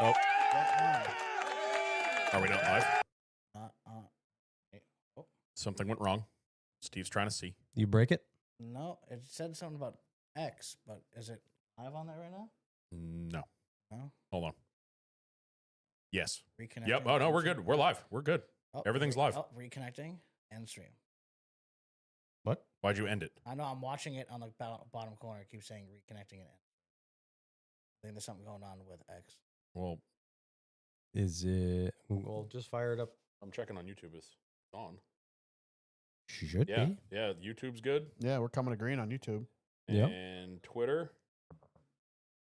Oh, What are we not live? wait, oh, Something went wrong. Steve's trying to see. You break it? no, it said something about X, but is it live on there right now? No. No. Hold on. Yes. Reconnecting. Yep. Oh, no, and we're stream. good. We're live. We're good. Oh, Everything's live. Oh, reconnecting and stream. What? Why'd you end it? I know I'm watching it on the bottom corner. It keeps saying reconnecting and end. I think there's something going on with X. Well, Is it? Well, just fire it up. I'm checking on YouTube. It's on. Should Yeah. be. Yeah. YouTube's good. Yeah, we're coming to green on YouTube. Yep. And Twitter.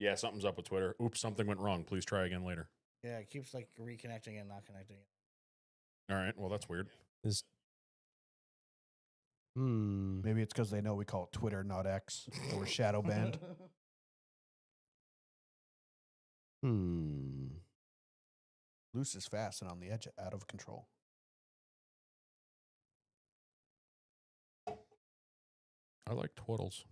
Yeah, something's up with Twitter. Oops, something went wrong. Please try again later. Yeah, it keeps like reconnecting and not connecting. All right. Well, that's weird. Is Maybe it's because they know we call it Twitter, not X. So we're shadow banned. Loose is fast and on the edge, out of control. I like twaddles.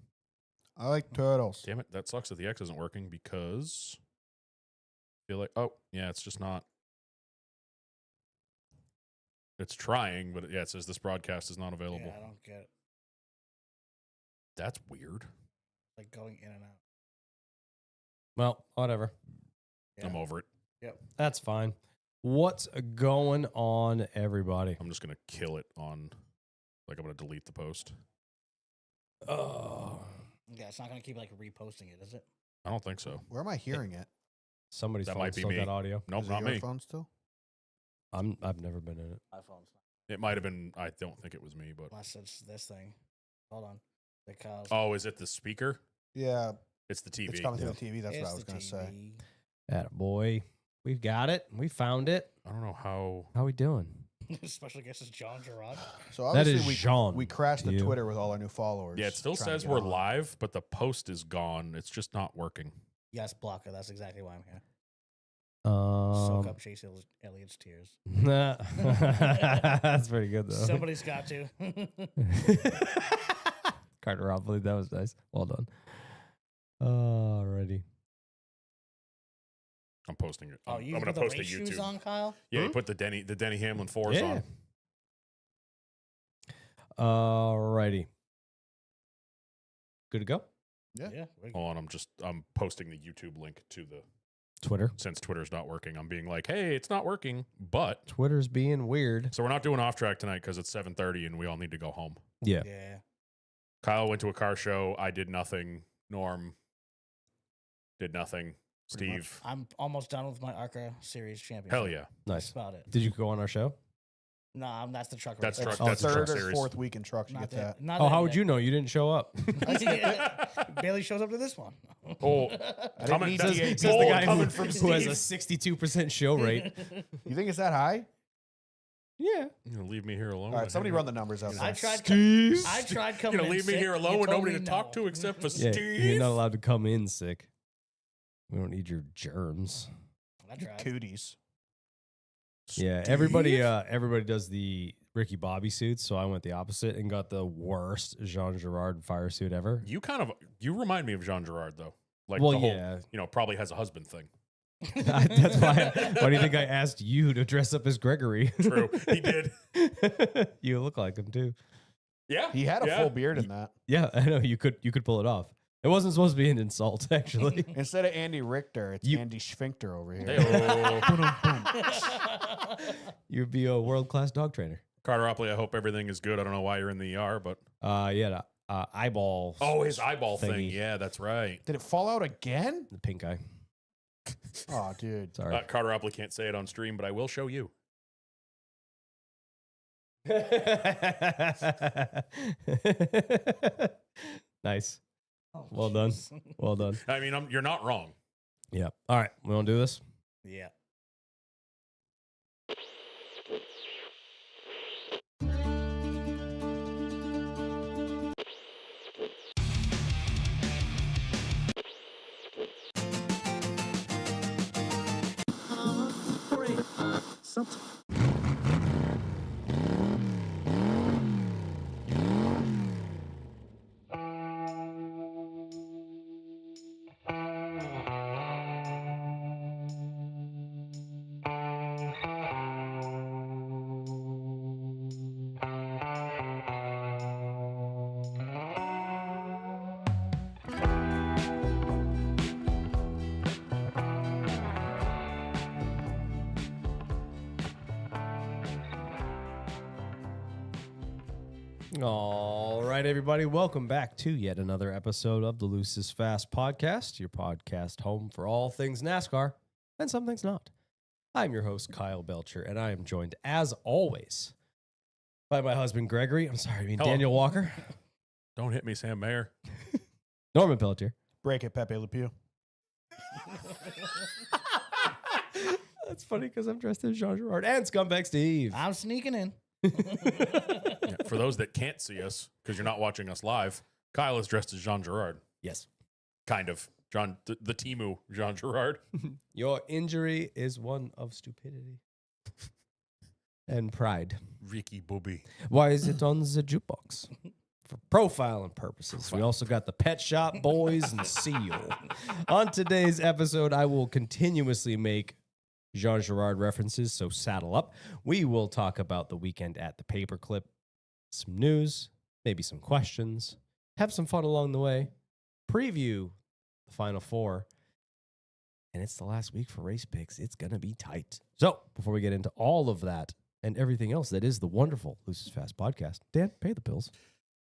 I like turtles. Damn it. That sucks that the X isn't working because I feel like, oh, yeah, it's just not. It's trying, but yeah, it says this broadcast is not available. Yeah, I don't get it. That's weird. Like going in and out. well, whatever. Yeah. I'm over it. Yep. That's fine. What's going on, everybody? I'm just going to kill it on, like, I'm going to delete the post. Oh, Yeah, it's not gonna keep like reposting it, is it? I don't think so. Where am I hearing it? somebody's That phone might be still me. got audio. Nope, Is it not your me. phone still? I've never been in it. iPhone's not. It might have been, I don't think it was me, but. Unless it's this thing. Hold on. Because Oh, is it the speaker? Yeah, It's the TV. it's coming Yeah. through the TV. That's what I was the going to say. TV. Boy, we've got it. We found it. I don't know how. How we doing? Special guest is John Gerard. So That obviously is Jean. we crashed the You. Twitter with all our new followers. Yeah, it still trying to says get we're on. live, but the post is gone. It's just not working. Yes, Blocker. That's exactly why I'm here. Soak up Chase Elliott's tears. That's pretty good though. Somebody's got to. Carter Robley, that was nice. Well done. Alrighty. I'm posting it. Oh, I'm you going to put the post race to shoes YouTube. on, Kyle? Yeah, you put the Denny Hamlin 4s Yeah. on. Alrighty. Good to go? Yeah. we're- Hold on, I'm posting the YouTube link to the, Twitter. since Twitter's not working. I'm being like, hey, it's not working, but. Twitter's being weird. So we're not doing off track tonight because it's 7:30 and we all need to go home. Yeah. Yeah. Kyle went to a car show. I did nothing. Norm did nothing. Pretty much. Steve, I'm almost done with my ARCA Series championship. hell yeah. That's Nice. about it. Did you go on our show? No, that's the truck That's race. truck- It's that's the third truck or series. fourth week in trucks. You Not get that. that. Not Oh, that how would yet. you know? You didn't show up. Bailey shows up to this one. Oh, I didn't coming, need that's, the Says Bold the guy coming who, from who has a Steve. 62% show rate. You think it's that high? Yeah. You're gonna leave me here alone. All right, somebody run the numbers out. I there. tried. Steve. I tried You're coming. gonna in leave me sick. here You alone with told nobody me to talk no. to except for Yeah, Steve. you're not allowed to come in sick. We don't need your germs. I tried. Cooties. Yeah, everybody does the Ricky Bobby suits, so I went the opposite and got the worst Jean Girard fire suit ever. You remind me of Jean Girard though. Like Well, the whole, yeah. probably has a husband thing. That's why. Why do you think I asked you to dress up as Gregory? True, he did. You look like him too. Yeah, He had a yeah. full beard in that. Yeah, I know you could pull it off. It wasn't supposed to be an insult, actually. Instead of Andy Richter, it's You- Andy Sphincter over here. Hey-oh. You'd be a world class dog trainer. Carter Opley, I hope everything is good. I don't know why you're in the ER, but Yeah, the eyeball. oh, his eyeball thing. thingy. Yeah, that's right. Did it fall out again? The pink eye. Oh, dude. Sorry. Carter Opley can't say it on stream, but I will show you. Nice. Oh, Well done. jeez. Well done. I mean, you're not wrong. Yeah. All right. We want to do this? Yeah. All right, everybody. Welcome back to yet another episode of the Loose is Fast podcast, your podcast home for all things NASCAR and some things not. I'm your host, Kyle Belcher, and I am joined, as always, by my husband, Gregory. Hello. Daniel Walker, Don't hit me, Sam Mayer. Norman Pelletier. Break it, Pepe Le Pew. That's funny because I'm dressed as Jean Girard and Scumbag Steve. I'm sneaking in. Yeah, for those that can't see us, because you're not watching us live, Kyle is dressed as Jean Girard. Yes. Kind of. The Timu Jean Girard. Your injury is one of stupidity and pride. Ricky Bobby. Why is it on the jukebox? For profiling purposes. We also got the Pet Shop Boys and Seal. On today's episode, I will continuously make Jean Girard references, so saddle up. We will talk about the weekend at the Paperclip, some news, maybe some questions, have some fun along the way, preview the Final Four, and it's the last week for race picks. It's going to be tight. So before we get into all of that and everything else that is the wonderful Loose is Fast podcast, Dan, pay the bills.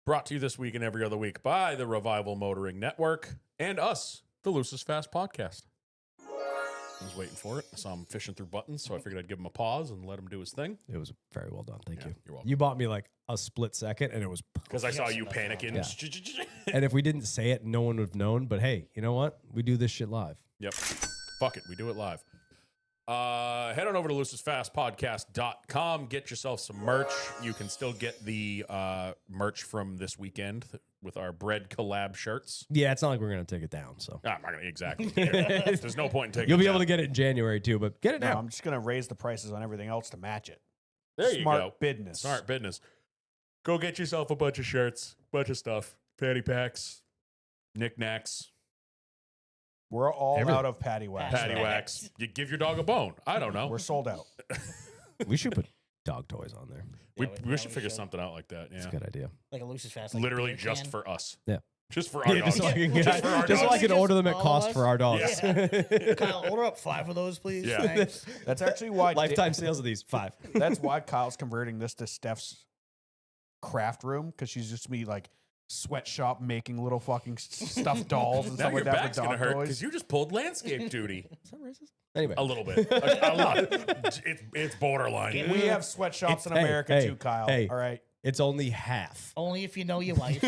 Brought to you this week and every other week by the Revival Motoring Network and us, the Loose is Fast podcast. I was waiting for it. I saw him fishing through buttons, so I figured I'd give him a pause and let him do his thing. It was very well done. Thank Yeah, you. you're welcome. You bought me like a split second, and it was Because I saw Yes, you that's panicking. And if we didn't say it, no one would have known. But hey, you know what? We do this shit live. Yep. Fuck it. We do it live. Head on over to loosesfastpodcast.com. Get yourself some merch. You can still get the merch from this weekend with our bread collab shirts. Yeah, it's not like we're gonna take it down. So I'm not going to exactly. There's no point in taking you'll be it able to down. get it in January too. But get it No, now. I'm just going to raise the prices on everything else to match it. There you Smart go. business. Smart business. Go get yourself a bunch of shirts, bunch of stuff, fanny packs, knickknacks, We're all Everything. out of patty wax. patty though. wax. You give your dog a bone. I don't know. We're sold out. We should put dog toys on there. We should figure something out like that. That's Yeah. a good idea. Like a Lucy's Fast. Like Literally beer just can. for us. Yeah. Just for our Yeah, just dogs. so I can, Just for our just so I dogs. can order them at All of cost us? for our dogs. Kyle, order up 5 of those, please. Yeah. Thanks. That's actually why Lifetime sales of these 5. That's why Kyle's converting this to Steph's craft room, because she's just me like sweatshop making little fucking stuffed dolls and Now stuff your like that back's for going to dog hurt toys. because you just pulled landscape duty. Is that racist? Anyway, A little bit. A lot. It's borderline. We have sweatshops in Hey, America hey, too, Kyle. hey. All right. it's only half. Only if you know your wife.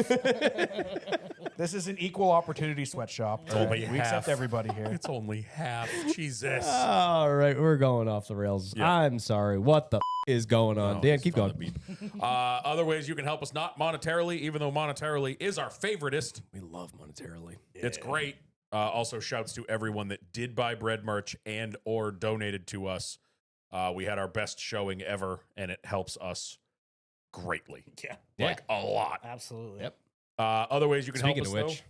This is an equal opportunity sweatshop. It's all only right? We half. accept everybody here. It's only half. Jesus. All right, we're going off the rails. Yeah. I'm sorry. What the is going on? Oh, Dan, it's keep fun going. to beep. Other ways you can help us, not monetarily, even though monetarily is our favoritist. We love monetarily. It's great. Also, shouts to everyone that did buy bread merch and or donated to us. We had our best showing ever, and it helps us greatly. Yeah. Like a lot. Absolutely. Yep. Other ways you can Speaking help of us, which,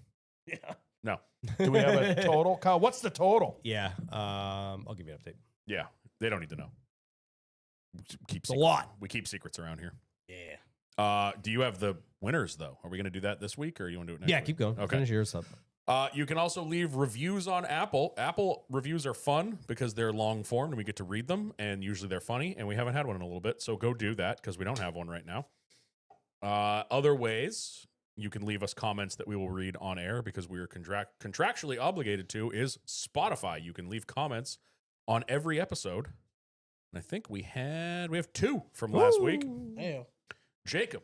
Yeah. though? No. Do we have a total? Kyle, what's the total? yeah, I'll give you an update. Yeah, they don't need to know. Keep a lot. We keep secrets around here. Yeah. Do you have the winners, though? Are we going to do that this week, or you want to do it next Yeah, week? keep going. Okay. Finish yours up. You can also leave reviews on Apple. Apple reviews are fun because they're long form and we get to read them, and usually they're funny, and we haven't had one in a little bit, so go do that because we don't have one right now. Other ways you can leave us comments that we will read on air because we are contractually obligated to is Spotify. You can leave comments on every episode. And I think we have 2 from last week. Yeah. Jacob.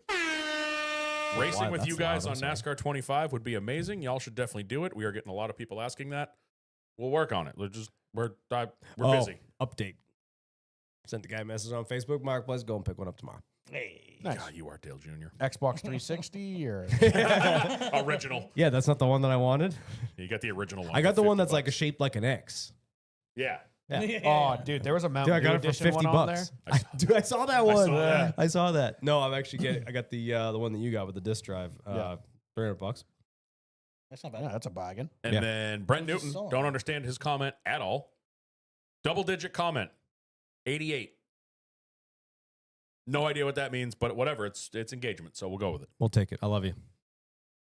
Racing Wow, with that's you guys loud. on I'm sorry. NASCAR 25 would be amazing. Y'all should definitely do it. We are getting a lot of people asking that. We'll work on it. We're busy. Update. Sent the guy a message on Facebook. Mark, let's go and pick one up tomorrow. Hey. Nice. God, you are Dale Jr. Xbox 360 or Original. Yeah, that's not the one that I wanted. You got the original one. I got for the one 50 that's like a bucks. shaped like an X. Yeah. Yeah. Oh, dude, there was a Dude, Mountain I Dew got it for edition 50 one on there. bucks. Dude, I saw that one. saw that. I saw that. No, I'm actually I got the one that you got with the disc drive. Yeah. $300. That's not bad. Yeah, that's a bargain. And Yeah. then Brent Who's Newton, selling don't it? understand his comment at all. Double-digit comment. 88. No idea what that means, but whatever. It's engagement, so we'll go with it. We'll take it. I love you.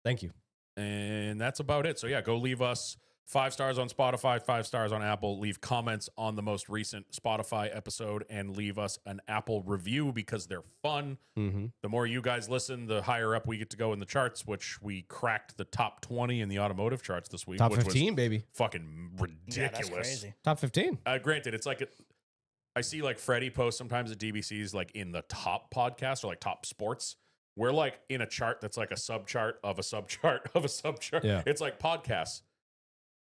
Thank you. And that's about it. So, yeah, go leave us 5 stars on Spotify, 5 stars on Apple. Leave comments on the most recent Spotify episode and leave us an Apple review because they're fun. Mm-hmm. The more you guys listen, the higher up we get to go in the charts, which we cracked the top 20 in the automotive charts this week. Top which 15, baby. was fucking ridiculous. Yeah, that's crazy. Top 15. Granted, it's like I see like Freddie post sometimes at DBC's like in the top podcast or like top sports. We're like in a chart that's like a subchart of a subchart of a subchart. Yeah. It's like podcasts,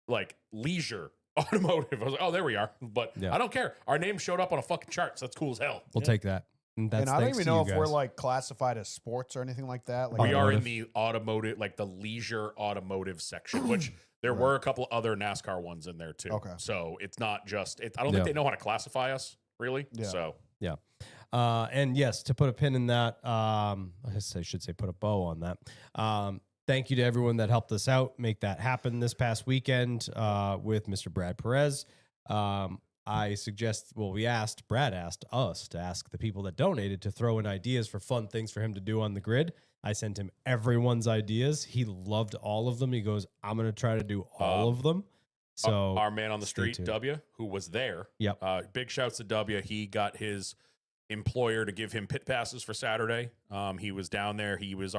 like leisure, automotive. I was like, oh, there we are. But Yeah. I don't care. Our name showed up on a fucking chart, so that's cool as hell. We'll take that. And that's And I don't thanks even to know you if we're guys. like classified as sports or anything like that. Like We are in Automotive. the automotive, like the leisure automotive section, which there Right. were a couple other NASCAR ones in there too. Okay. So it's not just, I don't Yeah. think they know how to classify us really. Yeah. So And yes, to put a pin in that, I guess I should say put a bow on that. Thank you to everyone that helped us out, make that happen this past weekend with Mr. Brad Perez. I suggest, Brad asked us to ask the people that donated to throw in ideas for fun things for him to do on the grid. I sent him everyone's ideas. He loved all of them. He goes, I'm going to try to do all of them. So our man on the stay street, tuned. W, who was there. Yep. Big shouts to W. He got his employer to give him pit passes for Saturday. He was down there. He was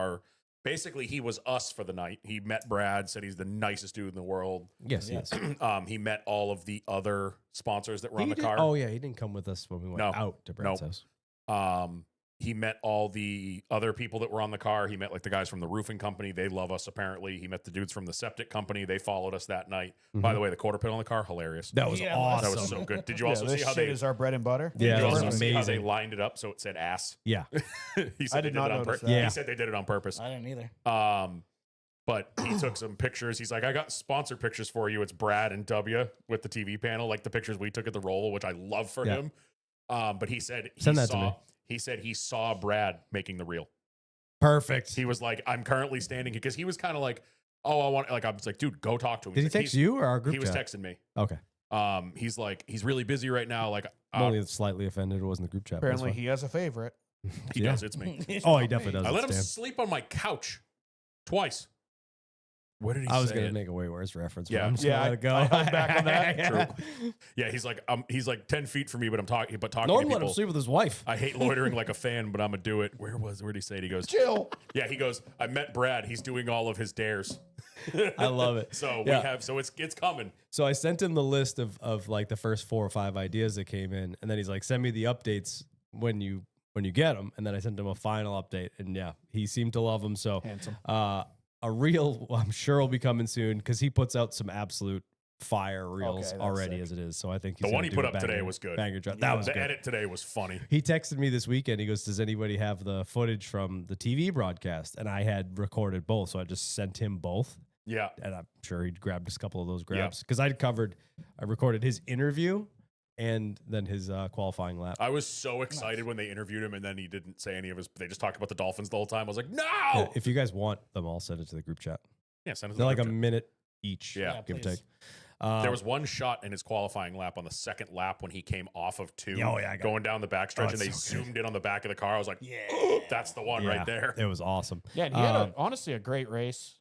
he was us for the night. He met Brad, said he's the nicest dude in the world. yes, Yes. yes. He met all of the other sponsors that were on He the did- car. Oh, yeah. He didn't come with us when we went No. out to Brad's Nope. house. He met all the other people that were on the car. He met like the guys from the roofing company. They love us apparently. He met the dudes from the septic company. They followed us that night. By the way, the quarter pin on the car, hilarious. That was Yeah, awesome. That was so good. Did you yeah, also this see how shit they is our bread and butter. Yeah, did you that was also see how they amazing. lined it up so it said ass? Yeah. He said I did they not it on notice purpose. that. Yeah. He said they did it on purpose. I didn't either. But he took some pictures. He's like, I got sponsored pictures for you. It's Brad and W with the TV panel, like the pictures we took at the Roval, which I love for Yeah. him. But he said Send that to me. he said he saw Brad making the reel. Perfect. He was like, I'm currently standing because he was kind of like, oh, I want, like, I was like, dude, go talk to him. Did he He's like, text you or our group He was chat? texting me. Okay. He's like, he's really busy right now. Like, I'm only slightly offended it wasn't the group chat. but that's Apparently, fine. he has a favorite. he Yeah. does. It's me. Oh, he definitely does. I let It's him Stan. sleep on my couch twice. Where did he I was say going it? to make a way worse reference. Yeah. But I'm just Yeah, gonna let it go. I held back on that. True. Yeah, he's like 10 feet from me, but talking Norm to let him people. sleep with his wife. I hate loitering like a fan, but I'm gonna do it. Where did he say it? He goes, Chill. yeah, he goes, I met Brad. He's doing all of his dares. I love it. So Yeah. it's coming. So I sent him the list of like the first 4 or 5 ideas that came in, and then he's like, "Send me the updates when you get them." And then I sent him a final update, and yeah, he seemed to love them. So Handsome. a reel, I'm sure, will be coming soon because he puts out some absolute fire reels Okay, that's already sick. as it is. So I think he's The one gonna he do put a up today banger- was good. Banger job. That was The good. edit today was funny. He texted me this weekend. He goes, "Does anybody have the footage from the TV broadcast?" And I had recorded both, so I just sent him both. Yeah. And I'm sure he grabbed a couple of those grabs because I recorded his interview and then his qualifying lap. I was so excited when they interviewed him and then he didn't say any of his, they just talked about the Dolphins the whole time. I was like, no. Yeah, if you guys want them, I'll send it to the group chat. Yeah, send it to They're the like group a chat. minute each. Yeah. give or please. take. There was one shot in his qualifying lap on the second lap when he came off of 2, Oh, yeah, I got going down the backstretch, Oh, and they it's so good. zoomed in on the back of the car. I was like, Yeah. that's the one Yeah, right there. It was awesome. Yeah, and he had Um, honestly a great race.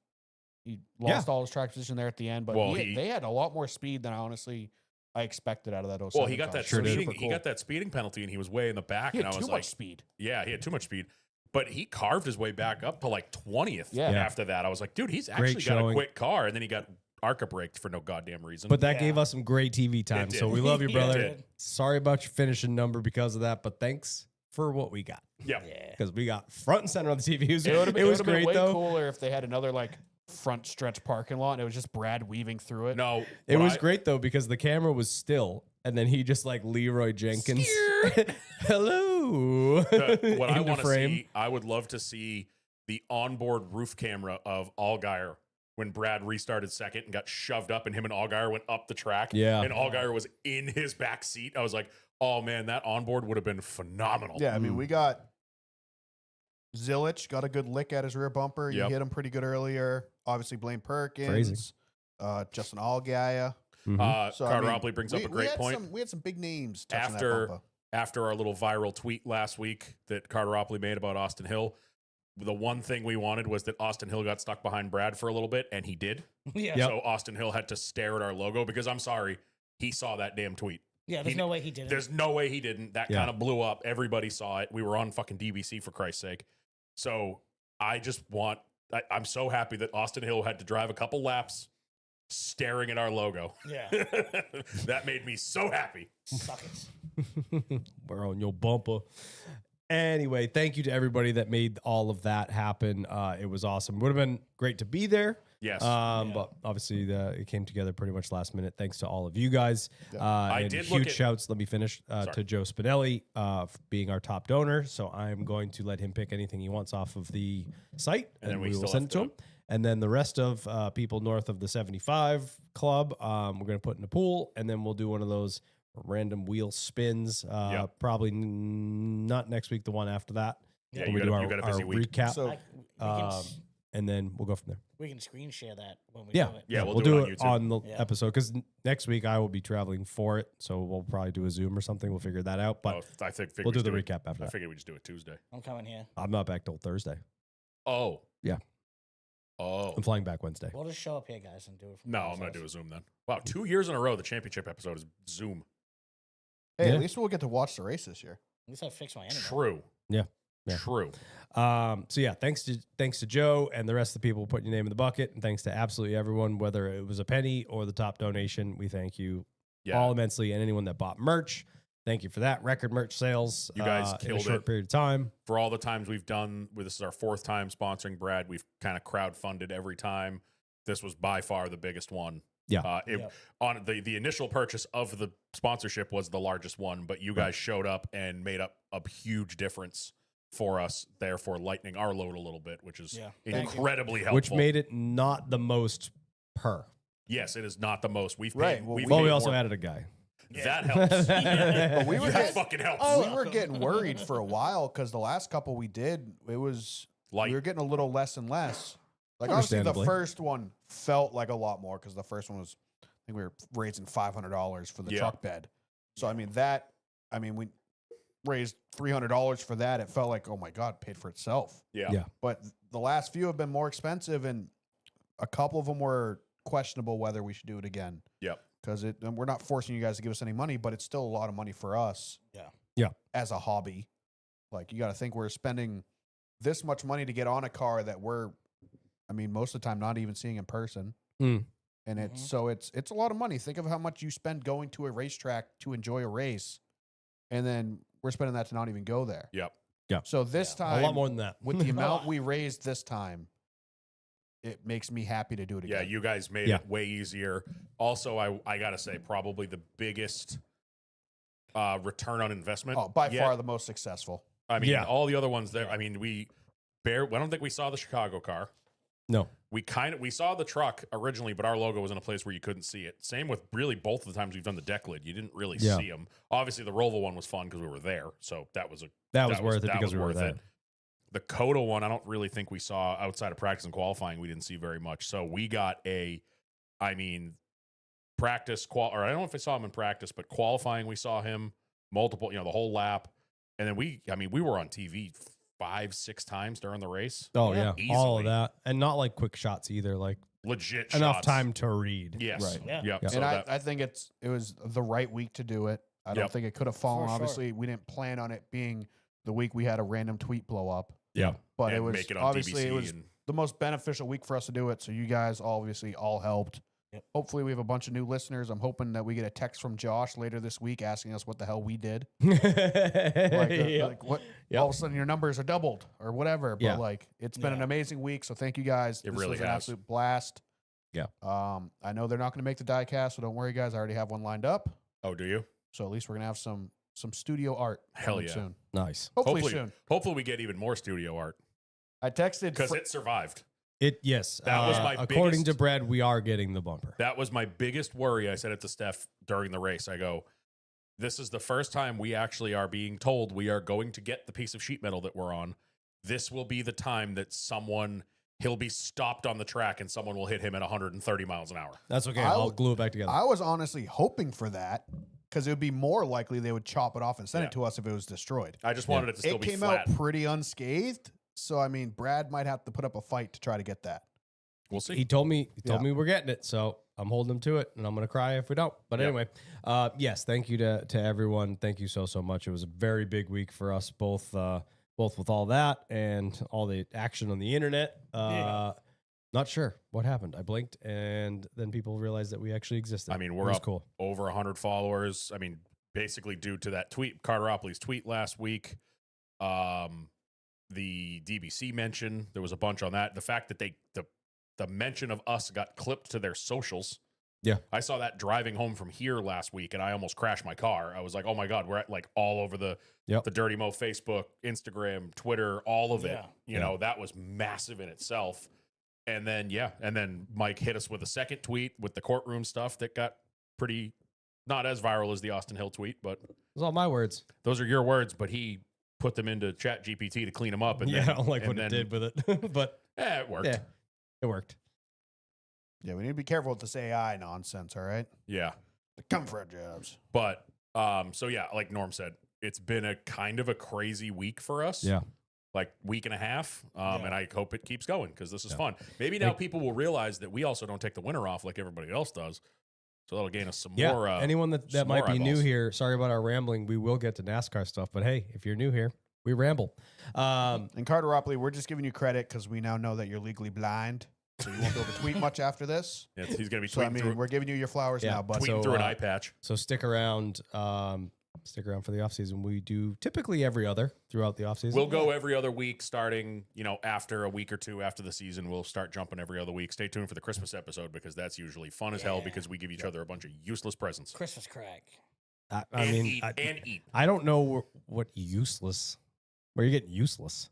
He Yeah. lost all his track position there at the end, but Well, they had a lot more speed than I expected out of that 07 Well, he got car. that Sure did. speeding. Super He got that speeding penalty, and he was way in the back. He and had I too was much like, speed. yeah, he had too much speed. But he carved his way back up to like 20th. Yeah. Yeah. After that, I was like, dude, he's Great actually got a showing. quick car, and then he got ARCA braked for no goddamn reason. But that Yeah. gave us some great TV time. did. So we love you, It brother. did. Sorry about your finishing number because of that, but thanks for what we got. yeah, Yeah. Because we got front and center on the TV. It would have it was been great way though. cooler if they had another like front stretch parking lot and it was just Brad weaving through it. no, It what was I- great though because the camera was still, and then he just like Leroy Jenkins. Hello. What I into want to frame. see, I would love to see the onboard roof camera of Allgaier when Brad restarted second and got shoved up, and him and Allgaier went up the track. Yeah. and Allgaier was in his back seat. I was like, oh man, that onboard would have been phenomenal. Yeah, I mean, we got Zilich got a good lick at his rear bumper. You Yep. hit him pretty good earlier. Obviously, Blaine Perkins, Crazy. Justin Allgaier. Mhm. So, I Carter mean, Opley brings up a we great had point. we had some big names touching After that bumper. after our little viral tweet last week that Carter Opley made about Austin Hill, the one thing we wanted was that Austin Hill got stuck behind Brad for a little bit, and he did. Yeah. Yep. So Austin Hill had to stare at our logo because I'm sorry, he saw that damn tweet. Yeah, there's no way he did it. There's no way he didn't. That Yeah. kind of blew up. Everybody saw it. We were on fucking DBC for Christ's sake. So I just want, I'm so happy that Austin Hill had to drive a couple laps staring at our logo. Yeah. That made me so happy. Suck it. We're on your bumper. Anyway, thank you to everybody that made all of that happen. It was awesome. Would have been great to be there. Yes. Yeah. But obviously it came together pretty much last minute. Thanks to all of you guys. I And did look huge at- shouts. Let me finish Sorry. to Joe Spinelli for being our top donor. So I'm going to let him pick anything he wants off of the site, And then we will still send have it to to- him. And then the rest of people north of the 75 club, we're going to put in a pool, and then we'll do one of those random wheel spins. Yep. Probably not next week. The one after that. Yeah, when you we do got our, a busy our week. recap. So And then we'll go from there. we can screen share that when we Yeah. do it. Yeah, we'll we'll do do it it on YouTube. on the Yeah. episode because next week I will be traveling for it. So we'll probably do a Zoom or something. We'll figure that out. But I think we'll do the it- recap after I that. figured we just do it Tuesday. I'm coming here. I'm not back till Thursday. Oh. Yeah. Oh. I'm flying back Wednesday. We'll just show up here, guys, and do it. From No, Tom's I'm going to do house. a Zoom then. Wow, 2 years in a row, the championship episode is Zoom. Hey, Yeah. at least we'll get to watch the race this year. At least I fixed my internet. True. Yeah. Yeah. True. So yeah, thanks to Joe and the rest of the people putting your name in the bucket, and thanks to absolutely everyone, whether it was a penny or the top donation. We thank you Yeah. all immensely, and anyone that bought merch. Thank you for that. Record merch sales. You guys in a killed short it. period of time. For all the times we've done, this is our 4th time sponsoring Brad. We've kind of crowdfunded every time. This was by far the biggest one. Yeah. Yep. On the initial purchase of the sponsorship was the largest one, but you guys showed up and made up a huge difference for us, therefore lightening our load a little bit, which is Yeah. Thank you. incredibly helpful. Which made it not the most per. Yes, it is not the most. We've Right, paid. well, we've Well, we paid also more. added a guy. That helps. But we were that getting- fucking helps. we were getting worried for a while because the last couple we did, it was Light. we were getting a little less and less. Like obviously, the Understandably. first one felt like a lot more because the first one was, I think we were raising $500 for the Yeah. truck bed. So I mean we raised $300 for that. It felt like, oh my god, paid for itself. Yeah. Yeah. But the last few have been more expensive, and a couple of them were questionable whether we should do it again. Yep. Because and we're not forcing you guys to give us any money, but it's still a lot of money for us. Yeah. Yeah. As a hobby, like you got to think we're spending this much money to get on a car that we're, I mean, most of the time not even seeing in person. Mm. And it's a lot of money. Think of how much you spend going to a racetrack to enjoy a race, and then we're spending that to not even go there. Yep. So this Yeah. time, A lot more than that. with the amount we raised this time, it makes me happy to do it Yeah, again. you guys made Yeah. it way easier. Also, I gotta say, probably the biggest return on investment. Oh, by yet. far the most successful. I mean, Yeah. all the other ones there. I mean, I don't think we saw the Chicago car. No. We saw the truck originally, but our logo was in a place where you couldn't see it. Same with really both of the times we've done the deck lid. You didn't really Yeah. see them. Obviously, the Roval one was fun because we were there, so that was That was worth it that because was we were worth there. it. The Coda one, I don't really think we saw outside of practice and qualifying. We didn't see very much. So we got practice or I don't know if I saw him in practice, but qualifying we saw him multiple, the whole lap, and then we were on TV 5-6 times during the race. Oh Yeah. yeah, all of Easily. that, and not like quick shots either. Like Legit enough shots. time to read. Yes. Right. Yeah. Yep. Yeah. So And that, I think it was the right week to do it. I don't Yep. think it could have fallen. For sure. Obviously, we didn't plan on it being the week we had a random tweet blow up. yeah. But it And was make it on obviously DBC it was and the most beneficial week for us to do it. So you guys obviously all helped. Yep. Hopefully we have a bunch of new listeners. I'm hoping that we get a text from Josh later this week asking us what the hell we did. Yep. Like what Yep. all of a sudden your numbers are doubled or whatever. But Yeah. like it's been an Yeah. amazing week. So thank you guys. It This really was an has. absolute blast. Yeah. I know they're not going to make the diecast, so don't worry, guys. I already have one lined up. oh, do you? So at least we're gonna have some studio art. Hell coming yeah. Soon. Nice. Hopefully soon. Hopefully we get even more studio art I texted because Fr- it survived. Yes. That was my according biggest- to Brad, we are getting the bumper. That was my biggest worry. I said it to Steph during the race. I go, this is the first time we actually are being told we are going to get the piece of sheet metal that we're on. This will be the time that he'll be stopped on the track and someone will hit him at 130 miles an hour. That's okay. I'll- I'll glue it back together. I was honestly hoping for that because it would be more likely they would chop it off and send Yeah. it to us if it was destroyed. I just wanted it to still It be came flat. out pretty unscathed, So I mean, Brad might have to put up a fight to try to get that. We'll see. He told me Yeah. we're getting it, so I'm holding him to it, and I'm gonna cry if we don't. But Yep. anyway, yes, thank you to everyone. Thank you so much. It was a very big week for us both, both with all that and all the action on the internet. Not sure what happened. I blinked, and then people realized that we actually existed. I mean, It we're was up cool. over 100 followers. I mean, basically due to that tweet, Carteropolis tweet last week. The DBC mention, there was a bunch on that. The fact that the mention of us got clipped to their socials. Yeah. I saw that driving home from here last week, and I almost crashed my car. I was like, oh my God, we're at like all over the Dirty Mo Facebook, Instagram, Twitter, all of it. Yeah. You know, that was massive in itself. And then Mike hit us with a second tweet with the courtroom stuff that got pretty, not as viral as the Austin Hill tweet, but It was all my words. those are your words, but he put them into Chat GPT to clean them up. And Yeah, then, I don't like and what then, it did with it, but it worked. yeah, it worked. Yeah, we need to be careful with this AI nonsense. All right, Yeah. come for our jobs. But so yeah, like Norm said, it's been a kind of a crazy week for us. Yeah. Like week and a half. And I hope it keeps going because this is Yeah. fun. Maybe now people will realize that we also don't take the winter off like everybody else does. So that'll gain us some Yeah, more. anyone that some might more be new eyeballs. here, sorry about our rambling. We will get to NASCAR stuff, but hey, if you're new here, we ramble. And Carteropolis, we're just giving you credit because we now know that you're legally blind, so you won't be able to tweet much after this. Yeah, he's going to be So I tweeting, mean, through, we're giving you your flowers Yeah, now, but tweeting so, through an uh, eye patch. So stick around. Stick around for the off season. We do typically every other throughout the off season. We'll go every other week starting, after a week or two after the season. We'll start jumping every other week. Stay tuned for the Christmas episode because that's usually fun as hell Yeah. because we give each other a bunch of useless presents. Christmas crack. I and mean, eat, and eat. I don't know what useless. Where you getting useless?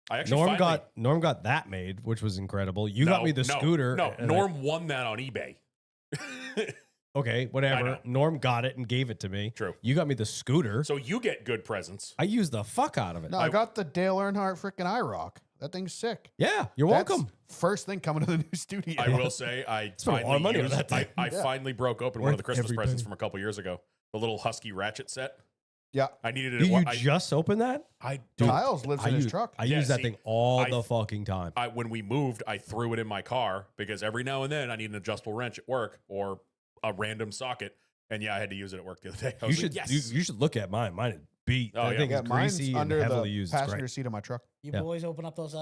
I actually Norm got that made, which was incredible. You got me the scooter. No, and Norm won that on eBay. okay, I whatever. know. Norm got it and gave it to me. True. You got me the scooter. So you get good presents. I used the fuck out of it. no, I got the Dale Earnhardt freaking iRock. That thing's sick. Yeah, you're That's welcome. First thing coming to the new studio. I will say I Spent a lot of money on used, that thing. I finally broke open one of the Worth Christmas every presents penny. from a couple years ago. The little Husky ratchet set. Yeah, I needed it. Did you I just open that? don't. Kyle's lives in his truck. I Yeah, use that see, thing all I- the fucking time. When we moved, I threw it in my car because every now and then I need an adjustable wrench at work or a random socket. And yeah, I had to use it at work the other day. I You was should like, yes. you should look at mine. Mine is beat. Oh, that yeah. thing Yeah, is mine's greasy and under heavily the used. It's passenger great. seat of my truck. You Yeah. boys open up those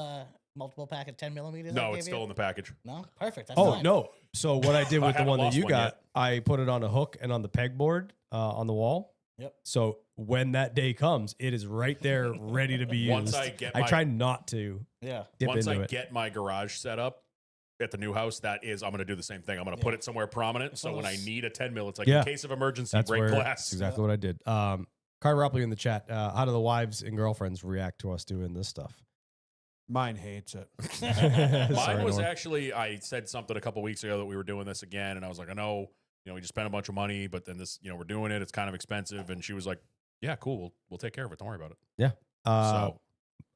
multiple pack of 10 millimeters? I No, gave it's you? still in the package. No? Perfect. That's Oh fine. no! So what I did I with the haven't one that lost you one got, yet. I put it on a hook and on the pegboard on the wall. Yep. So when that day comes, it is right there, ready to be used. Once I get I my- try not to Yeah. dip Once into I it. get my garage set up at the new house, I'm going to do the same thing. I'm going to put it somewhere prominent. So when I need a 10 mil, it's like Yeah. in case of emergency, That's break where glass. that's exactly what I did. Carter Ropley in the chat. How do the wives and girlfriends react to us doing this stuff? Mine hates it. Mine Sorry, was Norm. actually, I said something a couple weeks ago that we were doing this again. And I was like, I know, we just spent a bunch of money, but then this, we're doing it. It's kind of expensive. And she was like, yeah, cool. We'll take care of it. Don't worry about it. So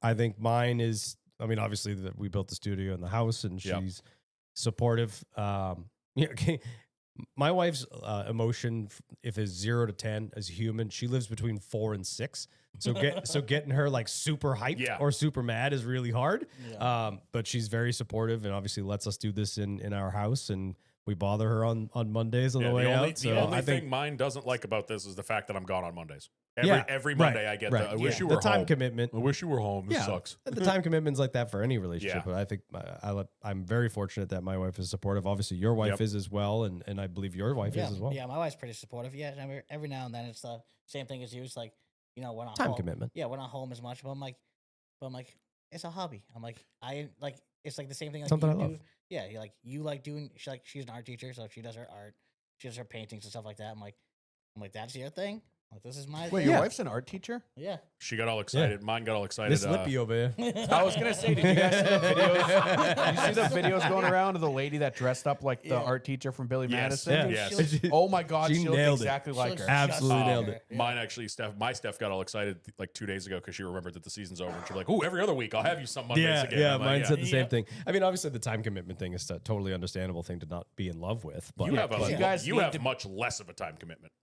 I think mine is. I mean, obviously, that we built the studio and the house, and Yep. she's supportive. Okay. My wife's emotion, if it's 0 to 10 as a human, she lives between 4 and 6. So getting her like super hyped Yeah. or super mad is really hard. Yeah. But she's very supportive and obviously lets us do this in our house, and we bother her on Mondays on yeah, the way only, out. the So only I thing think mine doesn't like about this is the fact that I'm gone on Mondays. Yeah, Every right, Monday I get right. I wish Yeah. you the were time home. commitment. I wish you were home. This Yeah. sucks. The time commitment's like that for any relationship, Yeah. but I think I'm very fortunate that my wife is supportive. Obviously, your wife Yep. is as well, and I believe your wife yeah. is as well. Yeah, my wife's pretty supportive. Yeah, every now and then it's the same thing as you. It's like, we're not Time home. commitment. Yeah, we're not home as much, but I'm like, it's a hobby. I'm like, it's like the same thing. Like Something you I love. do. Yeah, you like doing. She's an art teacher, so she does her art. She does her paintings and stuff like that. I'm like, that's your thing. Like, this is my. Wait, thing. your Yeah. wife's an art teacher? Yeah. She got all excited. Mine got all excited. This Lippy over here. I was gonna say, did you guys see the videos? Did you see the videos going around of the lady that dressed up like the Yeah. art teacher from Billy Yes. Madison? Yeah. Yes. She Oh my God, She she looked nailed it. exactly She like looks her. just Absolutely like nailed her. it. Yeah. Mine actually, my Steph got all excited like 2 days ago because she remembered that the season's over. And she's like, "Ooh, every other week I'll have you some Mondays Yeah, again." yeah. I'm like, Mine said the same Yep. thing. I mean, obviously, the time commitment thing is a totally understandable thing to not be in love with. But You have, you guys you need have to- much less of a time commitment.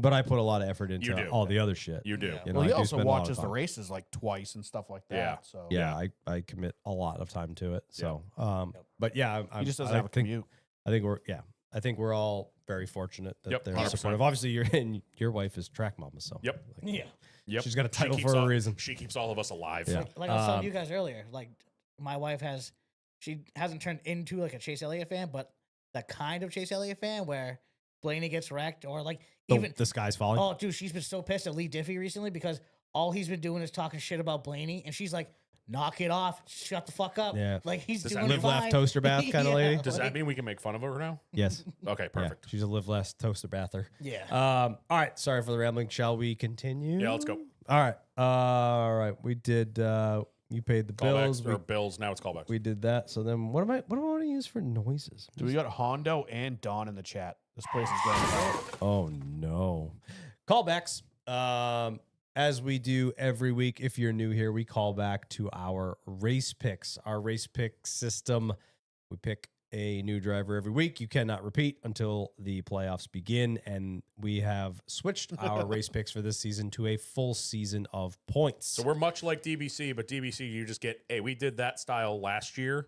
But I put a lot of effort into do. all the other shit. You do. Yeah. You know, Well, he I do also spend a lot of watches the time. races like twice and stuff like that. Yeah. So Yeah, I commit a lot of time to it. So, but yeah, he just doesn't I have a think, commute. I think we're all very fortunate that Yep, they're 100%. supportive. Obviously, your wife is track mama, so Yep. like, Yeah. Yep. she's got a She title keeps for a all- reason. She keeps all of us alive. Yeah. Like I was telling you guys earlier, like my wife she hasn't turned into like a Chase Elliott fan, but the kind of Chase Elliott fan where Blaney gets wrecked or like even The sky's falling. oh dude, she's been so pissed at Lee Diffie recently because all he's been doing is talking shit about Blaney, and she's like, knock it off, shut the fuck up. Yeah. Like he's Does doing that live, fine. laugh, toaster bath kind of lady. Does that like- mean we can make fun of her now? Yes. Okay, Yeah, perfect. she's a live less toaster bather. Yeah. All right. Sorry for the rambling. Shall we continue? Yeah, let's go. All right. All right. We did. You paid the bills. Callbacks or bills. Now it's callbacks. We did that. So then, what do I want to use for noises? So we got Hondo and Don in the chat. This place is going down. Oh no. Callbacks. As we do every week, if you're new here, we call back to our race picks. Our race pick system. We pick a new driver every week. You cannot repeat until the playoffs begin. And we have switched our race picks for this season to a full season of points. So we're much like DBC, but DBC you just get, hey, we did that style last year,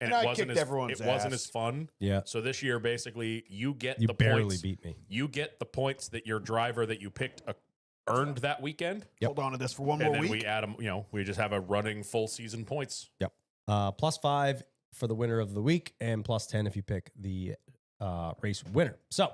and And I it wasn't kicked everyone's it wasn't ass. as fun. Yeah. So this year, basically, you get You the barely points. beat me. You get the points that your driver that you picked earned that weekend, Yep. Hold on to this for one and more then week. we add them. You know, we just have a running full season points. +5 for the winner of the week and +10 if you pick the race winner. So,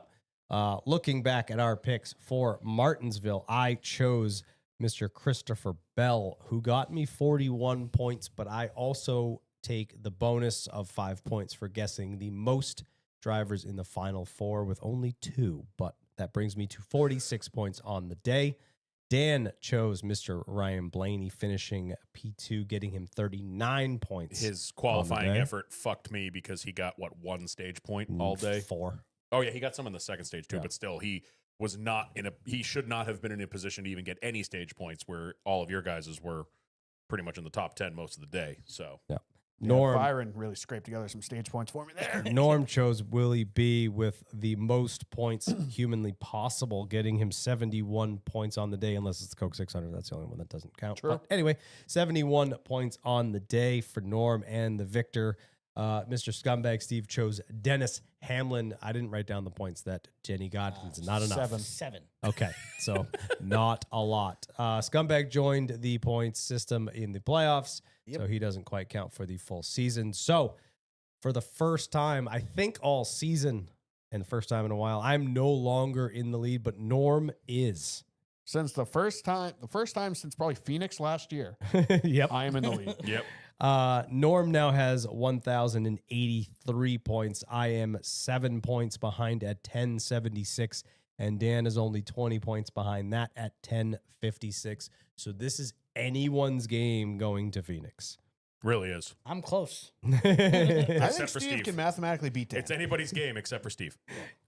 looking back at our picks for Martinsville, I chose Mr. Christopher Bell, who got me 41 points, but I also take the bonus of 5 points for guessing the most drivers in the final four with only 2, but that brings me to 46 points on the day. Dan chose Mr. Ryan Blaney, finishing P2, getting him 39 points. His qualifying day. effort fucked me because he got one stage point all day. 4. Oh yeah, he got some in the second stage too, Yeah. but still he was not he should not have been in a position to even get any stage points where all of your guys's were pretty much in the top 10 most of the day. So Norm Byron really scraped together some stage points for me there. Norm chose Willie B with the most points humanly possible, getting him 71 points on the day, unless it's the Coke 600. That's the only one that doesn't count. True. But anyway, 71 points on the day for Norm and the victor. Mr. Scumbag Steve chose Dennis Hamlin. I didn't write down the points that Jenny got. It's not enough. 7. Okay, so not a lot. Scumbag joined the points system in the playoffs, so he doesn't quite count for the full season. So for the first time, I think all season, and the first time in a while, I'm no longer in the lead, but Norm is. Since the first time since probably Phoenix last year, Yep. I am in the lead. yep. Norm now has 1,083 points. I am 7 points behind at 1076, and Dan is only 20 points behind that at 1056. So this is anyone's game going to Phoenix. Really is. I'm close. I Except think for Steve Steve. can mathematically beat Dan. It's anybody's game except for Steve.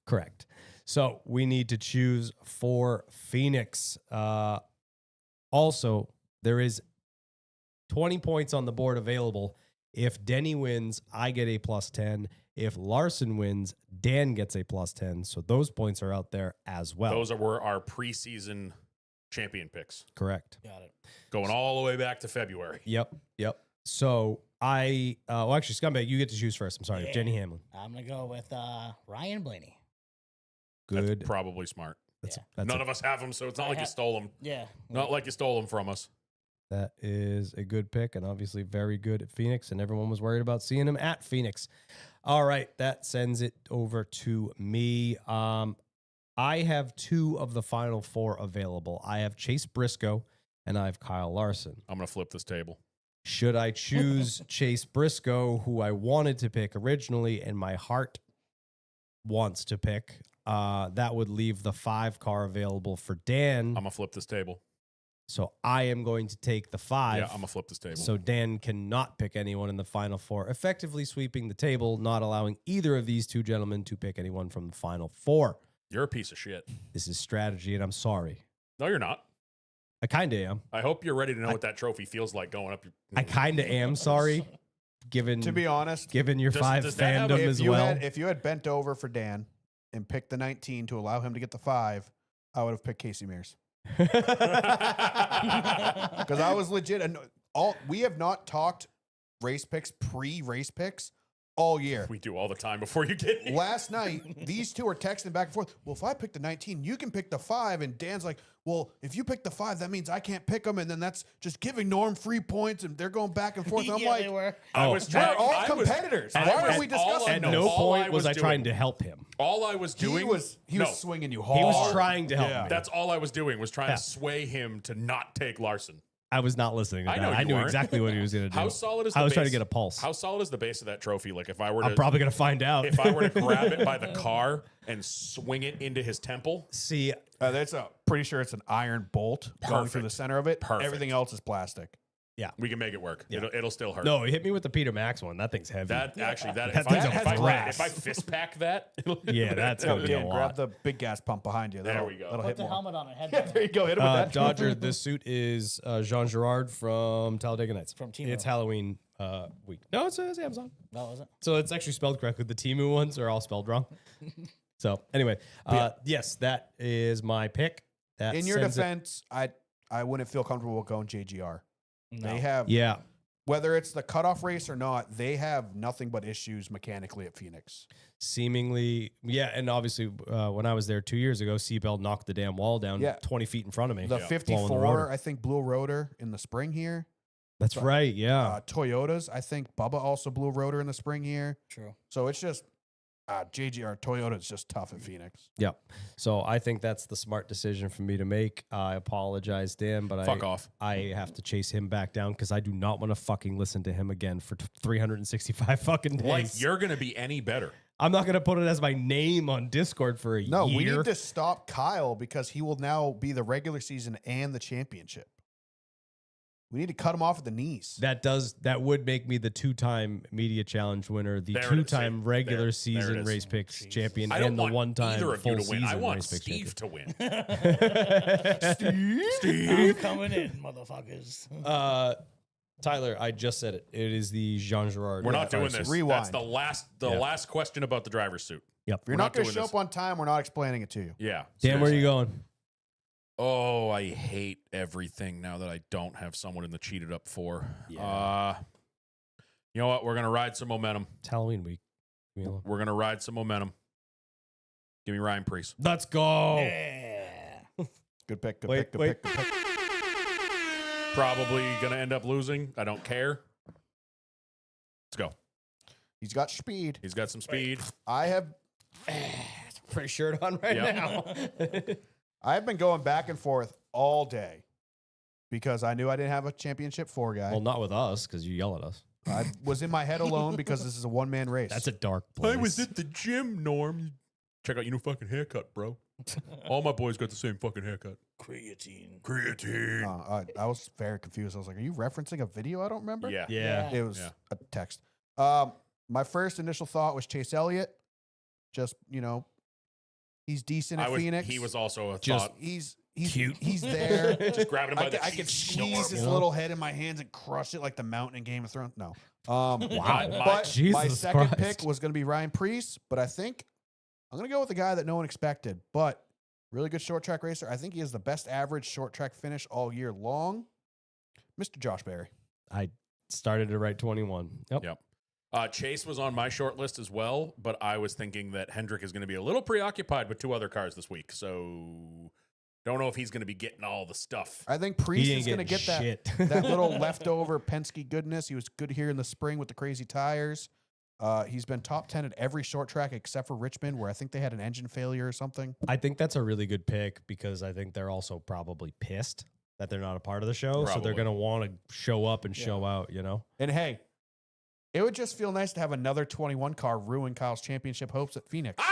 Correct. So we need to choose for Phoenix. Also, there is 20 points on the board available. If Denny wins, I get a +10. If Larson wins, Dan gets a +10. So those points are out there as well. Those were our preseason champion picks, Correct. Got it. going all the way back to February. Yep. So actually, Scumbag, you get to choose first. I'm sorry. Yeah. Jenny Hamlin. I'm gonna go with Ryan Blaney. Good. That's probably smart. That's None of us have them, so it's not I like you ha- stole them. Yeah. Not like you stole them from us. That is a good pick, and obviously very good at Phoenix, and everyone was worried about seeing him at Phoenix. All right, that sends it over to me. I have 2 of the final 4 available. I have Chase Briscoe, and I have Kyle Larson. I'm gonna flip this table. Should I choose Chase Briscoe, who I wanted to pick originally, and my heart wants to pick, that would leave the 5 car available for Dan. I'm gonna flip this table. So I am going to take the 5. Yeah, I'm gonna flip this table. So Dan cannot pick anyone in the final 4, effectively sweeping the table, not allowing either of these 2 gentlemen to pick anyone from the final 4. You're a piece of shit. This is strategy, and I'm sorry. No, you're not. I kind of am. I hope you're ready to know what that trophy feels like going up your. I kind of am sorry, given To be honest, given your Does- 5 does that have fandom a- as well. if you had bent over for Dan and picked the 19 to allow him to get the 5, I would have picked Casey Mears. yeah, Because I was legit. And we have not talked race picks, pre-race picks all year. We do all the time before you get here. Last night, these two are texting back and forth. Well, if I pick the 19, you can pick the 5. And Dan's like, well, if you pick the 5, that means I can't pick them. And then that's just giving Norm free points. And they're going back and forth. I'm Yeah, like, they were. I was we're trying. all I was- competitors. I Why was- are we all discussing I at know- no all I point was I doing- trying to help him. All I was doing He was no, swinging you hard. He was trying to help me. That's all I was doing was trying Yeah. to sway him to not take Larson. I was not listening to I that. know I you knew weren't. exactly what he was going to do. How solid is the I was base? trying to get a pulse. How solid is the base of that trophy? Like if I were I'm to probably going to find out. if I were to grab it by the car and swing it into his temple, See, That's pretty sure it's an iron bolt going through the Perfect. center of it. Perfect. Everything else is plastic. we can make it work. Yeah. It'll still hurt. no, he hit me with the Peter Max one. That thing's heavy. That actually That if thing's I, a if, I, thrash. if I fist pack that, it'll yeah, that's Yeah, going to be a Dan, lot. grab the big gas pump behind you. There That'll- we go. That'll Put hit the more. helmet on it. Head Yeah, there you go. Hit him with that. Dodger, this suit is Jean Girard from Talladega Nights. From Temu. It's Halloween week. No, it's Amazon. No, was it? So it's actually spelled correctly. The Temu ones are all spelled wrong. So anyway, yes, that is my pick. That In your sends it- defense, I wouldn't feel comfortable going JGR. No. They have, yeah, whether it's the cutoff race or not, they have nothing but issues mechanically at Phoenix. seemingly, yeah, and obviously when I was there 2 years ago, Seatbelt knocked the damn wall down Yeah. 20 feet in front of me. The Yeah. 54, rotor. I think, blew a rotor in the spring here. That's right. Yeah. Toyotas, I think Bubba also blew a rotor in the spring here. True. So it's just JGR Toyota is just tough at Phoenix. Yeah. So I think that's the smart decision for me to make. I apologize, Dan, but fuck off. I have to chase him back down because I do not want to fucking listen to him again for 365 fucking days. Like you're gonna be any better. I'm not gonna put it as my name on Discord for a No, year. we need to stop Kyle because he will now be the regular season and the championship. We need to cut him off at the knees. That would make me the 2-time media challenge winner, the There it is. 2-time There regular it season is. race picks Jesus. champion I don't and the want 1-time either of full you to win. I season want race picks Steve to win. I'm coming in, motherfuckers. Tyler, I just said it. It is the Jean Girard. We're not doing race. this. Rewind. That's the Yeah. last question about the driver's suit. Yep. If you're We're not not going to doing show this. up on time, we're not explaining it to you. Yeah. Dan, where are you seriously. going? Oh, I hate everything now that I don't have someone in the cheated up 4. Yeah. You know what? We're gonna ride some momentum. It's Halloween week. Leave me alone. We're gonna ride some momentum. Give me Ryan Preece. Let's go. Yeah. Good pick, good Wait, pick, good wait. pick, good pick. Probably gonna end up losing. I don't care. Let's go. He's got speed. He's got some speed. I have Pretty shirt on right Yep. now. I've been going back and forth all day because I knew I didn't have a championship 4 guy. Well, not with us because you yell at us. I was in my head alone because this is a one-man race. That's a dark place. I was at the gym, Norm. Check out your new fucking haircut, bro. All my boys got the same fucking haircut. Creatine. Creatine. I was very confused. I was like, "Are you referencing a video I don't remember?" Yeah. Yeah. It was Yeah. a text. My first initial thought was Chase Elliott. Just, he's decent at Phoenix. He was also a Just- thought. He's Cute. He's there. Just grabbing him by the I could cheeks. squeeze his Yeah. little head in my hands and crush it like the mountain in Game of Thrones. No. Wow. But Jesus my second Christ. pick was going to be Ryan Preece, but I think I'm going to go with the guy that no one expected, but really good short track racer. I think he has the best average short track finish all year long. Mr. Josh Berry. I started to write 21. Yep. Yep. Chase was on my short list as well, but I was thinking that Hendrick is going to be a little preoccupied with 2 other cars this week. So don't know if he's going to be getting all the stuff. I think He Preece didn't is going to get that, shit. that little leftover Penske goodness. He was good here in the spring with the crazy tires. He's been top 10 at every short track except for Richmond, where I think they had an engine failure or something. I think that's a really good pick because I think they're also probably pissed that they're not a part of the show. So they're Probably. going to want to show up and show out, And hey, it would just feel nice to have another 21 car ruin Kyle's championship hopes at Phoenix.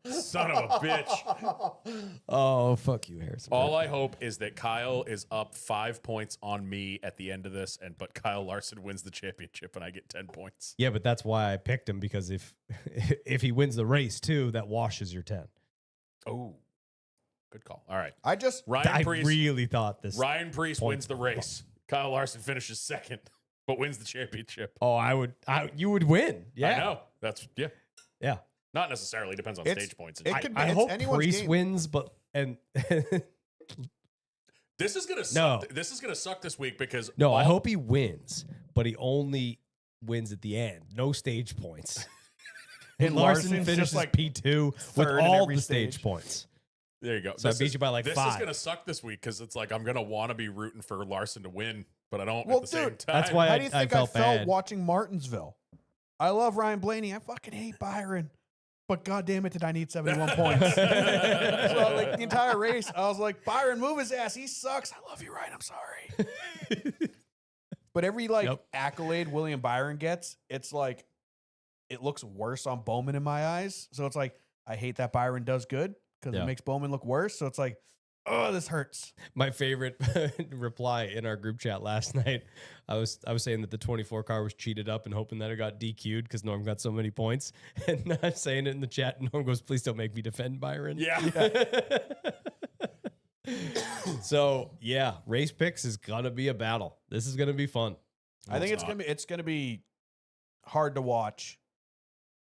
Son of a bitch. Oh, fuck you, Harrison. All I hope is that Kyle is up 5 points on me at the end of this, but Kyle Larson wins the championship and I get 10 points. Yeah, but that's why I picked him because if if he wins the race too, that washes your 10. Oh, good call. All right. I just, I Ryan Preece. really thought this. Ryan Preece point- wins the race. Kyle Larson finishes second, but wins the championship. Oh, you would win. Yeah. I know. Yeah. Yeah. Not necessarily. Depends on It's- stage points. it could be- I it's hope anyone's Priest game. wins, but This is gonna No. suck. This is gonna suck this week because no, I all- hope he wins, but he only wins at the end. No stage points. And Larson Larson's just, finishes like, P2 with third in all every the stage stage. points. There you go. So I beat you by like this 5. is gonna suck this week because it's like I'm gonna want to be rooting for Larson to win, but I don't Well, at the same dude, time. that's why How do you I think felt felt bad. watching Martinsville? I love Ryan Blaney. I fucking hate Byron. But God damn it, did I need 71 points? So like the entire race, I was like, Byron, move his ass. He sucks. I love you, Ryan. I'm sorry. But every like Yep. accolade William Byron gets, it's like it looks worse on Bowman in my eyes. So it's like I hate that Byron does good because Yeah. it makes Bowman look worse. So it's like, oh, this hurts. My favorite reply in our group chat last night, I was saying that the 24 car was cheated up and hoping that it got DQ'd because Norm got so many points. And I'm saying it in the chat, and Norm goes, "Please don't make me defend Byron." Yeah. So yeah, race picks is gonna be a battle. This is gonna be fun. I think it's it's gonna be hard to watch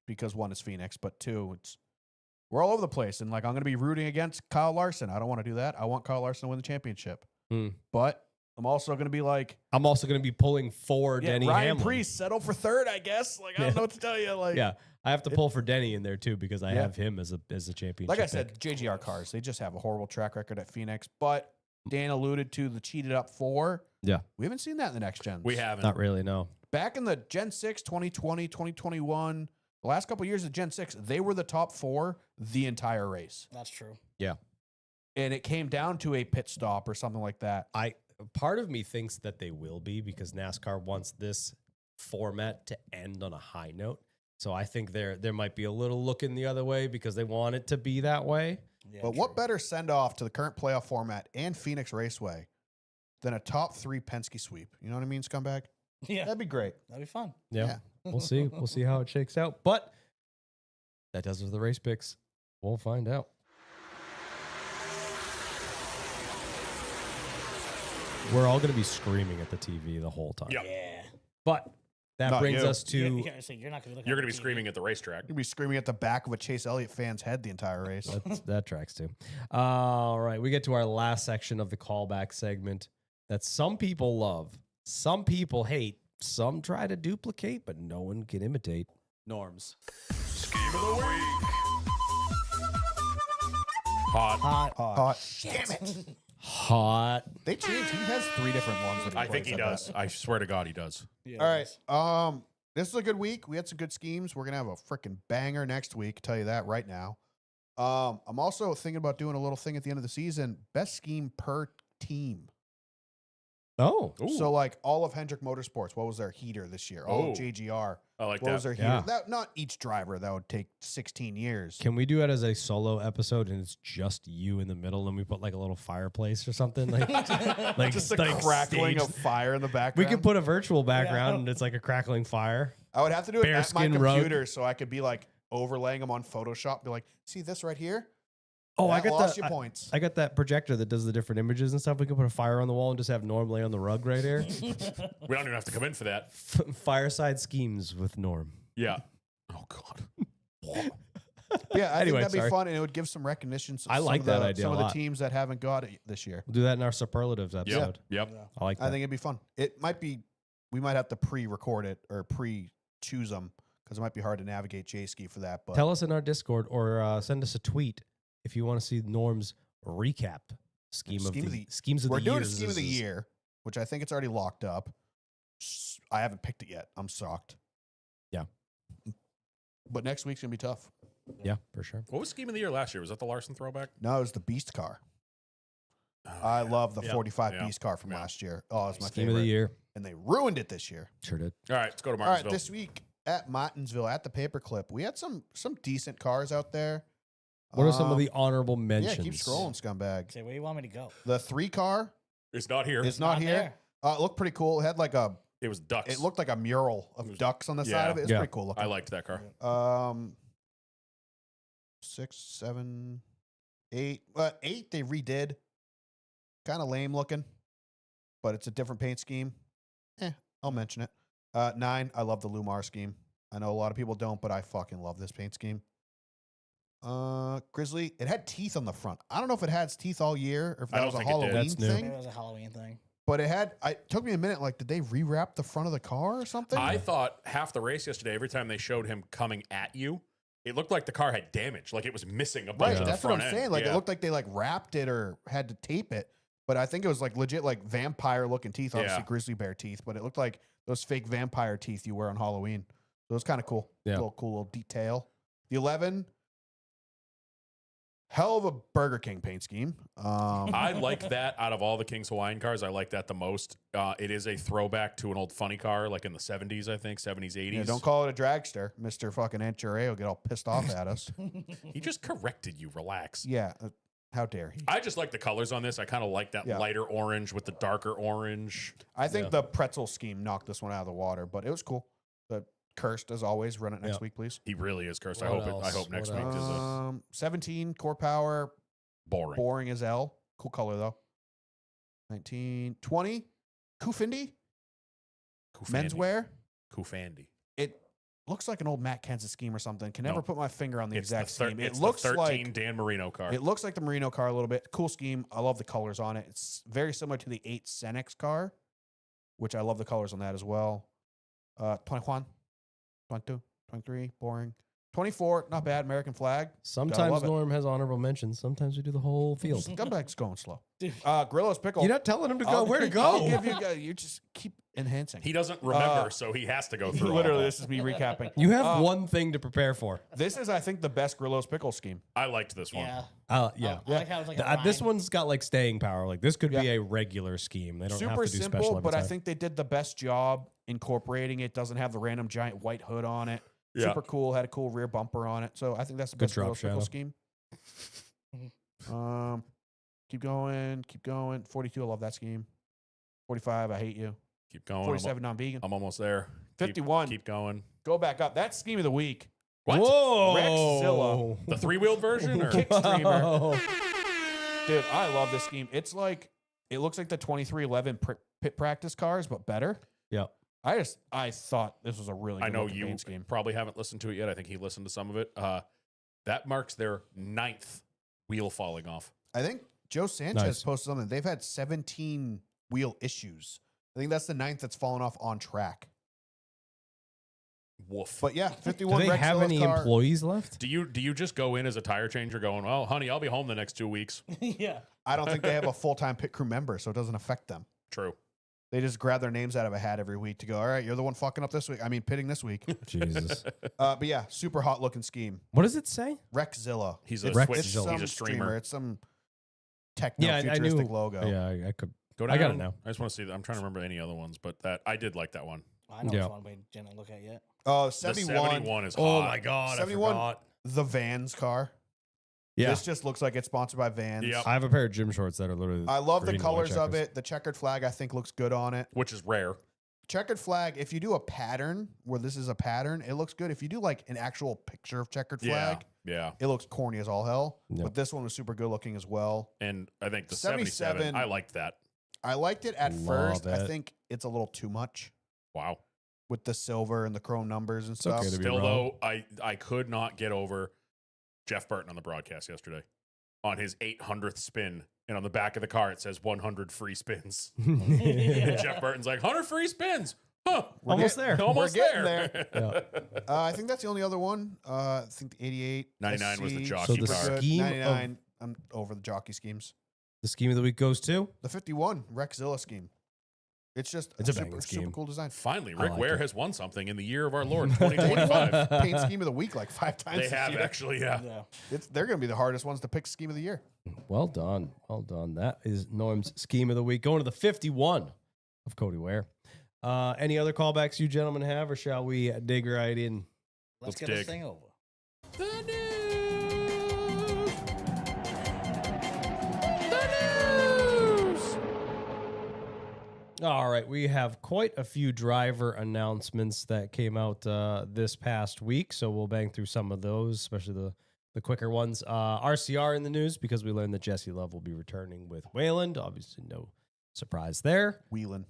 because one is Phoenix, but two, we're all over the place. And like I'm gonna be rooting against Kyle Larson. I don't want to do that. I want Kyle Larson to win the championship. Hmm. But I'm also gonna be like, I'm also gonna be pulling for yeah, Denny Ryan Hamlin. Priest settle for third, I guess. Like I don't Yeah. know what to tell you. Like Yeah, I have to pull for Denny in there too because I Yeah. have him as a championship. like I pick. said, JGR cars, they just have a horrible track record at Phoenix. But Dan alluded to the cheated up 4. Yeah. We haven't seen that in the next gens. We haven't. Not really, no. Back in the Gen 6, 2020, 2021, the last couple of years of Gen 6, they were the top 4 the entire race. That's true. And it came down to a pit stop or something like that. Part of me thinks that they will be because NASCAR wants this format to end on a high note. So I think there might be a little looking the other way because they want it to be that way. Yeah, But what better send off to the current playoff format and Phoenix Raceway than a top 3 Penske sweep? You know what I mean, scumbag? Yeah, That'd be great. that'd be fun. Yeah. We'll see. We'll see how it shakes out. But that does it for the race picks. We'll find out. We're all going to be screaming at the TV the whole time. Yep. Yeah. But that Not brings you. us to You're not gonna be looking. You're at gonna be the TV. screaming at the racetrack. You'd be screaming at the back of a Chase Elliott fan's head the entire race. that tracks too. All right, we get to our last section of the callback segment that some people love, some people hate, some try to duplicate, but no one can imitate. Norms. Scheme of the week. Hot. Hot. Hot. Damn it. Hot. They changed. He has 3 different ones. That I think plays, he bet. does. I swear to God, he does. Yeah, All it right. is. This is a good week. We had some good schemes. We're gonna have a freaking banger next week. Tell you that right now. I'm also thinking about doing a little thing at the end of the season. Best scheme per team. Oh, So like all of Hendrick Motorsports, what was their heater this year? All Oh. of JGR, I like what was that. their heater? Yeah. That not each driver. That would take 16 years. can we do it as a solo episode and it's just you in the middle and we put like a little fireplace or something? Like, like Just a like crackling stage- of fire in the We background. could put a virtual background and it's like a crackling fire. I would have to do it at my Bearskin rug. computer so I could be like overlaying them on Photoshop. Be like, see this right here? Oh, I That got lost the you points. I got that projector that does the different images and stuff. We can put a fire on the wall and just have Norm lay on the rug right here. We don't even have to come in for that. Fireside schemes with Norm. Yeah. Oh God. Yeah, I Anyway, think that'd sorry. be fun, and it would give some recognition. To I some like of that the, idea Some a of the lot. teams that haven't got it this year. We'll do that in our superlatives episode. Yep. I like that. I think it'd be fun. It might be. We might have to pre-record it or pre-choose them because it might be hard to navigate J-Ski for that. But Tell us in our Discord or send us a tweet if you want to see Norm's recap schemes of we're the doing a years. scheme of the This is- year, which I think it's already locked up. I haven't picked it yet. I'm shocked. Yeah. But next week's gonna be tough. Yeah, for sure. What was scheme of the year last year? Was that the Larson throwback? No, it was the Beast car. Oh, I love the Yeah. 45 Yeah. Beast car from Yeah. last year. Oh, it's my Scheme favorite. of the year. And they ruined it this year. Sure did. All right, let's go to All right, Martinsville. this week at Martinsville at the Paperclip, we had some decent cars out there. What are some of Um, the honorable mentions? Yeah, keep scrolling, scumbag. Say, where do you want me to go? The 3 car It's not here. is not here. there. It looked pretty cool. It had like a. It was ducks. It looked like a mural It of was- ducks on the side yeah. of it. It's Yeah. pretty cool looking. I liked that car. 6, 7, 8. 8 they redid. Kind of lame looking, but it's a different paint scheme. I'll mention it. 9, I love the Lumar scheme. I know a lot of people don't, but I fucking love this paint scheme. Grizzly. It had teeth on the front. I don't know if it has teeth all year or if I that don't was a think it did. Halloween That's new. Maybe thing. it was a Halloween thing. But it took me a minute. Like, did they rewrap the front of the car or something? I thought half the race yesterday, every time they showed him coming at you, it looked like the car had damage, like it was missing a bunch Right, of the that's what front I'm end. saying. Like, Yeah. it looked like they like wrapped it or had to tape it. But I think it was like legit, like vampire looking teeth. Obviously, Yeah. grizzly bear teeth, but it looked like those fake vampire teeth you wear on Halloween. So it was kind of cool. Yeah. Cool little detail. The 11, hell of a Burger King paint scheme. I like that out of all the King's Hawaiian cars. I like that the most. It is a throwback to an old funny car, like in the 70s, I think, 70s, 80s. yeah, don't call it a dragster. Mr. fucking Anchore will get all pissed off at us. He just corrected you. Relax. Yeah. How dare he? I just like the colors on this. I kind of like that Yeah. lighter orange with the darker orange. I think Yeah. the pretzel scheme knocked this one out of the water, but it was cool. The cursed as always. Run it next Yeah. week, please. He really is cursed. I What hope else? I hope next What week is a 17 core power, boring. boring as hell. Cool color though. 19, 20, Kufindi Kufandi. menswear. Kufandi. It looks like an old Matt Kenseth scheme or something. Can never No. put my finger on the It's exact the thir- scheme. it's It the looks 13 like Dan Marino car. it looks like the Marino car a little bit. Cool scheme. I love the colors on it. It's very similar to the 8 Cenex car, which I love the colors on that as well. 21, 22, 23, boring. 24, not bad. American flag. Sometimes love it. Norm has honorable mentions. Sometimes we do the whole field. Scumbag's going slow. Dude. Grillo's pickle. You're not telling him to go. I'll- Where to I'll go? give you just keep enhancing. He doesn't remember, so he has to go through. all Literally, of this is me recapping. You have Uh, one thing to prepare for. This is, I think, the best Grillo's pickle scheme. it. I liked this one. Yeah. Yeah. I like how it's like a This line. one's got like staying power. Like this could be Yeah. a regular scheme. They don't have Super to do simple, special every but I time. think they did the best job incorporating it. Doesn't have the random giant white hood on it. Yeah. Super cool. Had a cool rear bumper on it. So I think that's the Good best drop Grillo's pickle shadow. scheme. Keep going. 42, I love that scheme. 45, I hate you. Keep going. 47, non-vegan. I'm almost there. 51. Keep going. Go back up. That's scheme of the week. What? Whoa. Rexzilla. The 3-wheeled version? Or? Kickstreamer. Whoa. Dude, I love this scheme. It's like, it looks like the 2311 pit practice cars, but better. Yeah. I thought this was a really good I know looking you paint scheme. probably haven't listened to it yet. I think he listened to some of it. That marks their 9th wheel falling off. I think Joe Sanchez Nice. posted something. They've had 17 wheel issues. I think that's the 9th that's fallen off on track. Woof. But yeah, Do 51 they have Rexzilla's any car. employees left? do you just go in as a tire changer going, well, honey, I'll be home the next 2 weeks? Yeah. I don't think they have a full-time pit crew member, so it doesn't affect them. True. They just grab their names out of a hat every week to go, all right, you're the one fucking up this week. I mean, pitting this week. Jesus. But yeah, super hot looking scheme. What does it say? Rexzilla. He's a Rexzilla. Twitch. It's He's some a streamer. It's some techno Yeah, I futuristic knew. logo. Yeah, I could. Go I got it down. now. I just want to see that. I'm trying to remember any other ones, but that I did like that one. I know Yeah. which one we didn't look at yet. The 71, 71 is Oh hot. my god! 71. I forgot. the Vans car. Yeah, This just looks like it's sponsored by Vans. Yep. I have a pair of gym shorts that are literally. I love the green and white colors of checkers. it. The checkered flag, I think, looks good on it. Which is rare. Checkered flag, if you do a pattern where this is a pattern, it looks good. If you do like an actual picture of checkered flag, Yeah. it looks corny as all hell. Yeah. But this one was super good looking as well. And I think the 77, 77, I liked that. I liked it at Love first. I it. think it's a little too much Wow. with the silver and the chrome numbers and stuff. okay to be Still, wrong. though, I could not get over Jeff Burton on the broadcast yesterday on his 800th spin. And on the back of the car, it says 100 free spins. And Jeff Burton's like, 100 free spins. Huh. Almost there. Almost getting there. I think that's the only other one. I think the 88. 99 was the SC, jockey So the car. scheme of 99. I'm over the jockey schemes. the scheme of the week goes to. The 51 Rexzilla scheme. It's just It's a super, banging super scheme. cool design. Finally, I Rick like Ware it. has won something in the year of our Lord 2025. Paint scheme of the week like 5 times. They this have year. actually, yeah. Yeah. They're going to be the hardest ones to pick scheme of the year. Well done. Well done. That is Norm's scheme of the week. Going to the 51 of Cody Ware. Any other callbacks you gentlemen have, or shall we dig right in? Let's Let's get dig. this thing over. All right, we have quite a few driver announcements that came out this past week, so we'll bang through some of those, especially the quicker ones. RCR in the news because we learned that Jesse Love will be returning with Wayland. Obviously, no surprise there. Wheeling.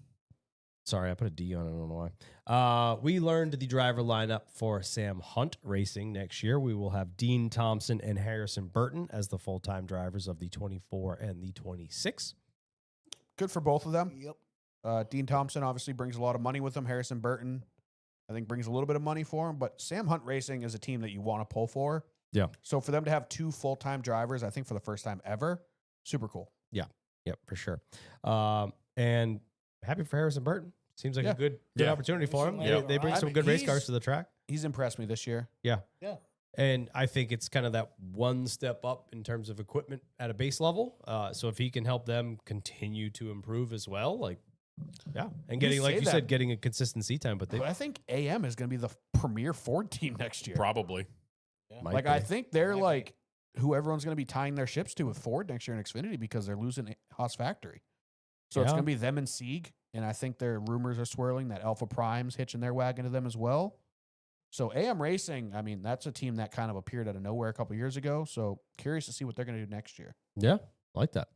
Sorry, I put a D on it. I don't know why. We learned the driver lineup for Sam Hunt Racing next year. We will have Dean Thompson and Harrison Burton as the full-time drivers of the 24 and the 26. Good for both of them. Yep. Dean Thompson obviously brings a lot of money with him. Harrison Burton, I think, brings a little bit of money for him. But Sam Hunt Racing is a team that you want to pull for. Yeah. So for them to have 2 full-time drivers, I think for the first time ever, super cool. Yep, for sure. And happy for Harrison Burton. Seems like Yeah. a good Yeah. opportunity for him. Yeah. They bring I some mean, good race he's- cars to the track. He's impressed me this year. Yeah. Yeah. And I think it's kind of that one step up in terms of equipment at a base level. So if he can help them continue to improve as well, like, yeah. And getting, like say you that. said, getting a consistent seat time, but they But I think AM is going to be the premier Ford team next year. Probably. might Like, be. I think they're Might be. like who everyone's going to be tying their ships to with Ford next year in Xfinity because they're losing Haas Factory. So it's Yeah. going to be them and Sieg. And I think their rumors are swirling that Alpha Prime's hitching their wagon to them as well. So AM Racing, I mean, that's a team that kind of appeared out of nowhere a couple years ago. So curious to see what they're going to do next year. Yeah, I like that.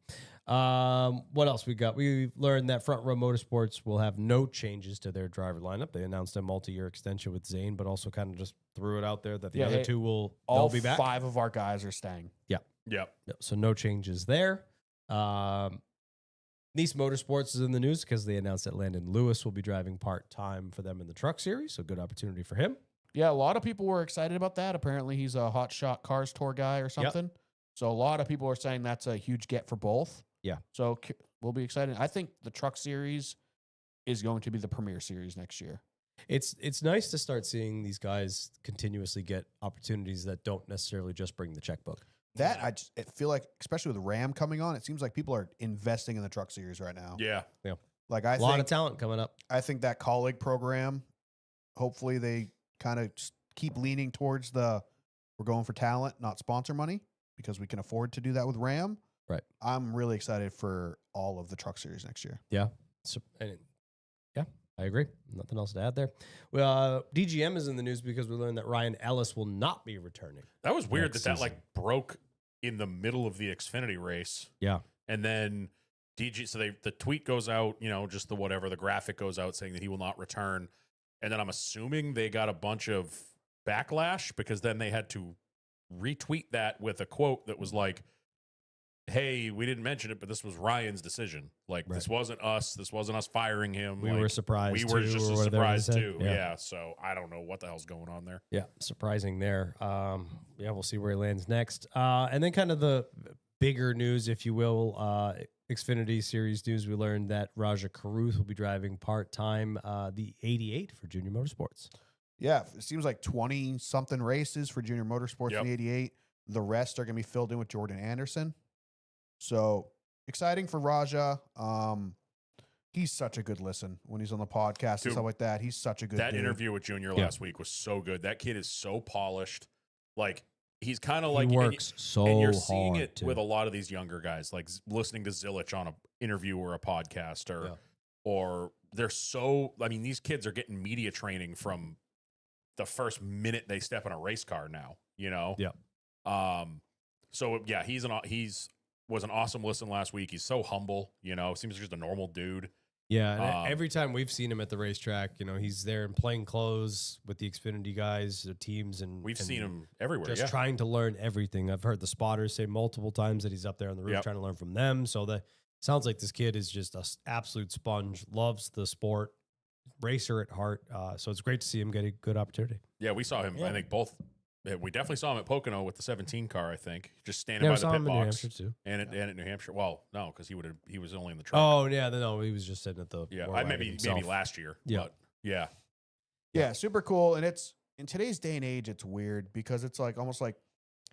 What else we got? We learned that Front Row Motorsports will have no changes to their driver lineup. They announced a multi-year extension with Zane, but also kind of just threw it out there that the Yeah, other hey, two will All they'll be back. 5 of our guys are staying. Yep. Yep, so no changes there. Nice Motorsports is in the news because they announced that Landon Lewis will be driving part-time for them in the truck series. So good opportunity for him. Yeah, a lot of people were excited about that. Apparently, he's a Hot Shot Cars Tour guy or something. So a lot of people are saying that's a huge get for both. Yeah. So we'll be excited. I think the truck series is going to be the premier series next year. It's nice to start seeing these guys continuously get opportunities that don't necessarily just bring the checkbook. That I feel like, especially with Ram coming on, it seems like people are investing in the truck series right now. Yeah. Like A lot of talent coming up. I think that colleague program, hopefully they kind of keep leaning towards we're going for talent, not sponsor money, because we can afford to do that with Ram. Right. I'm really excited for all of the truck series next year. So, yeah, I agree. Nothing else to add there. Well, DGM is in the news because we learned that Ryan Ellis will not be returning. That was weird Next that season. like broke in the middle of the Xfinity race. Yeah. And then the tweet goes out, just the whatever, the graphic goes out saying that he will not return. And then I'm assuming they got a bunch of backlash because then they had to retweet that with a quote that was like, hey, we didn't mention it, but this was Ryan's decision. Like, Right. this wasn't us. This wasn't us firing him. We Like, were surprised. we were too, just or as whatever they surprised said. too. Yeah. So I don't know what the hell's going on there. Yeah, surprising there. Yeah, we'll see where he lands next. And then kind of the bigger news, if you will, Xfinity Series news, we learned that Raja Karuth will be driving part-time the 88 for Junior Motorsports. Yeah, it seems like 20-something races for Junior Motorsports Yep. in the 88. The rest are going to be filled in with Jordan Anderson. So exciting for Raja. He's such a good listen when he's on the podcast Dude, and stuff like that. He's such a good That dude. interview with Junior Yeah. last week was so good. That kid is so polished. Like, he's kind of like he and works so and you're hard. seeing it too. with a lot of these younger guys, like listening to Zilich on an interview or a podcast, or they're so. I mean, these kids are getting media training from the first minute they step in a race car now. Yeah. So yeah, he's was an awesome listen last week. He's so humble. Seems like just a normal dude. Yeah, and Um, every time we've seen him at the racetrack, he's there in plain clothes with the Xfinity guys, the teams, and We've and seen him everywhere. just Yeah. trying to learn everything. I've heard the spotters say multiple times that he's up there on the roof Yep. trying to learn from them. So that sounds like this kid is just an absolute sponge, loves the sport, racer at heart. So it's great to see him get a good opportunity. Yeah, we saw him. Yeah. I think both. We definitely saw him at Pocono with the 17 car. I think just standing Never by the saw pit him in New box, Hampshire too. and at New Hampshire. Well, no, because he was only in the truck. Oh yeah, no, he was just sitting at the yeah, war I wagon maybe himself. last year. Yeah. But yeah, Yeah, super cool. And it's in today's day and age, it's weird because it's like almost like,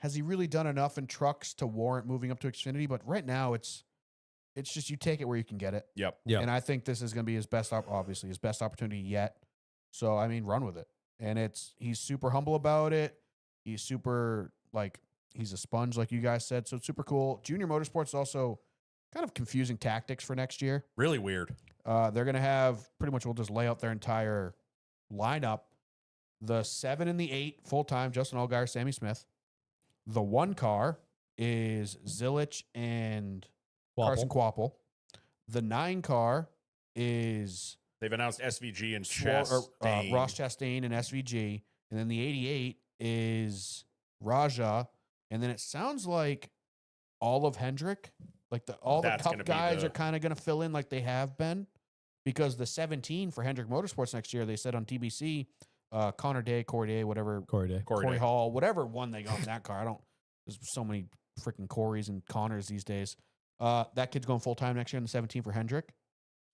has he really done enough in trucks to warrant moving up to Xfinity? But right now, it's just you take it where you can get it. yep. Yeah. And I think this is going to be his best, obviously his best opportunity yet. So I mean, run with it. And he's super humble about it. He's super he's a sponge, like you guys said. So it's super cool. Junior Motorsports also kind of confusing tactics for next year. Really weird. They're going to have pretty much, we'll just lay out their entire lineup. The 7 and the 8 full-time, Justin Allgaier, Sammy Smith. The 1 car is Zilich and Carson Quapple. The 9 car is They've announced SVG and Ross Chastain and SVG, and then the 88 is Raja, and then it sounds like all of Hendrick, like all the That's gonna Cup be guys the- are kind of going to fill in like they have been, because the 17 for Hendrick Motorsports next year, they said on TBC, Connor Day, Corey Day, whatever, Corey Day. Corey Day. Hall, whatever one they got in that car. There's so many freaking Corys and Connors these days. That kid's going full time next year in the 17 for Hendrick.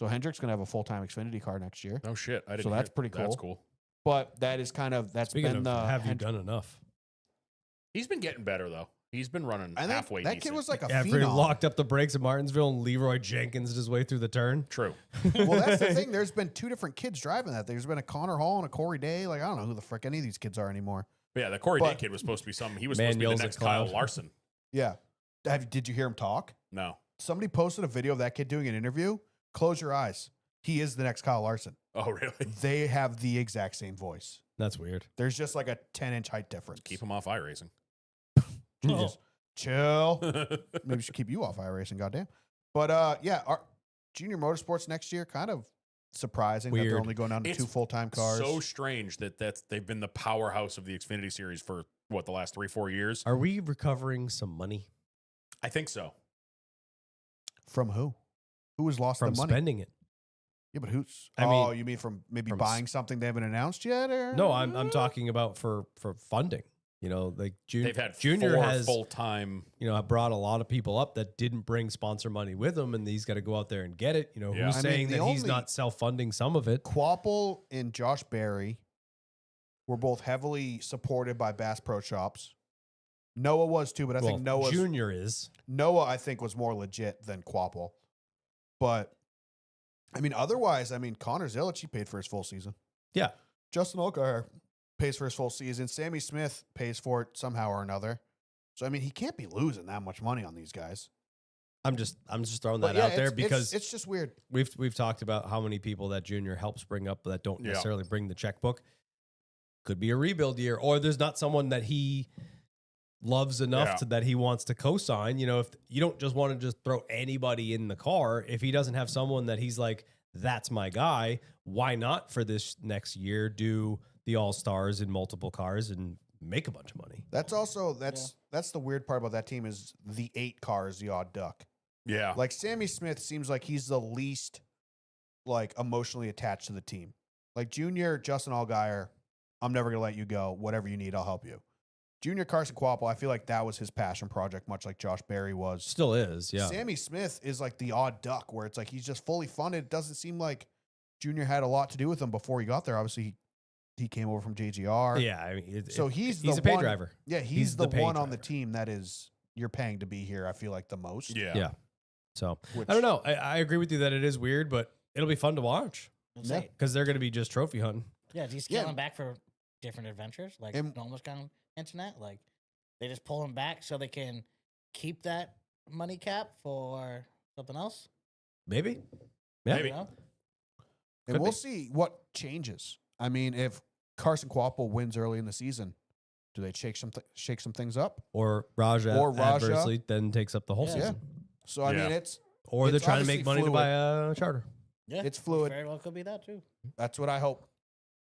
So Hendrick's going to have a full time Xfinity car next year. Oh shit! I didn't. So that's hear- pretty That's cool. cool. But that is kind of, that's Speaking been of, the have you done enough? He's been getting better though. He's been running I think halfway. that kid decent. was like a After he phenom. locked up the brakes at Martinsville and Leroy Jenkins his way through the turn. True. Well, that's the thing. There's been two different kids driving that. There's been a Connor Hall and a Corey Day. Like, I don't know who the frick any of these kids are anymore. But yeah, the Corey Day But- kid was supposed to be something. He was Man supposed to be yells the at next Kyle cloud. Larson. Yeah. Did you hear him talk? No. Somebody posted a video of that kid doing an interview. Close your eyes. He is the next Kyle Larson. Oh really? They have the exact same voice. That's weird. There's just like a 10-inch height difference. Keep him off iRacing. Just chill. Maybe we should keep you off iRacing, goddamn. But yeah, our junior motorsports next year, kind of surprising that Weird. they're only going down to It's 2 full-time cars. So strange that they've been the powerhouse of the Xfinity series for what, the last 3-4 years. Are we recovering some money I think so. From who? Who has lost from the money? spending it? Yeah, but who's? I mean, you mean from maybe from buying something they haven't announced yet? Or No, I'm talking about for funding. You know, like They've had Junior 4 has full-time. you know, brought a lot of people up that didn't bring sponsor money with them, and he's got to go out there and get it. You know, Yeah. who's I mean, saying the that he's only- not self-funding some of it? Quapple and Josh Berry were both heavily supported by Bass Pro Shops. Noah was too, but I Well, think Noah Junior is. I think was more legit than Quapple. But I mean, otherwise, I mean, Connor Zilic, he paid for his full season. Yeah. Justin Allgaier pays for his full season. Sammy Smith pays for it somehow or another. So I mean, he can't be losing that much money on these guys. I'm just throwing But that yeah, out there it's- because it's just weird. we've talked about how many people that Junior helps bring up that don't Yeah. necessarily bring the checkbook. Could be a rebuild year, or there's not someone that he loves enough Yeah. that he wants to co-sign. You know, if you don't just want to just throw anybody in the car, if he doesn't have someone that he's like, that's my guy, why not for this next year do the All-Stars in multiple cars and make a bunch of money? That's also that's the weird part about that team is the 8 car is the odd duck. Yeah. Like Sammy Smith seems like he's the least like emotionally attached to the team. Like Junior Justin Allgaier, I'm never gonna let you go. Whatever you need, I'll help you. Junior Carson Quapple, I feel like that was his passion project, much like Josh Berry was. Still is, yeah. Sammy Smith is like the odd duck where it's like he's just fully funded. It doesn't seem like Junior had a lot to do with him before he got there. Obviously, he came over from JGR. Yeah, I mean, So he's a the pay one- driver. Yeah, He's he's the the pay one on the driver. team that is you're paying to be here. I feel like the most. Yeah. Yeah. So Which, I don't know. I agree with you that it is weird, but it'll be fun to watch Let's Yeah. say, because they're going to be just trophy hunting. yeah, do you Yeah. scale him back for different adventures? Like And- almost kind of internet? Like they just pull him back so they can keep that money cap for something else? Maybe. Yeah. Maybe. You know? And Could we'll be. see what changes. I mean, if Carson Quapple wins early in the season, do they shake some things up? Or Raja, Or Raja. adversely then takes up the whole Yeah. season. So I Yeah. mean, it's Or they're It's trying to make obviously money to buy a charter. Yeah. It's fluid. Very well could be that too. that's what I hope.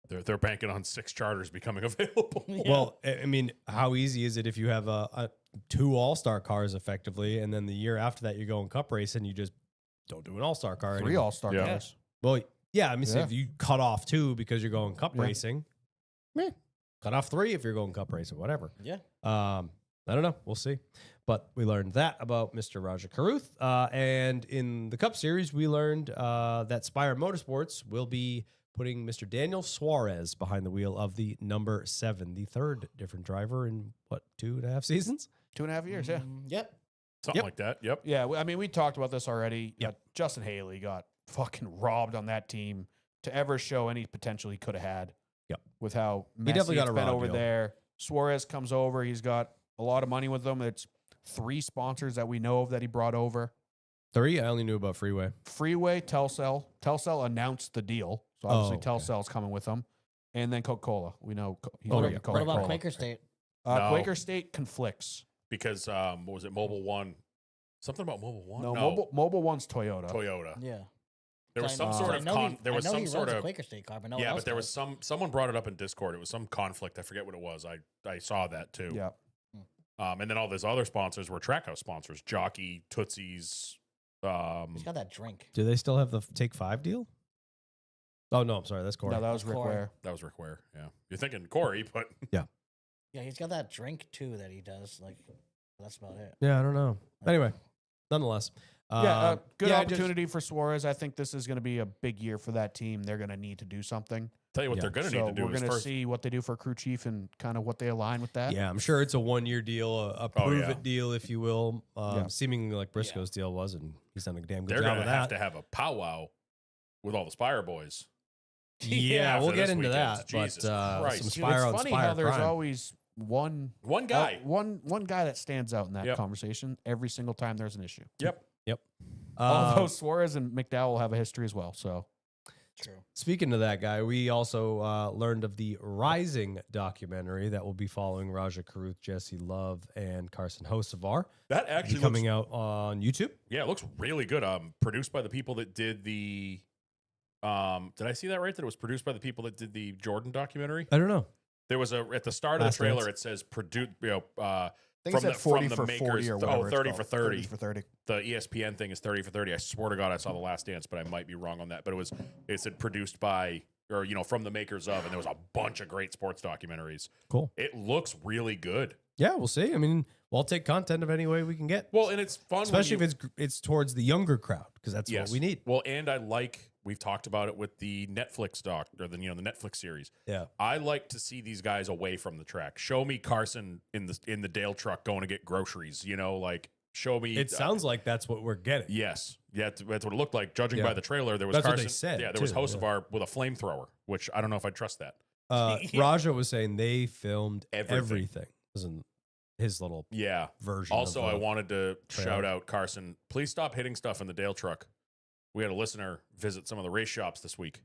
They're banking on 6 charters becoming available. Yeah. Well, I mean, how easy is it if you have a 2 all-star cars effectively, and then the year after that you're going cup race and you just don't do an all-star car 3 anymore? all-star Yeah. cars. Well, yeah, I mean, so Yeah. if you cut off 2 because you're going cup Yeah. racing, cut off 3 if you're going cup racing, whatever. Yeah. I don't know. We'll see. But we learned that about Mr. Raja Karuth. And in the Cup Series, we learned that Spire Motorsports will be putting Mr. Daniel Suarez behind the wheel of the number 7, the third different driver in, 2.5 seasons? 2.5 years, yeah. Yep. Something Yep. like that. Yep. Yeah, I mean, we talked about this already. Yep. Justin Haley got fucking robbed on that team to ever show any potential he could have had. Yep. With how He messy definitely got it's a been raw over deal. there. Suarez comes over. He's got a lot of money with him. It's 3 sponsors that we know of that he brought over. 3? I only knew about Freeway. Freeway, Telcel. Telcel announced the deal. So obviously Oh, okay. Telcel's coming with them. And then Coca-Cola. We know he's Oh, working yeah. with What Coca-Cola. about Quaker State? No. Quaker State conflicts. Because what was it? Mobile One. Something about Mobile One. No, Mobile One's Toyota. Toyota. Yeah. There was I some know- sort I of know he- there was I know some he sort runs a of Quaker State car, but no one yeah, else but there was does. someone brought it up in Discord. It was some conflict. I forget what it was. I saw that too. Yeah. And then all those other sponsors were Trackhouse sponsors: Jockey, Tootsie's. He's got that drink. Do they still have the Take 5 deal? Oh no, I'm sorry, that's Corey. No, that was Rick Corey. Ware. That was Rick Ware. Yeah, you're thinking Corey, but Yeah, he's got that drink too that he does. Like, that's about it. Yeah, I don't know. Anyway, nonetheless, Good yeah, opportunity for Suarez. I think this is going to be a big year for that team. They're going to need to do something. tell you what Yeah. they're going to So need to do we're is going to first. see what they do for crew chief and kind of what they align with that. Yeah, I'm sure it's a 1-year deal, a Oh, prove yeah. it deal, if you will. Yeah. Seemingly like Briscoe's deal was, and he's done a damn good They're job going of to have that. to have a powwow with all the Spire boys. Yeah, we'll after get this into weekend. that. Jesus But Christ. some Dude, Spire on It's funny Spire how there's crime. always one One guy. one guy that stands out in that Yep. conversation every single time there's an issue. Yep. Although Suarez and McDowell have a history as well. So True. Speaking of that guy, we also learned of the Rising documentary that will be following Raja Karuth, Jesse Love, and Carson Hocevar. That Be actually looks, coming out on YouTube. yeah, it looks really good. Produced by the people that did the. Did I see that right? That it was produced by the people that did the Jordan documentary. I don't know. There was at the start of Last the trailer. Dance. It says produced. I think From it's the- at 40 from the for makers- 40 or oh, whatever. 30 it's for called. 30. for 30. The ESPN thing is 30 for 30. I swear to God, I saw the Last Dance, but I might be wrong on that. But it said produced by, or from the makers of, and there was a bunch of great sports documentaries. Cool. It looks really good. Yeah, we'll see. I mean, we'll take content of any way we can get. Well, and it's fun, Especially if it's towards the younger crowd, because that's yes, what we need. Well, and we've talked about it with the Netflix doc or the Netflix series. Yeah. I like to see these guys away from the track. Show me Carson in the Dale truck going to get groceries. Like show me. It sounds like that's what we're getting. Yes. Yeah, that's what it looked like. Judging Yeah. by the trailer, there was That's what Carson. they said, Yeah, there was too, yeah. Hocevar with a flamethrower, which I don't know if I trust that. Raja was saying they filmed Everything. everything. It wasn't his little Yeah. version. Also, of I wanted to trailer. shout out Carson. Please stop hitting stuff in the Dale truck. We had a listener visit some of the race shops this week.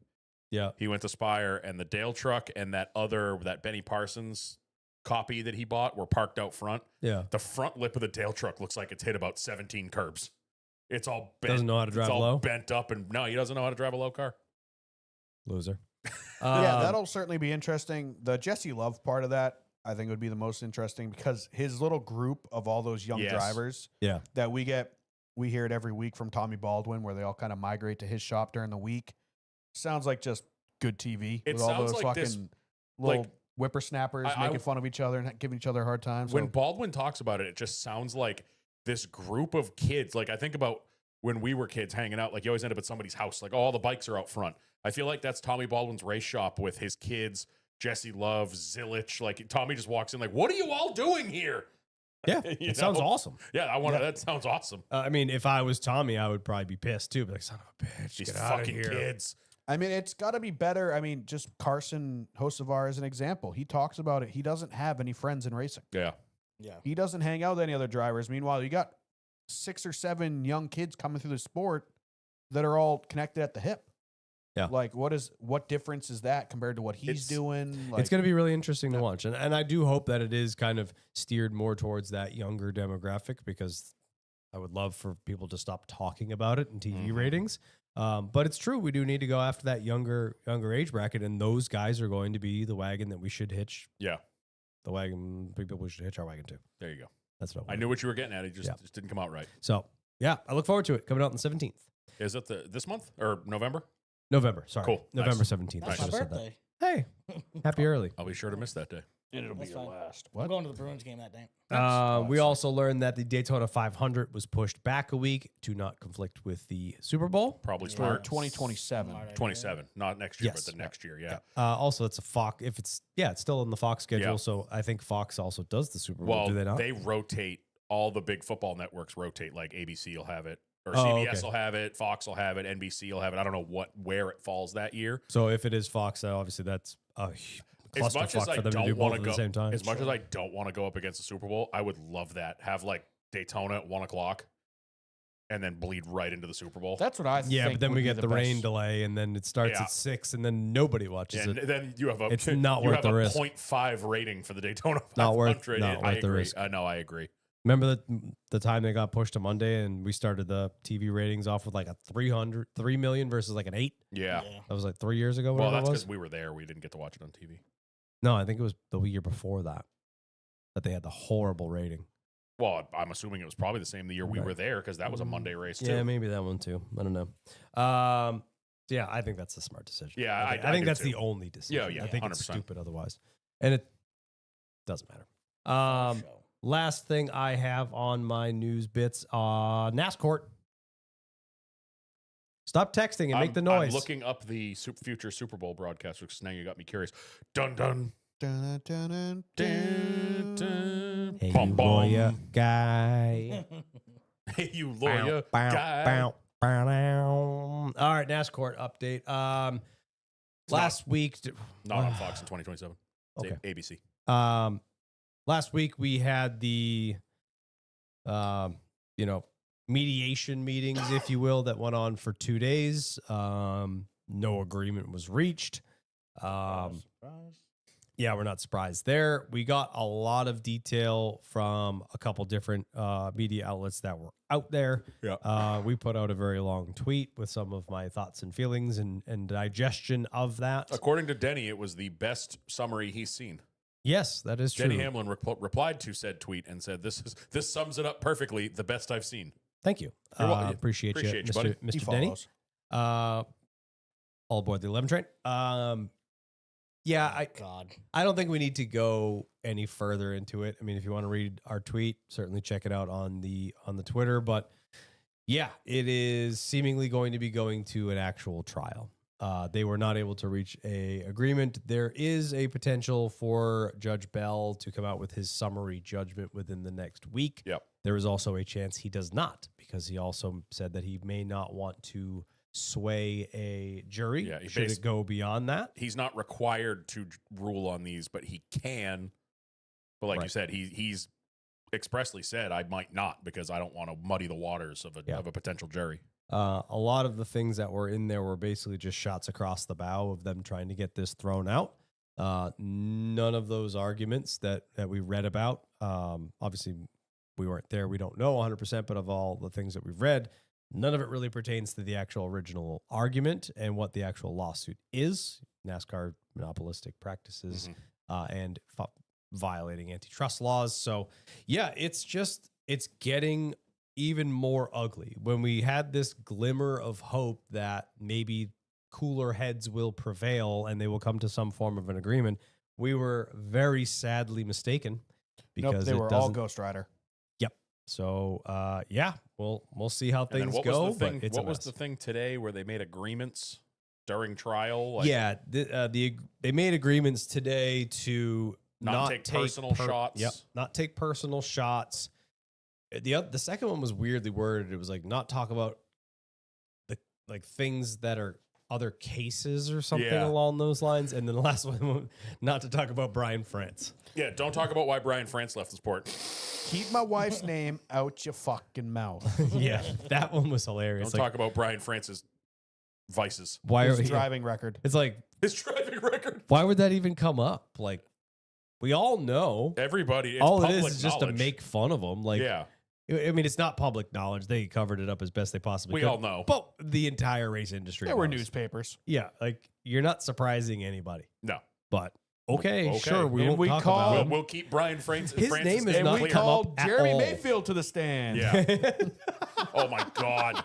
Yeah. He went to Spire, and the Dale truck and that Benny Parsons copy that he bought were parked out front. Yeah. The front lip of the Dale truck looks like it's hit about 17 curbs. It's all bent. Doesn't know how to drive it's all low? bent up, and no, he doesn't know how to drive a low car. Loser. Yeah, that'll certainly be interesting. The Jesse Love part of that, I think, would be the most interesting because his little group of all those young Yes. drivers Yeah. that we hear it every week from Tommy Baldwin, where they all kind of migrate to his shop during the week. Sounds like just good TV It with all sounds those like fucking this- little like, whippersnappers I- making fun of each other and giving each other a hard time. So When Baldwin talks about it, it just sounds like this group of kids. Like I think about when we were kids hanging out, like you always end up at somebody's house, like all the bikes are out front. I feel like that's Tommy Baldwin's race shop with his kids, Jesse Love, Zilich. Like Tommy just walks in like, what are you all doing here? Yeah. You It sounds know? awesome. Yeah, that sounds awesome. I mean, if I was Tommy, I would probably be pissed too. Be like, son of a bitch, These get out of fucking here. kids. I mean, it's got to be better. I mean, just Carson Hocevar as an example. He talks about it. He doesn't have any friends in racing. Yeah. Yeah. He doesn't hang out with any other drivers. Meanwhile, you got 6 or 7 young kids coming through the sport that are all connected at the hip. Yeah. Like, what difference is that compared to what he's It's- doing? Like, It's going to be really interesting to watch. And I do hope that it is kind of steered more towards that younger demographic because I would love for people to stop talking about it in TV Mhm. ratings. But it's true. We do need to go after that younger age bracket. And those guys are going to be the wagon that we should hitch. Yeah. The wagon, people we should hitch our wagon to. There you go. That's what I knew what you were getting at. It just, Yeah. just didn't come out right. So, yeah, I look forward to it. Coming out on the 17th. Is it this month or November? November. Sorry. Cool. November Nice. 17th. I That's should my have said that. birthday. Hey, happy early. I'll be sure to miss that day. and it'll That's be your fine. last. I'm going to the Bruins game that day. We also learned that the Daytona 500 was pushed back a week to not conflict with the Super Bowl. Probably Yeah. For smart. 2027. Smart idea. 27, not next year, Yes. but the next year. Yeah. Also, it's a Fox. If it's it's still in the Fox schedule. Yeah. So I think Fox also does the Super Bowl. Well, Do they not? rotate. All the big football networks rotate. Like ABC will have it, or Oh, CBS okay. will have it, Fox will have it, NBC will have it. I don't know where it falls that year. So if it is Fox, obviously that's a As much as clusterfuck I for them to do don't both want at to the go, same time. as much as I don't want to go up against the Super Bowl, I would love that. Have like Daytona at 1:00, and then bleed right into the Super Bowl. That's what I think. Yeah, but then would we be get the best. rain delay, and then it starts Yeah. at 6, and then nobody watches and it. then you have a It's not worth have the a risk. 0.5 rating for the Daytona 500. Not worth the I risk. agree. No, I agree. Remember the time they got pushed to Monday and we started the TV ratings off with like a 3 million versus like an 8? Yeah. That was like 3 years ago. Well, Whatever that's it was. because we were there. We didn't get to watch it on TV. No, I think it was the year before that they had the horrible rating. Well, I'm assuming it was probably the same the year we Right. were there because that was a Monday race too. Yeah, maybe that one too. I don't know. Yeah, I think that's a smart decision. Yeah, I I think do that's too. the only decision. Yeah, I think it's 100%. stupid otherwise, and it doesn't matter. Show. Last thing I have on my news bits, NASCAR. Stop texting and make the noise. I'm looking up the future Super Bowl broadcast because now you got me curious. Dun dun Dun, dun, dun, dun dun. dun. Hey, Bum, you bum. lawyer guy. Hey, you lawyer Bow, guy. bow, bow, bow. All right, NASCAR update. Last week, Not on Fox in 2027. It's Okay. ABC. Last week we had the, mediation meetings, if you will, that went on for 2 days. No agreement was reached. Surprise. Yeah, we're not surprised there. We got a lot of detail from a couple different media outlets that were out there. Yeah. We put out a very long tweet with some of my thoughts and feelings and digestion of that. According to Denny, it was the best summary he's seen. Yes, that is true. Denny Hamlin replied to said tweet and said, "This sums it up perfectly. The best I've seen." Thank you. You're welcome. Appreciate you, Appreciate you, buddy. Mr. He Denny. follows. All aboard the 11 train. Yeah, God. I don't think we need to go any further into it. I mean, if you want to read our tweet, certainly check it out on the Twitter. But yeah, it is seemingly going to be going to an actual trial. They were not able to reach a agreement. There is a potential for Judge Bell to come out with his summary judgment within the next week. Yep. There is also a chance he does not, because he also said that he may not want to sway a jury. Yeah, he should it go beyond that. He's not required to rule on these, but he can. But like you Right. said, he's expressly said, "I might not because I don't want to muddy the waters of a potential jury." A lot of the things that were in there were basically just shots across the bow of them trying to get this thrown out. None of those arguments that we read about, obviously we weren't there. We don't know 100%, but of all the things that we've read, none of it really pertains to the actual original argument and what the actual lawsuit is. NASCAR monopolistic practices and violating antitrust laws. So yeah, it's getting even more ugly. When we had this glimmer of hope that maybe cooler heads will prevail and they will come to some form of an agreement, we were very sadly mistaken, because Nope, they were all Ghost Rider. Yep. So yeah, we'll see how And then things what go. was the thing? But it's What a was mess. the thing today where they made agreements during trial? Yeah, they made agreements today to Not take personal shots. Yep, not take personal shots. The second one was weirdly worded. It was like not talk about the things that are other cases or something Yeah. along those lines. And then the last one, not to talk about Brian France. Yeah, don't talk about why Brian France left the sport. Keep my wife's name out your fucking mouth. Yeah, that one was hilarious. Don't talk about Brian France's vices. Why His are driving record. It's like, His driving record. why would that even come up? Like, we all know. Everybody, it's All it public is just to knowledge. make fun of them. Like, yeah, I mean, it's not public knowledge. They covered it up as best they possibly we could. all know. But the entire race industry. There were knows. newspapers. Yeah, like you're not surprising anybody. No, But okay, Okay. sure, we And w't we talk call- about we'll, him. we'll keep Brian France's His France's name is name not And we clear. come up called at Jeremy all. Mayfield to the stand. Yeah. Oh my God!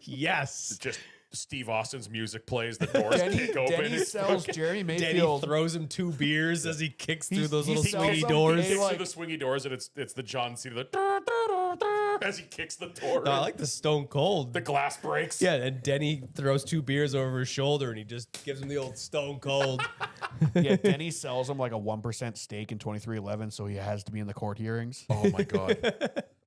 Yes. Just Steve Austin's music plays. The doors kick open. Denny It's sells fucking- Jeremy Denny Mayfield. throws him 2 beers as he kicks through He's- those he little sells swingy them doors. He kicks like- through the swingy doors, and it's the John Cena as he kicks the door. No, I like the Stone Cold. the glass breaks. Yeah, and Denny throws 2 beers over his shoulder and he just gives him the old Stone Cold. Yeah, Denny sells him like a 1% stake in 2311, so he has to be in the court hearings. Oh my God!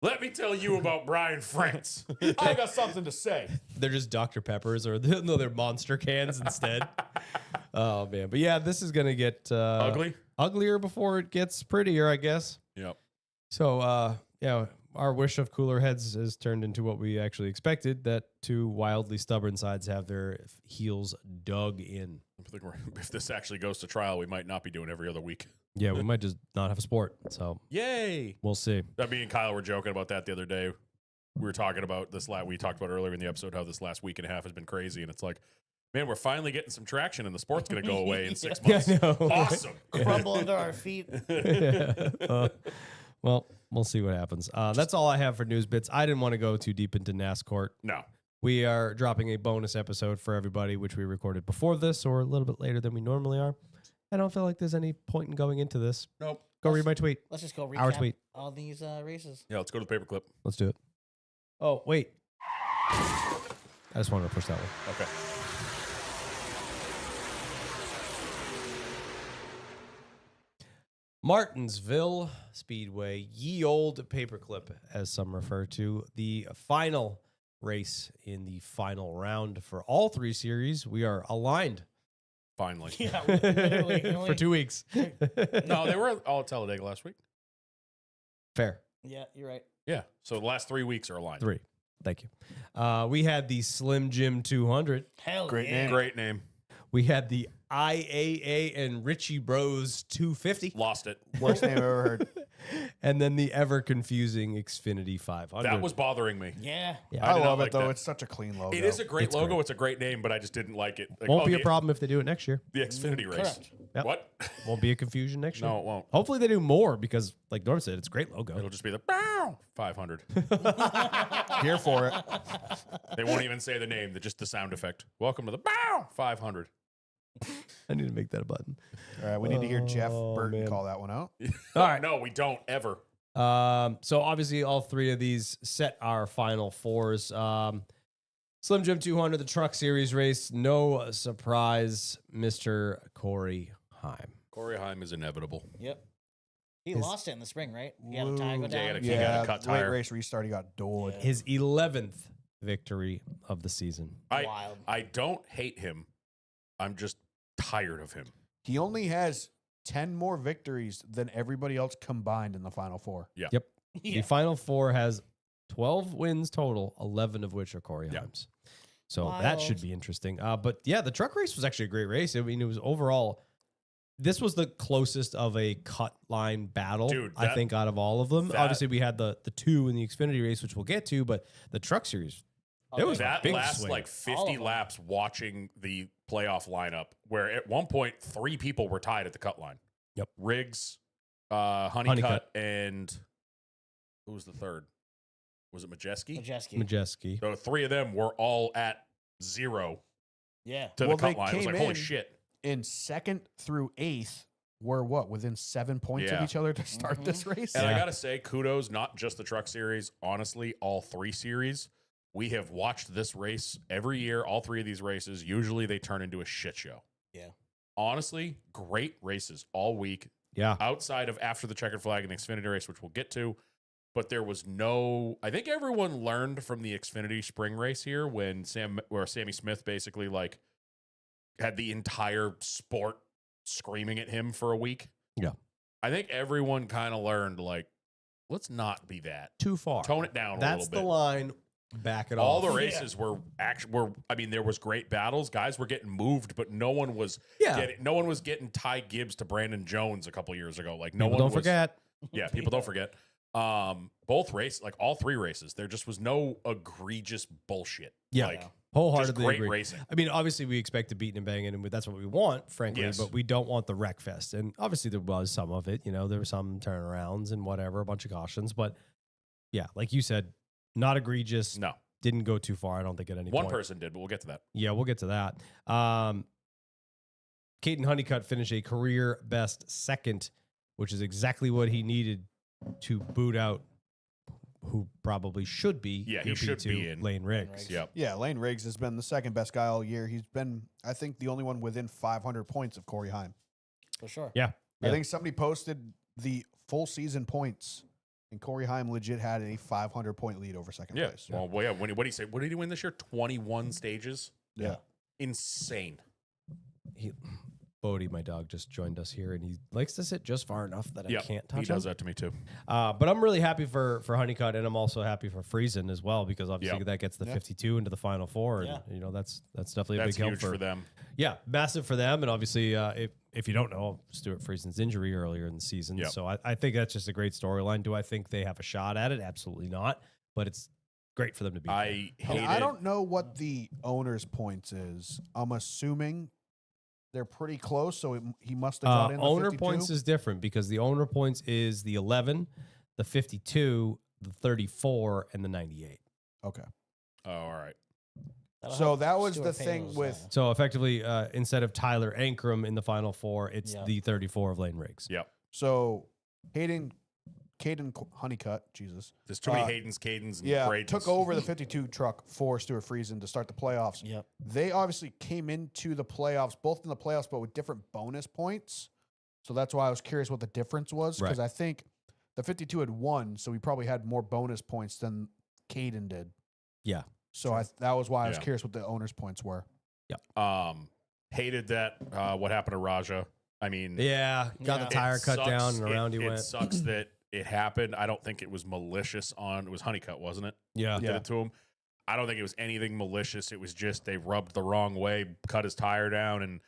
Let me tell you about Brian France. I got something to say. They're just Dr. Peppers, or no, they're Monster cans instead. Oh man, but yeah, this is gonna get Ugly. uglier before it gets prettier, I guess. Yep. So yeah, our wish of cooler heads has turned into what we actually expected, that two wildly stubborn sides have their heels dug in. I think if this actually goes to trial, we might not be doing every other week. Yeah, we might just not have a sport. So Yay! we'll see. Me and Kyle were joking about that the other day. We were talking about this. We talked about earlier in the episode how this last week and a half has been crazy, and it's like, man, we're finally getting some traction, and the sport's going to go away in 6 Yeah, months. I know. Awesome. Crumble under our feet. Well, we'll see what happens. That's all I have for news bits. I didn't want to go too deep into NASCAR. No. We are dropping a bonus episode for everybody, which we recorded before this or a little bit later than we normally are. I don't feel like there's any point in going into this. Nope. Go read my tweet. Let's just go Our recap tweet. all these races. Yeah, let's go to the paperclip. Let's do it. Oh, wait. I just wanted to push that one. Okay. Martinsville Speedway, ye old paperclip, as some refer to, the final race in the final round for all three series. We are aligned Finally. Yeah, literally. for 2 weeks. No, they were all at Talladega last week. Fair. Yeah, you're right. Yeah. So the last 3 weeks are aligned. 3. Thank you. We had the Slim Jim 200. Hell Great yeah. name. Great name. We had the IAA and Richie Bros 250. Lost it. Worst name I've ever heard. And then the ever confusing Xfinity 500. That was bothering me. Yeah. Yeah. I I did not love like it though. that. It's such a clean logo. It is a great It's logo. great. It's a great name, but I just didn't like it. Like, Won't be a the- problem if they do it next year. The Xfinity race. Correct. Yep. What? Won't be a confusion next year. No, it won't. Hopefully they do more because, like Norm said, it's a great logo. It'll just be the bow 500. Here for it. They won't even say the name, just the sound effect. Welcome to the bow 500. I need to make that a button. All right, we need to hear Jeff Oh, Burton man. call that one out. All right. No, we don't ever. So obviously all three of these set our final fours. Slim Jim 200, the Truck Series race. No surprise, Mr. Corey Heim. Corey Heim is inevitable. Yep. He His- lost it in the spring, right? He had a tie go Woo. Yeah, down. he got a cut late tire. race restart. He got dored. Yeah. His 11th victory of the season. Wild. I don't hate him. I'm just tired of him. He only has 10 more victories than everybody else combined in the final four. Yeah. The final four has 12 wins total, 11 of which are Corey Yeah. Himes. So that should Wild. be interesting. But yeah, the truck race was actually a great race. I mean, it was overall, this was the closest of a cut line battle, Dude, I that- think, out of all of them. that- Obviously, we had the two in the Xfinity race, which we'll get to, but the truck series, Oh, it was yeah. a That big last swing. like All 50 of them. laps watching the playoff lineup, where at one point 3 people were tied at the cut line. Yep. Riggs, Honeycutt, Honeycutt. and who was the third? Was it Majeski? Majeski. Majeski. So 3 of them were all at 0 Yeah. to Well, the cut they line. It was came like, holy in- shit. In second through eighth were what? Within 7 points Yeah. of each other to start this race? And I Yeah. got to say, kudos, not just the truck series, honestly, all 3 series. We have watched this race every year, all 3 of these races. Usually they turn into a shit show. Yeah. Honestly, great races all week, Yeah. outside of after the checkered flag and the Xfinity race, which we'll get to. But there was no, I think everyone learned from the Xfinity spring race here when Sammy Smith basically like had the entire sport screaming at him for a week. Yeah. I think everyone kind of learned like, let's not be that. Too far. Tone it down a That's little bit. the line. Back it All off. the races were I mean, there was great battles. Guys were getting moved, but no one was getting Ty Gibbs to Brandon Jones a couple years ago. Like no People one don't was, forget. Yeah, people don't forget. Both races, like all 3 races, there just was no egregious bullshit. Yeah. Like just Wholeheartedly great agree. racing. I mean, obviously, we expect to beat and bang, and that's what we want, frankly. Yes. But we don't want the wreck fest. And obviously, there was some of it. You know, there were some turnarounds and whatever, a bunch of cautions. But yeah, like you said, not egregious. No. Didn't go too far. I don't think at any One point. person did, but we'll get to that. Yeah, we'll get to that. Caden Honeycutt finished a career best second, which is exactly what he needed to boot out who probably should be. Yeah, he your should P2, be in. Lane Riggs. Riggs. Yep. Yeah, Lane Riggs has been the second best guy all year. He's been, I think, the only one within 500 points of Corey Heim. For sure. Yeah. I think somebody posted the full season points, and Corey Heim legit had a 500 point lead over second Yeah. place. Well, yeah. What did he say? What did he win this year? 21 stages. Yeah. Insane. Bodie, my dog, just joined us here, and he likes to sit just far enough that I Yep, can't he touch does him. that to me too. But I'm really happy for Honeycutt, and I'm also happy for Friesen as well, because obviously Yep. that gets the Yeah. 52 into the Final Four, and Yeah. that's definitely That's a big help huge for them. Yeah, massive for them, and obviously, if you don't know, Stuart Friesen's injury earlier in the season, Yep. so I think that's just a great storyline. Do I think they have a shot at it? Absolutely not, but it's great for them to be. I And hated. I don't know what the owner's points is. I'm assuming they're pretty close, so he must have got in the Owner 52. points is different because the owner points is the 11, the 52, the 34, and the 98. Okay. Oh, all right. That'll So help that was Stuart the pay thing those, with- So effectively, instead of Tyler Ankrum in the Final Four, it's Yeah. the 34 of Lane Riggs. Yep. So Caden Honeycutt, Jesus. There's too many Uh, Haydens, Cadens, and Yeah, Bradens. took over the 52 truck for Stuart Friesen to start the playoffs. Yep. They obviously came into the playoffs, both in the playoffs, but with different bonus points. So that's why I was curious what the difference was, because Right. I think the 52 had won, so we probably had more bonus points than Caden did. Yeah. So that was why I was Yeah. curious what the owner's points were. Hated that. What happened to Raja? I mean, Yeah, got Yeah. the tire it cut sucks. down and around he it went. sucks that it happened. I don't think it was malicious it was Honeycutt, wasn't it? Yeah. Did it to him. I don't think it was anything malicious. It was just they rubbed the wrong way, cut his tire down, and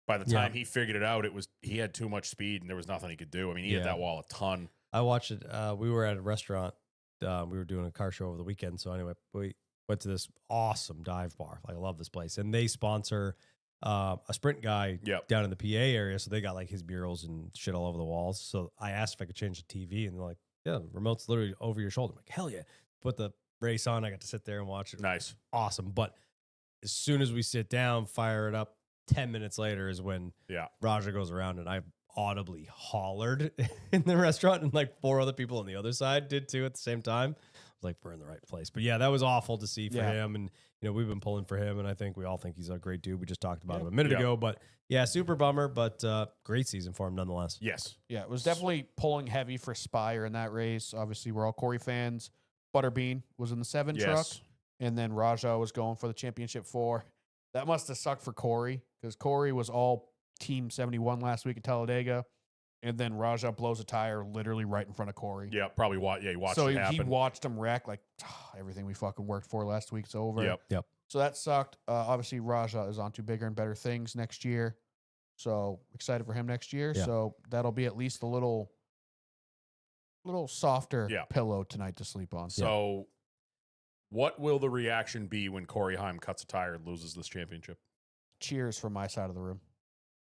by the Yeah. time he figured it out, he had too much speed and there was nothing he could do. I mean, he hit Yeah. that wall a ton. I watched it. We were at a restaurant. We were doing a car show over the weekend. So anyway, we went to this awesome dive bar. Like, I love this place. And they sponsor a sprint guy Yep. down in the PA area. So they got like his murals and shit all over the walls. So I asked if I could change the TV, and they're like, yeah, the remote's literally over your shoulder. I'm like, hell yeah. Put the race on. I got to sit there and watch it. Nice. Awesome. But as soon as we sit down, fire it up, 10 minutes later is when Yeah. Raja goes around, and I audibly hollered in the restaurant, and like 4 other people on the other side did too at the same time. I was like, we're in the right place. But yeah, that was awful to see for Yeah. him. And, we've been pulling for him, and I think we all think he's a great dude. We just talked about him a minute Yeah. ago. But yeah, super bummer, but great season for him nonetheless. Yes. Yeah, it was definitely pulling heavy for Spire in that race. Obviously, we're all Corey fans. Butterbean was in the 7 truck, Yes. and then Raja was going for the championship 4. That must have sucked for Corey, because Corey was all Team 71 last week at Talladega, and then Raja blows a tire literally right in front of Corey. Yeah. Probably. He watched so it he happen. watched him wreck, like, everything we fucking worked for last week's over. Yep. So that sucked. Obviously, Raja is on to bigger and better things next year. So excited for him next year. Yeah. So that'll be at least a little softer Yeah. pillow tonight to sleep on. So, what will the reaction be when Corey Heim cuts a tire and loses this championship? Cheers from my side of the room.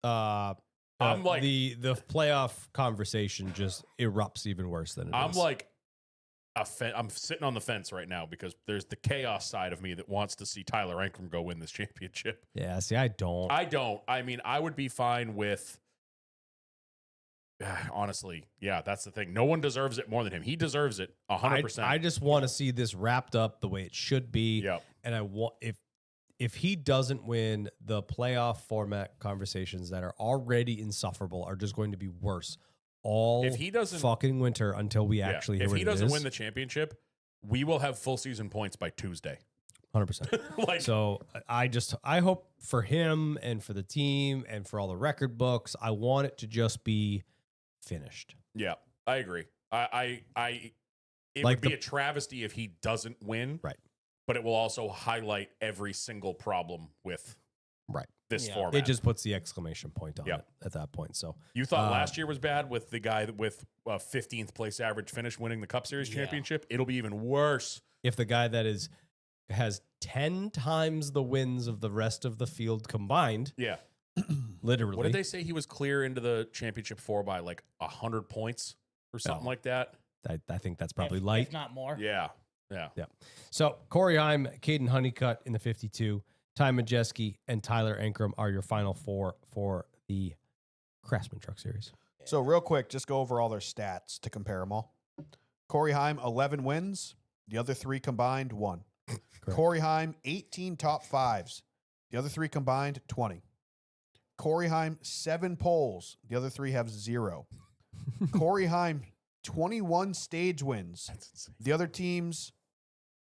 I'm like- the playoff conversation just erupts even worse than it I'm is. like, I'm sitting on the fence right now because there's the chaos side of me that wants to see Tyler Ankrum go win this championship. yeah, see, I don't. I don't. I mean, I would be fine with. Honestly, yeah, that's the thing. No one deserves it more than him. He deserves it 100%. I just want to see this wrapped up the way it should be. Yep. And I want if he doesn't win, the playoff format conversations that are already insufferable are just going to be worse all If he doesn't- fucking winter until we Yeah. actually If hear he what it doesn't is. win the championship, we will have full season points by Tuesday. 100%. Like, So I hope for him and for the team and for all the record books, I want it to just be finished. yeah, I agree. It Like would be the- a travesty if he doesn't win. Right. But it will also highlight every single problem with Right. this Yeah. format. It just puts the exclamation point on Yep. it at that point. So You thought Uh, last year was bad with the guy with 15th place average finish winning the Cup Series Yeah. championship. It'll be even worse. if the guy that has 10 times the wins of the rest of the field combined, Yeah. literally. What did they say? He was clear into the championship 4 by like 100 points or something Oh. like that. I think that's probably if light. not more. Yeah. Yeah. So Corey Heim, Caden Honeycutt in the 52, Ty Majeski, and Tyler Ankrum are your final 4 for the Craftsman Truck Series. So real quick, just go over all their stats to compare them all. Corey Heim, 11 wins. The other 3 combined, 1. Corey Heim, 18 top 5s. The other 3 combined, 20. Corey Heim, 7 poles. The other 3 have 0. Corey Heim, 21 stage wins. That's insane. The other teams,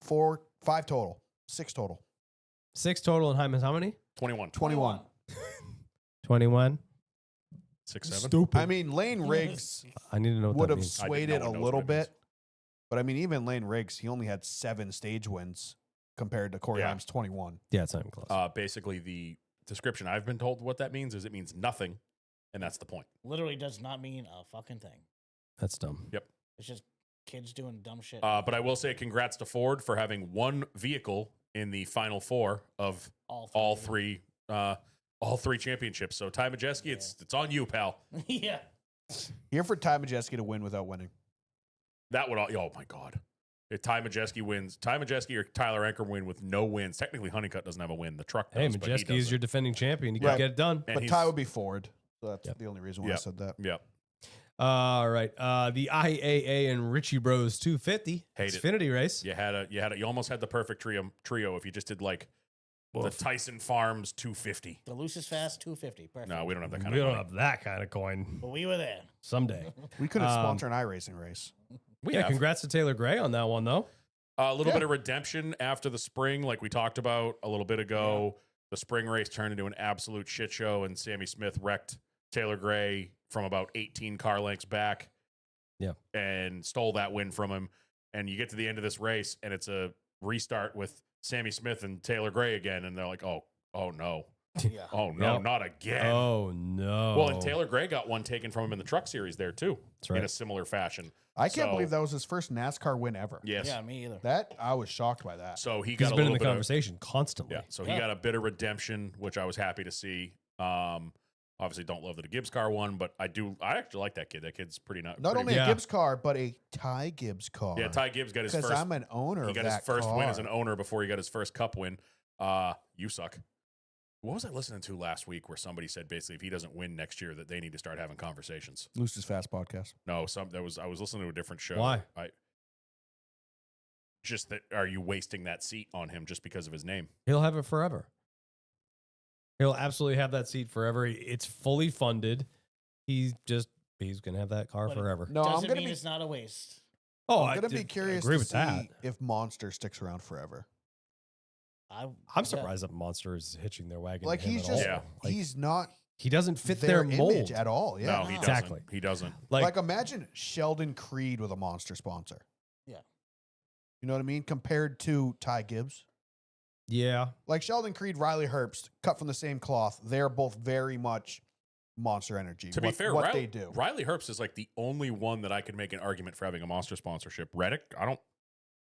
5 total. 6 total. 6 total, and Heim is how many? 21. 21. 21. 6, 7. Stupid. I mean, Lane Riggs I need to know what would that have means. swayed no it a one knows little what it means. bit. But I mean, even Lane Riggs, he only had 7 stage wins compared to Corey Yeah. Haim's 21. Yeah, it's not even close. Basically, the description I've been told what that means is it means nothing, and that's the point. Literally does not mean a fucking thing. That's dumb. It's just kids doing dumb shit. But I will say congrats to Ford for having one vehicle in the final 4 of all three championships. So Ty Majeski, it's on you, pal. Yeah. Here for Ty Majeski to win without winning. That would oh my god. If Ty Majeski wins, Ty Majeski or Tyler Anker win with no wins. Technically, Honeycutt doesn't have a win. The truck does. Hey, but he Majeski is doesn't. your defending champion. You Right. can get it done. And But he's- Ty would be Ford. So that's Yep. the only reason why I Yep. said that. Yep. All right. The IAA and Richie Bros 250 Hate it. Xfinity race. You almost had the perfect trio if you just did like the Tyson Farms 250. The Lucis Fast 250. Perfect. No, we don't have that kind We of don't money. have that kind of coin But we were there. someday. We could have sponsored an iRacing race. We Yeah, have. congrats to Taylor Gray on that one, though. A little Yeah. bit of redemption after the spring, like we talked about a little bit ago. The spring race turned into an absolute shit show, and Sammy Smith wrecked Taylor Gray from about 18 car lengths back. Yeah. And stole that win from him. And you get to the end of this race, and it's a restart with Sammy Smith and Taylor Gray again. And they're like, oh no. Yeah. Oh, no, Yep. not again. Oh, no. Well, and Taylor Gray got one taken from him in the truck series there, too, That's right. in a similar fashion. I can't So- believe that was his first NASCAR win ever. Yes. Yeah, me either. That I was shocked by that. So he He's got a been in little the bit of conversation constantly. Yeah, so he Yeah. got a bit of redemption, which I was happy to see. Obviously, don't love that a Gibbs car won, but I actually like that kid. That kid's pretty Not pretty only Yeah. a Gibbs car, but a Ty Gibbs car. good. Yeah, Ty Gibbs got his Because first. I'm an owner He of got that his first car. win as an owner before he got his first Cup win. You suck. What was I listening to last week where somebody said basically if he doesn't win next year that they need to start having conversations? Lucis Fast podcast. No, I was listening to a different show. Why? Just that are you wasting that seat on him just because of his name? He'll have it forever. He'll absolutely have that seat forever. It's fully funded. He's going to have that car But- forever. No, Doesn't I'm gonna mean be it's not a waste. Oh, I'm gonna be curious agree to with see that. if Monster sticks around forever. I'm surprised that Monster is hitching their wagon. Like to him he's at just all. Yeah. Like, he's not he doesn't fit their their mold image at all. Yeah. No, he doesn't. Exactly. He doesn't. Like, imagine Sheldon Creed with a Monster sponsor. Yeah. You know what I mean? Compared to Ty Gibbs. Yeah. Like Sheldon Creed, Riley Herbst, cut from the same cloth. They're both very much Monster Energy. To be fair, what Riley, they do. Riley Herbst is like the only one that I could make an argument for having a Monster sponsorship. Reddick, I don't.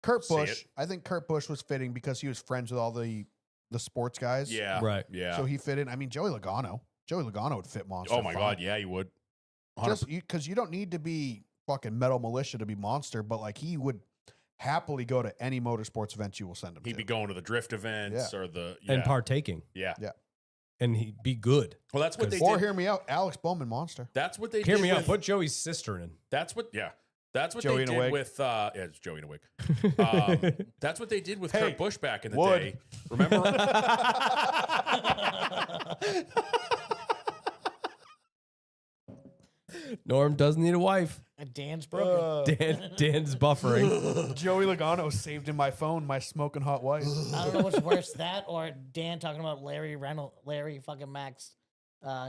Kurt See Busch, it. I think Kurt Busch was fitting because he was friends with all the sports guys. Yeah, Right. Yeah. So he fit in. I mean, Joey Logano would fit Monster. oh my fine. God, yeah, you would. 100%. Just because you don't need to be fucking Metal Militia to be Monster, but like he would happily go to any motorsports event you will send him He'd to. be going to the drift events or the And partaking. yeah. Yeah. And he'd be good. Well, that's what they Or did. hear me out, Alex Bowman Monster. That's what they Hear did. me out. with- Put Joey's sister in. That's what. Yeah. That's what Joey they in a did wig. with. Yeah, it's Joey in a wig. That's what they did with Hey, Kurt Busch back in the would. day. Remember? Norm does need a wife. Dan's broken. Dan's buffering. Joey Logano saved in my phone my smoking hot wife. I don't know what's worse, that or Dan talking about Larry fucking Max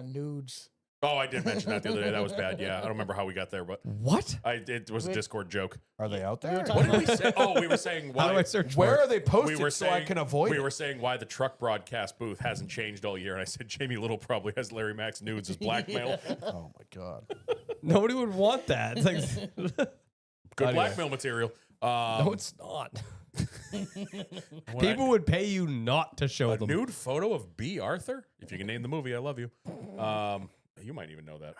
nudes. Oh, I did mention that the other day. That was bad. Yeah, I don't remember how we got there, but What? it was a Discord joke. Are they out were there? talking What did we say? Oh, we were saying How do I why. search Where for are it? they posted We were so saying I can avoid we it? were saying why the truck broadcast booth hasn't changed all year, and I said Jamie Little probably has Larry Max nudes as blackmail. Oh my God. Nobody would want that. It's like, Good Anyway. blackmail material. no, it's not. When People would pay you not to show a them. nude photo of B. Arthur. If you can name the movie, I love you. You might even know that.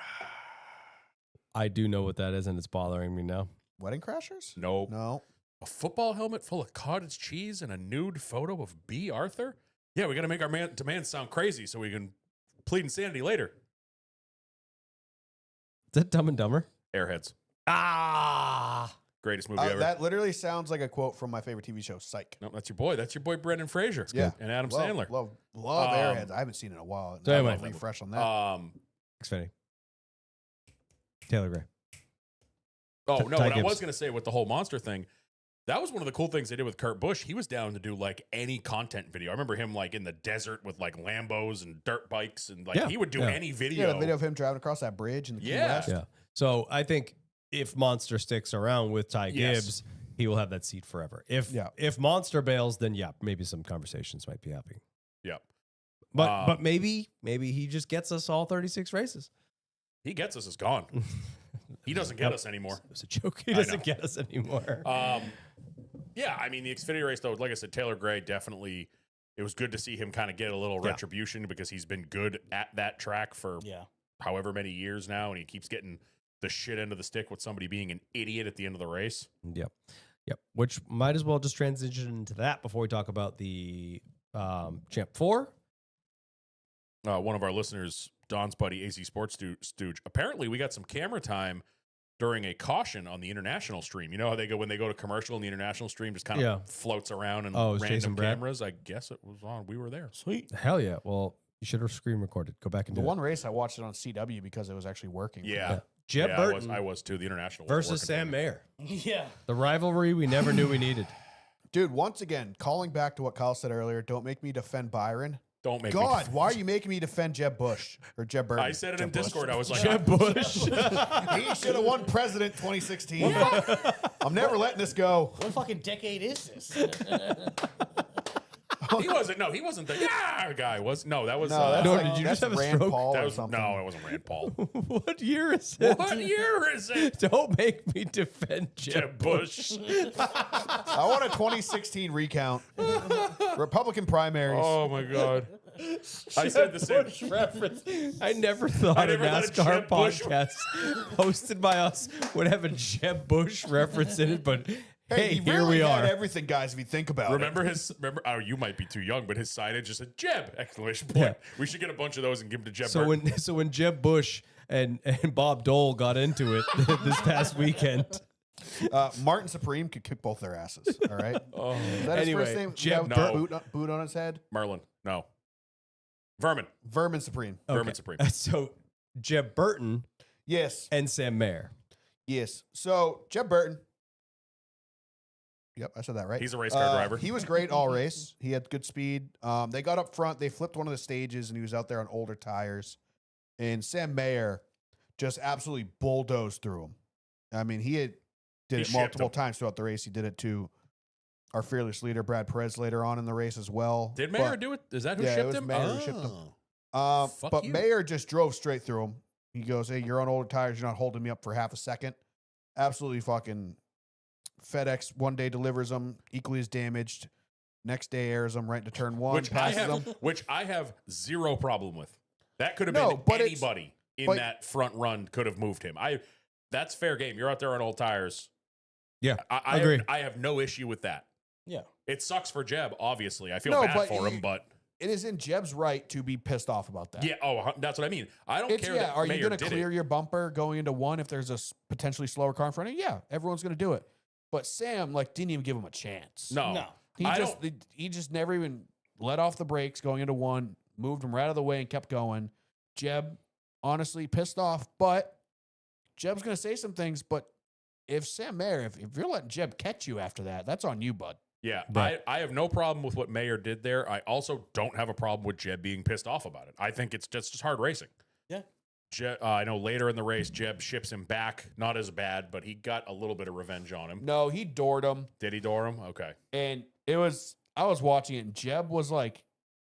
I do know what that is, and it's bothering me now. Wedding Crashers? No. No. A football helmet full of cottage cheese and a nude photo of B. Arthur? Yeah, we got to make our demands sound crazy so we can plead insanity later. Is that Dumb and Dumber? Airheads. Ah. Greatest movie ever. That literally sounds like a quote from my favorite TV show, Psych. No, that's your boy. That's your boy Brendan Fraser. Yeah. And Adam Love, Sandler. Love Airheads. I haven't seen it in a while. So I'm anyway. definitely fresh on that. Xfinity. Taylor Gray. Oh, Ty no, what I Gibbs. was going to say with the whole monster thing, That was one of the cool things they did with Kurt Busch. He was down to do like any content video. I remember him like in the desert with like Lambos and dirt bikes, and like Yeah, he would do yeah. any Yeah, video. the video of him driving across that bridge in the Key Yeah. West. Yeah. So I think if Monster sticks around with Ty Yes. Gibbs, he will have that seat forever. Yeah. If Monster bails, then yeah, maybe some conversations might be happening. Yeah. But maybe he just gets us all 36 races. He gets us, is gone. He doesn't get us anymore. It was a joke. He I doesn't know. get us anymore. Yeah, I mean, the Xfinity race, though, like I said, Taylor Gray definitely, it was good to see him kind of get a little Yeah. retribution because he's been good at that track for Yeah. however many years now, and he keeps getting the shit end of the stick with somebody being an idiot at the end of the race. Yep. Which might as well just transition into that before we talk about the Champ 4. One of our listeners, Don's buddy, AC Sports Stooge, apparently we got some camera time during a caution on the international stream. You know how they go when they go to commercial and the international stream just kind of Yeah. floats around and Oh, it was Jason random Brad? cameras? I guess it was on. We were there. Sweet. Hell yeah. Well, you should have screen recorded. Go back and The do one race I watched it on CW because it was actually working. Yeah. it. Jeb Yeah, Burton I was too. The international wasn't versus working for Sam me. Mayer. Yeah. The rivalry we never knew we needed. Dude, once again, calling back to what Kyle said earlier, don't make me defend Byron. Don't make me God, why are you making me defend Jeb Bush or Jeb Burton? I said it in Jeb Bush. Discord. I was like, Jeb Bush. He should have won president 2016. I'm never letting this go. What fucking decade is this? he wasn't. No, he wasn't the guy. No, that was. No, that's No, like, did you that's just have a Rand stroke? Paul that or was something. no, it wasn't Rand Paul. What year is it? What year is it? Don't make me defend Jeb Jeb Bush. I want a 2016 recount. Republican primaries. Oh my god. I said the same. Bush reference. I never thought I a never thought a NASCAR Jeb Bush- podcast hosted by us would have a Jeb Bush reference in it, but hey, he here really we had are. everything, guys, if you think about Remember oh, you might be too young, but his signage just said Jeb! Exclamation point. Yeah. We should get a bunch of those and give them to Jeb. So Burton. when Jeb Bush and Bob Dole got into it this past weekend. it. Martin Supreme could kick both their asses. All right. Is that his Anyway, first name? Jeb Yeah, No. boot on his head. Merlin. No. Vermin. Vermin Supreme. Vermin Supreme. So Jeb Burton Yes. and Sam Mayer. Yes. So Jeb Burton. Yep, I said that right. He's a race car driver. He was great all race. He had good speed. They got up front. They flipped one of the stages, and he was out there on older tires. And Sam Mayer just absolutely bulldozed through him. I mean, he did He it shipped multiple him. times throughout the race. He did it to our fearless leader, Brad Perez, later on in the race as well. Did Mayer But- do it? Is that who Yeah, it shipped was him? Mayer who shipped him. Oh. Fuck But you. Mayer just drove straight through him. He goes, "Hey, you're on older tires. You're not holding me up for half a second." Absolutely fucking FedEx one day delivers them equally as damaged. Next day airs them right into turn one. Which I have zero problem with. That could have No, been but it's- anybody in but- that front run could have moved him. That's fair game. You're out there on old tires. Yeah, I agree. I have no issue with that. Yeah. It sucks for Jeb, obviously. I feel No, bad but for him, but It is in Jeb's right to be pissed off about that. yeah, that's what I mean. I don't It's, care yeah, that are you Mayer going to did clear it. your bumper going into one if there's a potentially slower car in front of you? Yeah, everyone's going to do it. But Sam, didn't even give him a chance. No. No. He just never even let off the brakes going into one, moved him right out of the way and kept going. Jeb, honestly, pissed off, but Jeb's going to say some things. But if Sam Mayer, if you're letting Jeb catch you after that, that's on you, bud. Yeah, Right. I have no problem with what Mayer did there. I also don't have a problem with Jeb being pissed off about it. I think it's just hard racing. Yeah. I know later in the race, Jeb ships him back. Not as bad, but he got a little bit of revenge on him. No, he doored him. Did he door him? Okay. And I was watching it, and Jeb was like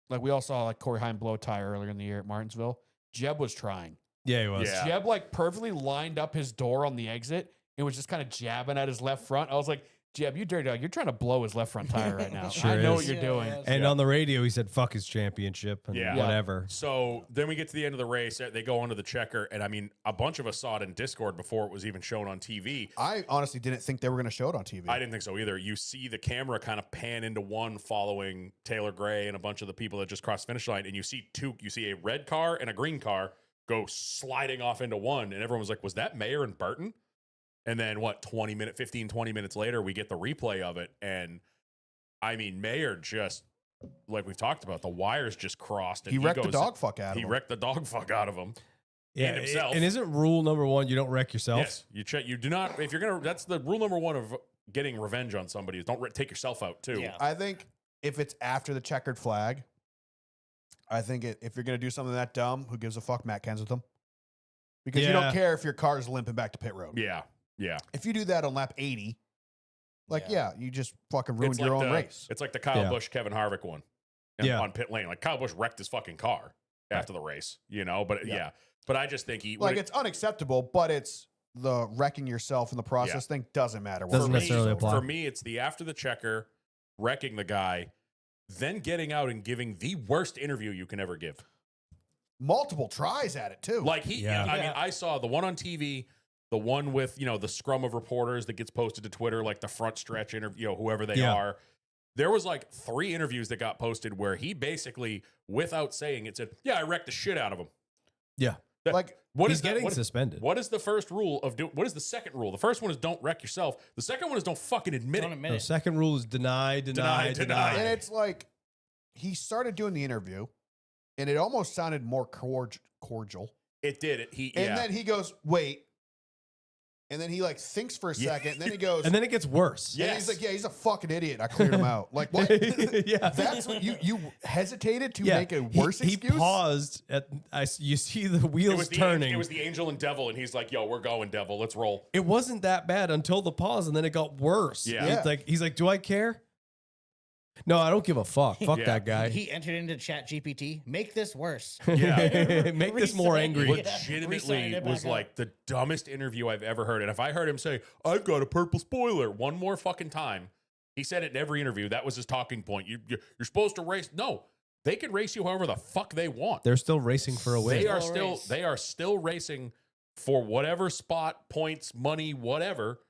we all saw Corey Heim blow a tire earlier in the year at Martinsville. Jeb was trying. Yeah, he was. Yeah. Jeb perfectly lined up his door on the exit and was just kind of jabbing at his left front. I was like, Jeb, you dirty dog, you're trying to blow his left front tire right now. Sure I know is. what you're Yeah, doing. yeah. And Yeah. on the radio, he said, "Fuck his championship" and Yeah. whatever. So then we get to the end of the race. They go onto the checker, and I mean, a bunch of us saw it in Discord before it was even shown on TV. I honestly didn't think they were going to show it on TV. I didn't think so either. You see the camera kind of pan into one following Taylor Gray and a bunch of the people that just crossed the finish line, and you see a red car and a green car go sliding off into one, and everyone was like, was that Mayer and Burton? And then 20 minutes later, we get the replay of it, and I mean, Mayer just, like we've talked about, the wires just crossed. And he wrecked the goes- dog fuck out of He him. wrecked the dog fuck out of him. Yeah, himself. and isn't rule number one, you don't wreck yourself? Yes, you check. You do not. If you're gonna, that's the rule number one of getting revenge on somebody is don't take yourself out too. Yeah. I think if it's after the checkered flag, I think if you're going to do something that dumb, who gives a fuck? Matt Kensetham. Because you Yeah. don't care if your car's limping back to pit road. Yeah. Yeah. If you do that on lap 80, like, Yeah. you just fucking ruined It's your like own the- race. It's like the Kyle Yeah. Busch, Kevin Harvick one on pit lane. Like Kyle Busch wrecked his fucking car after the race, but Yeah. yeah. But I just think Like, it's unacceptable, but it's the wrecking yourself in the process thing doesn't matter. what Doesn't the race is necessarily over. apply. For me, it's the after the checker, wrecking the guy, then getting out and giving the worst interview you can ever give. Multiple tries at it, too. Like Yeah. I mean, Yeah. I saw the one on TV, the one with, the scrum of reporters that gets posted to Twitter, like the front stretch interview, whoever they Yeah. are. There was like 3 interviews that got posted where he basically, without saying it, said, "Yeah, I wrecked the shit out of him." Yeah. That- Like, What He's is that- getting what- suspended. What is the first rule of what is the second rule? The first one is don't wreck yourself. The second one is don't fucking admit Don't it. admit The it. second rule is deny. Deny. and it's like he started doing the interview, and it almost sounded more cordial. It did it. He And yeah. then he goes, wait. And then he like thinks for a Yeah. second, and then he goes, And then it gets worse. Yeah. and he's like, yeah, he's a fucking idiot. I cleared him out. Like, what? Yeah. That's what you hesitated to Yeah. make a worse he excuse? paused at you see the it wheels was the turning. It was the angel and devil, and he's like, "Yo, we're going, devil. Let's roll." It wasn't that bad until the pause, and then it got worse. Yeah. Yeah. He's like, do I care? No, I don't give a fuck. Fuck Yeah. that guy. He entered into Chat GPT. Make this worse. Yeah. Make this more Resign- angry. Yeah. Legitimately Re-signed it was back up. like the dumbest interview I've ever heard. And if I heard him say, "I've got a purple spoiler," one more fucking time, he said it in every interview. That was his talking point. You're supposed to race. No, they can race you however the fuck they want. They're still racing for a win. They are still racing for whatever spot, points, money, whatever.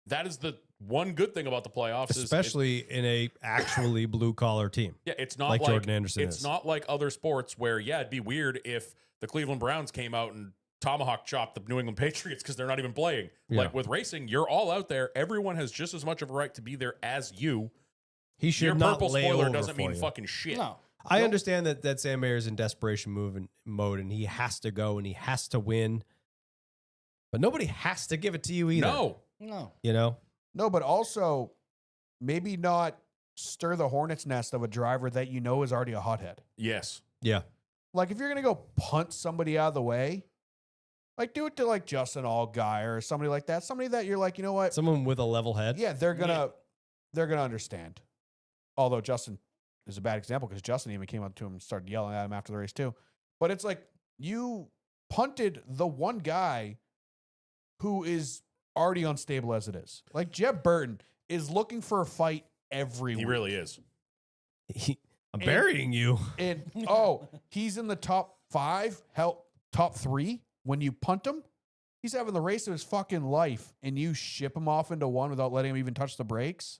That is the one good thing about the playoffs, Especially in a actually blue collar team. it's not like like Jordan Anderson It's is. not like other sports where it'd be weird if the Cleveland Browns came out and tomahawk chopped the New England Patriots because they're not even playing. Yeah. Like with racing, you're all out there. Everyone has just as much of a right to be there as you. He should Your not purple lay spoiler over doesn't for mean you. fucking shit. No. I understand that Sam Mayer's in desperation mode and he has to go and he has to win. But nobody has to give it to you either. No. No. You know? No, but also maybe not stir the hornet's nest of a driver that you know is already a hothead. Yes. Yeah. Like, if you're going to go punt somebody out of the way, like, do it to, like, Justin Allgaier or somebody like that. Somebody that you're like, you know what? Someone with a level head. Yeah, they're going to understand. Although Justin is a bad example because Justin even came up to him and started yelling at him after the race, too. But it's like you punted the one guy who is already unstable as it is. Like, Jeb Burton is looking for a fight every He week. really is. I'm burying you. And he's in the top 5, top 3. When you punt him, he's having the race of his fucking life, and you ship him off into one without letting him even touch the brakes.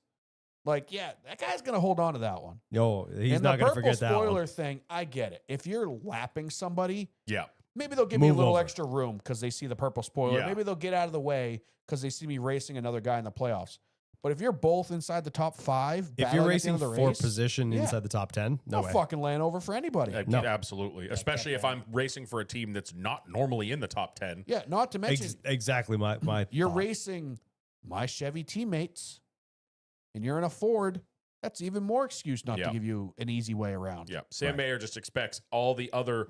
Like, yeah, that guy's gonna hold on to that one. No, he's and not the going to purple forget that spoiler one. thing, I get it. If you're lapping somebody, Yeah. maybe they'll give me a Move little over. extra room because they see the purple spoiler. Yeah. Maybe they'll get out of the way because they see me racing another guy in the playoffs. But if you're both inside the top 5, If you're battling at the racing end of the for race, position yeah. inside the top 10, no no way. fucking laying over for anybody. No. Absolutely. Especially if I'm racing for a team that's not normally in the top 10. Yeah, not to mention Exactly my you're thought. racing my Chevy teammates, and you're in a Ford. That's even more excuse not Yeah. to give you an easy way around. Yeah. Sam Right. Mayer just expects all the other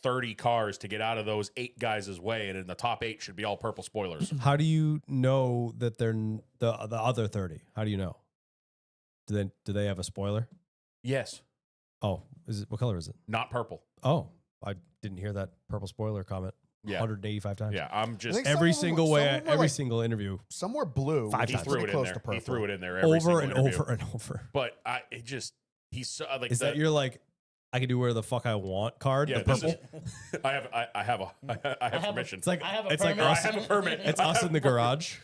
30 cars to get out of those 8 guys' way, and in the top 8 should be all purple spoilers. How do you know that they're the other 30? How do you know? Do they have a spoiler? Yes. Oh, is it what color is it? Not purple. Oh, I didn't hear that purple spoiler comment Yeah. 185 times. Yeah. I'm just. think Every Some of them- single some way, of them were every like- single interview, Some were blue. Five which He is times. threw pretty it in close there. to purple. He threw it in there every over single and interview. over and over. But he's so, like Is that your like? I can do whatever the fuck I want card. Yeah, the this purple. is, I have permission. It's like I have a it's like permit. I us. have a permit. It's us in the garage.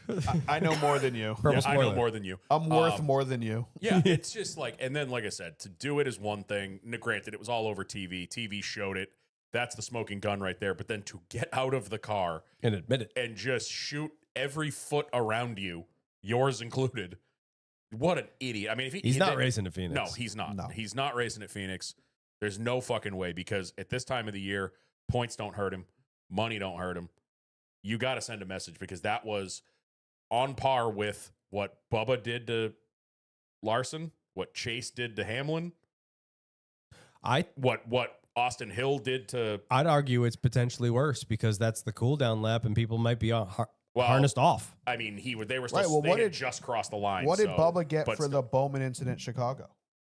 I know more than you. Purple Yeah, I know spoiler. more than you. I'm worth Um, more than you. Yeah, it's just like, and then like I said, to do it is one thing. Granted, it was all over TV. TV showed it. That's the smoking gun right there. But then to get out of the car And admit it. and just shoot every foot around you, yours included. What an idiot! I mean, if He's not racing to Phoenix. No, he's not. No. He's not racing at Phoenix. There's no fucking way because at this time of the year, points don't hurt him, money don't hurt him. You got to send a message because that was on par with what Bubba did to Larson, what Chase did to Hamlin, what Austin Hill did to I'd argue it's potentially worse because that's the cool down lap and people might be harnessed off. I mean, they were still Right, well, they what had did- just crossed the line. What did so- Bubba get but for the Bowman incident in Chicago?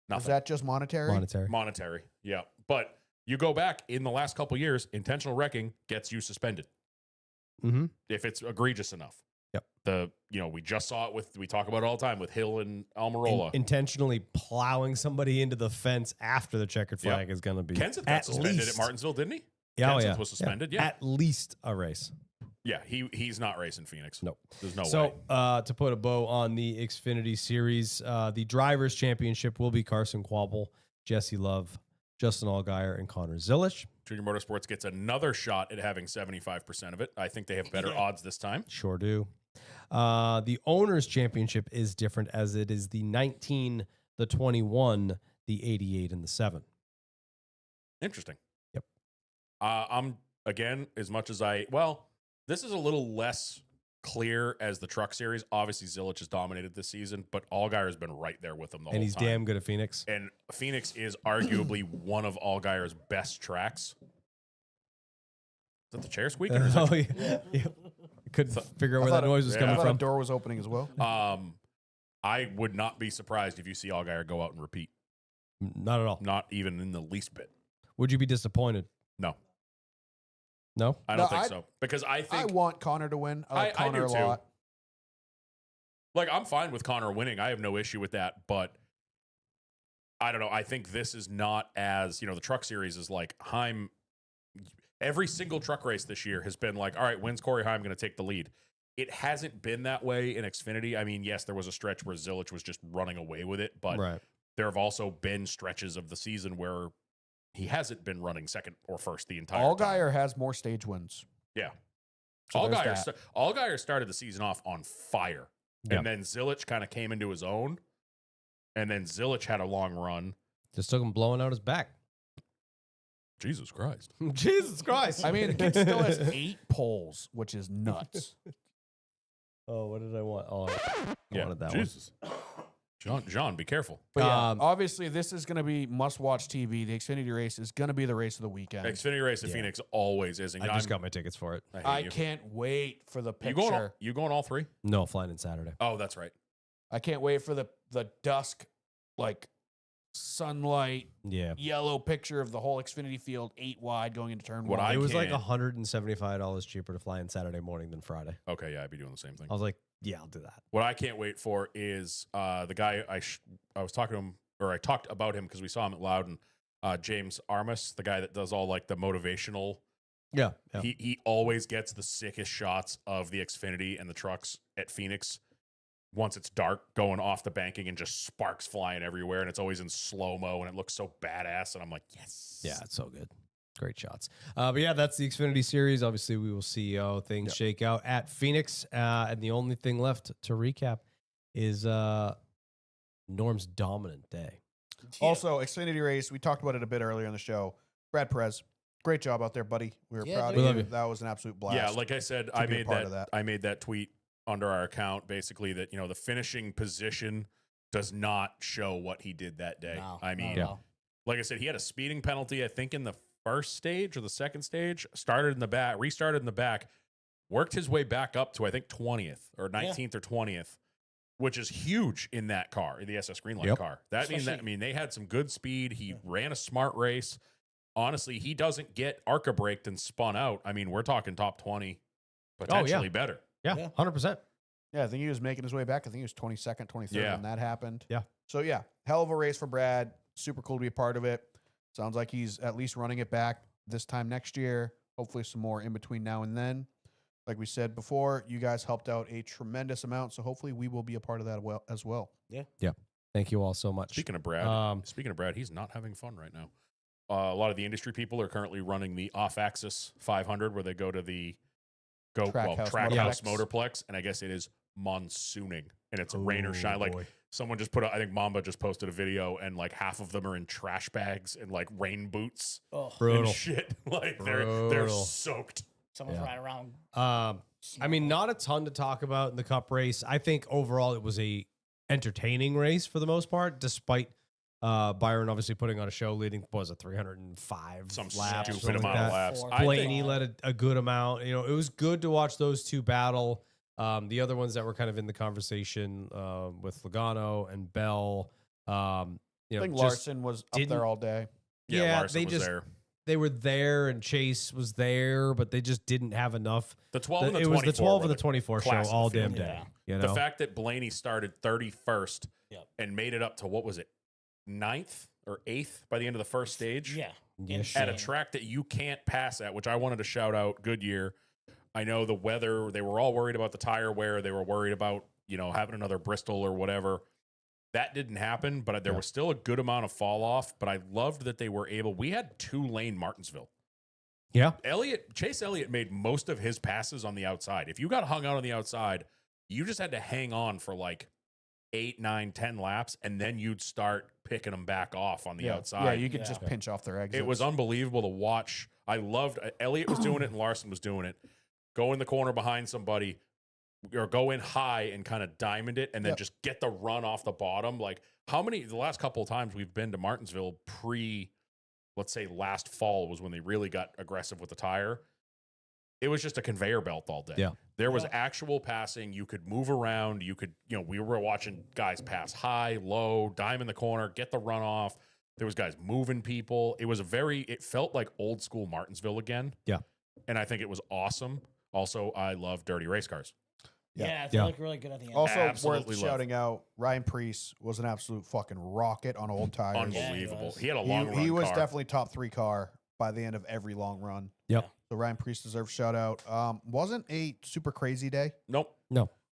nothing. Was that just monetary? Monetary. Yeah. But you go back in the last couple years, intentional wrecking gets you suspended Mm-hmm. if it's egregious enough. Yep. We just saw it we talk about it all the time with Hill and Almirola. Intentionally plowing somebody into the fence after the checkered Yep. flag is going to be Kenseth got at suspended least at Martinsville, didn't he? Yeah, oh, Kenseth yeah. was suspended. Yeah. At least a race. Yeah. He's not racing Phoenix. Nope. There's no way. So to put a bow on the Xfinity Series, the Drivers' Championship will be Carson Quabble, Jesse Love, Justin Allgaier, and Connor Zilisch. Junior Motorsports gets another shot at having 75% of it. I think they have better odds this time. Sure do. The Owners' Championship is different as it is the 19, the 21, the 88, and the 7. Interesting. Yep. I'm again, as much as this is a little less clear as the Truck Series. Obviously, Zilisch has dominated this season, but Allgaier has been right there with him the whole And he's time. damn good at Phoenix. And Phoenix is arguably one of Allgaier's best tracks. Is that the chair squeaking? Or is Oh, that, yeah. Yeah. Couldn't figure out I where thought that it- noise was yeah. coming I thought from. a door was opening as well. I would not be surprised if you see Allgaier go out and repeat. Not at all. Not even in the least bit. Would you be disappointed? No, No? I don't No, think so. Because I I think want Connor to win. I like I Connor do a too. lot. Like, I'm fine with Connor winning. I have no issue with that. But I don't know. I think this is not as, the Truck Series is like Heim. Every single truck race this year has been like, all right, when's Corey Heim going to take the lead? It hasn't been that way in Xfinity. I mean, yes, there was a stretch where Zilisch was just running away with it, but Right. there have also been stretches of the season where he hasn't been running second or first the entire time. Allgaier has more stage wins. Yeah. So there's Allgaier started the season off on fire. Yeah. And then Zilisch kind of came into his own. And then Zilisch had a long run. Just took him blowing out his back. Jesus Christ. Jesus Christ. I mean, the kid still has 8 poles, which is nuts. Oh, what did I want? Oh, I wanted that Jesus. John, be careful. But yeah, Um, obviously, this is going to be must-watch TV. The Xfinity race is going to be the race of the weekend. Xfinity race at Yeah. Phoenix always is. And one. I just got my tickets for it. hate I you. can't wait for the You picture. going all three? No, flying in Saturday. Oh, that's right. I can't wait for the dusk, like sunlight, Yeah. yellow picture of the whole Xfinity field, 8 wide going into turn What 1. It was like can't- $175 cheaper to fly in Saturday morning than Friday. Okay, yeah, I'd be doing the same thing. I was like, yeah, I'll do that. What I can't wait for is the guy I was talking to him, or I talked about him because we saw him at Loudon, James Armas, the guy that does all like the motivational. Yeah. He always gets the sickest shots of the Xfinity and the trucks at Phoenix once it's dark, going off the banking and just sparks flying everywhere, and it's always in slow mo, and it looks so badass. And I'm like, yes, Yeah, it's so good. Great shots. But yeah, that's the Xfinity Series. Obviously, we will see how things shake out at Phoenix. And the only thing left to recap is Norm's dominant day. Also, Xfinity race, we talked about it a bit earlier in the show. Brad Perez, great job out there, buddy. We were Yeah, proud dude. We of love you. you. That was an absolute blast. Yeah, like I said, to I be a made part that, of that. I made that tweet under our account basically that the finishing position does not show what he did that day. No, I mean, no. like I said, he had a speeding penalty, I think in the first stage or the second stage, started in the back, restarted in the back, worked his way back up to I think 20th or 19th or 20th, which is huge in that car, in the SS Greenlight Yep. car. They had some good speed. He ran a smart race. Honestly, he doesn't get ARCA braked and spun out. I mean, we're talking top 20, potentially better. Yeah, Yeah. 100%. Yeah, I think he was making his way back. I think he was 22nd, 23rd Yeah. when that happened. Yeah. So, yeah, hell of a race for Brad. Super cool to be a part of it. Sounds like he's at least running it back this time next year. Hopefully some more in between now and then. Like we said before, you guys helped out a tremendous amount. So hopefully we will be a part of that as well. Thank you all so much. Speaking of Brad, he's not having fun right now. A lot of the industry people are currently running the off-axis 500, where they go to the Trackhouse Trackhouse Motorplex. Motorplex, and I guess it is monsooning, and it's rain or Oh, shine. Like boy. someone just I think Mamba just posted a video, and like half of them are in trash bags and like rain boots Oh, Brutal. and shit. Like they're Brutal. soaked. someone's Yeah. riding around I mean, not a ton to talk about in the Cup race. I think overall it was a entertaining race for the most part, despite Byron obviously putting on a show, leading what was it 305 Some laps, stupid something amount like of that. laps. Four, I Blaney think, led a good amount. You know, it was good to watch those two battle. The other ones that were kind of in the conversation with Logano and Bell. You I know, think just- Larson was up didn't- there all day. yeah, Larson they was just there. they were there, and Chase was there, but they just didn't have enough. The 12 and the It 24 was the 12 were and the 24 show class of the all field. damn day. Yeah. You The know, fact that Blaney started 31st Yep. and made it up to what was it, 9th or 8th by the end of the first stage? Yeah. Yes, At a Insane. track that you can't pass at, which I wanted to shout out Goodyear. I know the weather, they were all worried about the tire wear. They were worried about, you know, having another Bristol or whatever. That didn't happen, but there Yeah. was still a good amount of fall off. But I loved that they were able, we had 2-lane Martinsville. yeah, Chase Elliott made most of his passes on the outside. If you got hung out on the outside, you just had to hang on for like 8, 9, 10 laps, and then you'd start picking them back off on the outside. Yeah, you could Yeah. just pinch off their exits. It was unbelievable to watch. I loved Elliott was doing it and Larson was doing it. Go in the corner behind somebody or go in high and kind of diamond it and then Yep. just get the run off the bottom. Like the last couple of times we've been to Martinsville let's say last fall was when they really got aggressive with the tire. It was just a conveyor belt all day. Yeah. There was Yeah. actual passing. You could move around. You could, we were watching guys pass high, low, dime in the corner, get the run off. There was guys moving people. It felt like old school Martinsville again. Yeah. And I think it was awesome. Also, I love dirty race cars. Yeah. Yeah, they Yeah. look really good at the end. Also Absolutely worth love. shouting out, Ryan Priest was an absolute fucking rocket on old tires. Unbelievable. was. He had a long run He was car. definitely top 3 car by the end of every long run. Yep. So Ryan Priest deserves a shout out. Wasn't a super crazy day. Nope.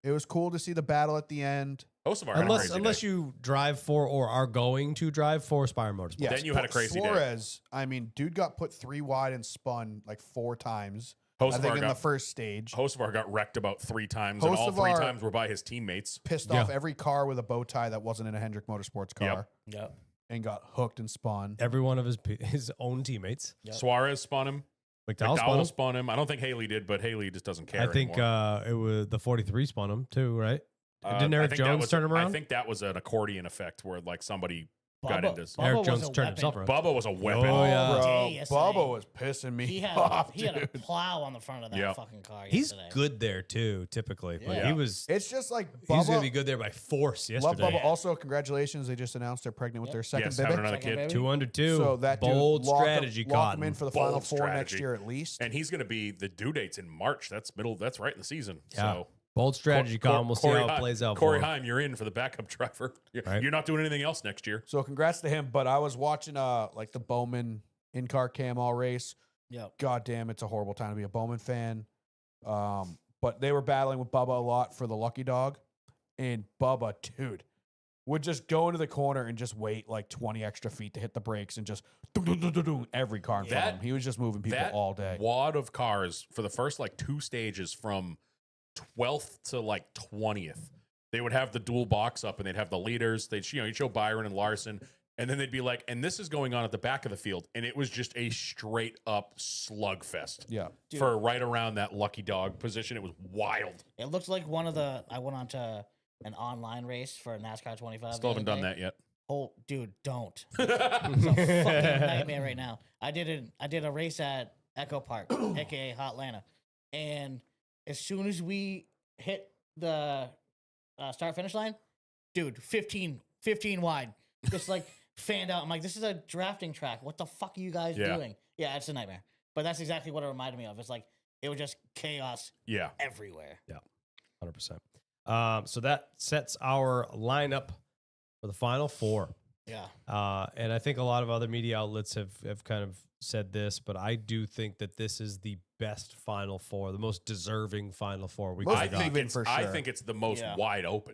It was cool to see the battle at the end. Hocevar had a crazy unless day. you drive for or are going to drive for Spire Motorsports. Yeah, Then you had a crazy day. Suarez, I mean, dude got put 3 wide and spun like 4 times. I think Hocevar in the got, first stage. Hocevar got wrecked about 3 times, and all 3 Hocevar- times were by his teammates. Pissed Yeah. off every car with a bow tie that wasn't in a Hendrick Motorsports car Yep. and got hooked and spun. Every one of his own teammates. Yep. Suarez spun him. McDowell spun McDowell him. spun him. I don't think Haley did, but Haley just doesn't care I think anymore. it was the 43 spun him too, right? Didn't I Eric think that Jones was- turn him around? I think that was an accordion effect where like somebody got Bubba- into Bubba Eric was Jones a turned himself weapon. around. Bubba was a weapon. Oh, yeah. Bro, Day yesterday. Bubba was pissing me He had off, he had a dude. plow on the front of that Yeah. fucking car He's yesterday. good there too, typically. But Yeah. he was It's just like he's going to Bubba. be good there by force Love yesterday. Bubba. Also, congratulations. They just announced they're pregnant with Yep. their second Yes, baby. having another Second kid. baby. 2 under 2. So that dude, bold lock strategy, him, lock him Cotton. in for the Bold final 4 next strategy. year at least. And he's going to be the due date's in March. That's right in the season. Yeah. So Bold strategy, Cotton. We'll see Corey how it Heim- plays out. Corey for him. Heim, you're in for the backup driver. Right. You're not doing anything else next year. So congrats to him. But I was watching like the Bowman in-car cam all race. Yep. God damn, it's a horrible time to be a Bowman fan. But they were battling with Bubba a lot for the lucky dog. And Bubba, dude, would just go into the corner and just wait like 20 extra feet to hit the brakes and just every car in front of him. He was just moving people That all day. wad of cars for the first like 2 stages from 12th to like 20th. They would have the dual box up and they'd have the leaders. You'd show Byron and Larson. And then they'd be like, and this is going on at the back of the field. And it was just a straight up slugfest Yeah. Dude. for right around that lucky dog position. It was wild. It looked like one of the. I went on to an online race for NASCAR 25. Still haven't done that yet. Oh, dude, don't. It's a fucking nightmare right now. I did a race at Echo Park, aka Hot Atlanta, and as soon as we hit the start finish line, dude, 15 wide, just like fanned out. I'm like, this is a drafting track. What the fuck are you guys Yeah. doing? Yeah, it's a nightmare. But that's exactly what it reminded me of. It's like it was just chaos Yeah. everywhere. 100%. So that sets our lineup for the final 4. Yeah. And I think a lot of other media outlets have kind of said this, but I do think that this is the best Final 4, the most deserving Final 4 we could Most I have got. think, even it's, for I sure. think it's the most Yeah. wide open.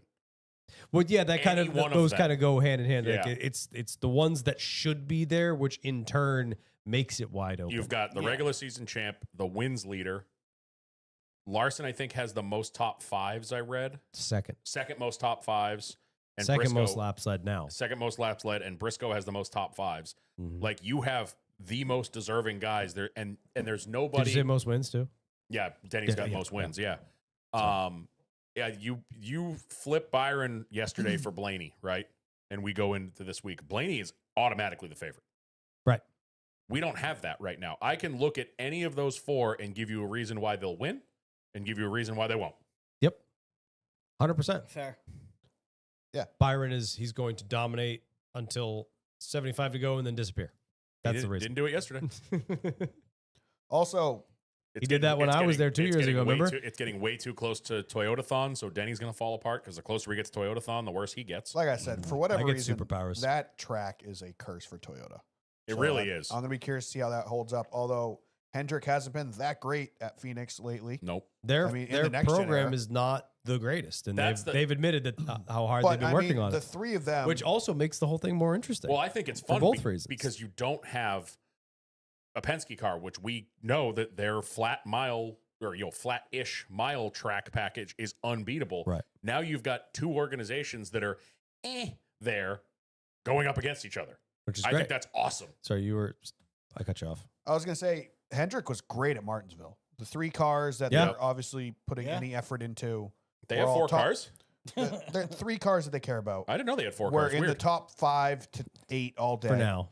Well, yeah, that kind Any of one of those them. kind of go hand in hand. Like Yeah. it's the ones that should be there, which in turn makes it wide open. You've got the Yeah. regular season champ, the wins leader. Larson, I think, has the most top 5s I read. second Most top 5s. And second Briscoe, most laps led now. Second most laps led, and Briscoe has the most top 5s. Mhm. Like you have the most deserving guys there, and there's Did nobody. you say most wins too? Yeah, Denny's Yeah, got yeah, most yeah. wins. Yeah. So- Yeah, you flip Byron yesterday for Blaney, right? And we go into this week. Blaney is automatically the favorite. Right. We don't have that right now. I can look at any of those four and give you a reason why they'll win and give you a reason why they won't. Yep. 100%. Fair. Byron he's going to dominate until 75 to go and then disappear. That's the reason. Didn't do it yesterday. Also, It's did that when I was there 2 it's years getting ago, way remember? It's getting way too close to Toyotathon, so Denny's going to fall apart because the closer he gets to Toyotathon, the worse he gets. like I said, for I whatever get reason, superpowers. that track is a curse for Toyota. It So really is. I'm gonna be curious to see how that holds up. Although Hendrick hasn't been that great at Phoenix lately. Nope. Their I mean, in their the next gen program era. is not the greatest, and That's they've admitted that how hard But they've been I working mean, on the it, three of them, which also makes the whole thing more interesting. Well, I think it's fun both reasons. because you don't have a Penske car, which we know that their flat mile or flat-ish mile track package is unbeatable. Right. Now you've got two organizations that are there going up against each other. which is I great. think that's awesome. Sorry, I cut you off. I was gonna say Hendrick was great at Martinsville. The three cars that Yeah. they're obviously putting Yeah. any effort into. They We're have all four top- cars. They're three cars that they care about. I didn't know they had four We're cars. in Weird. the top 5 to 8 all day. For now.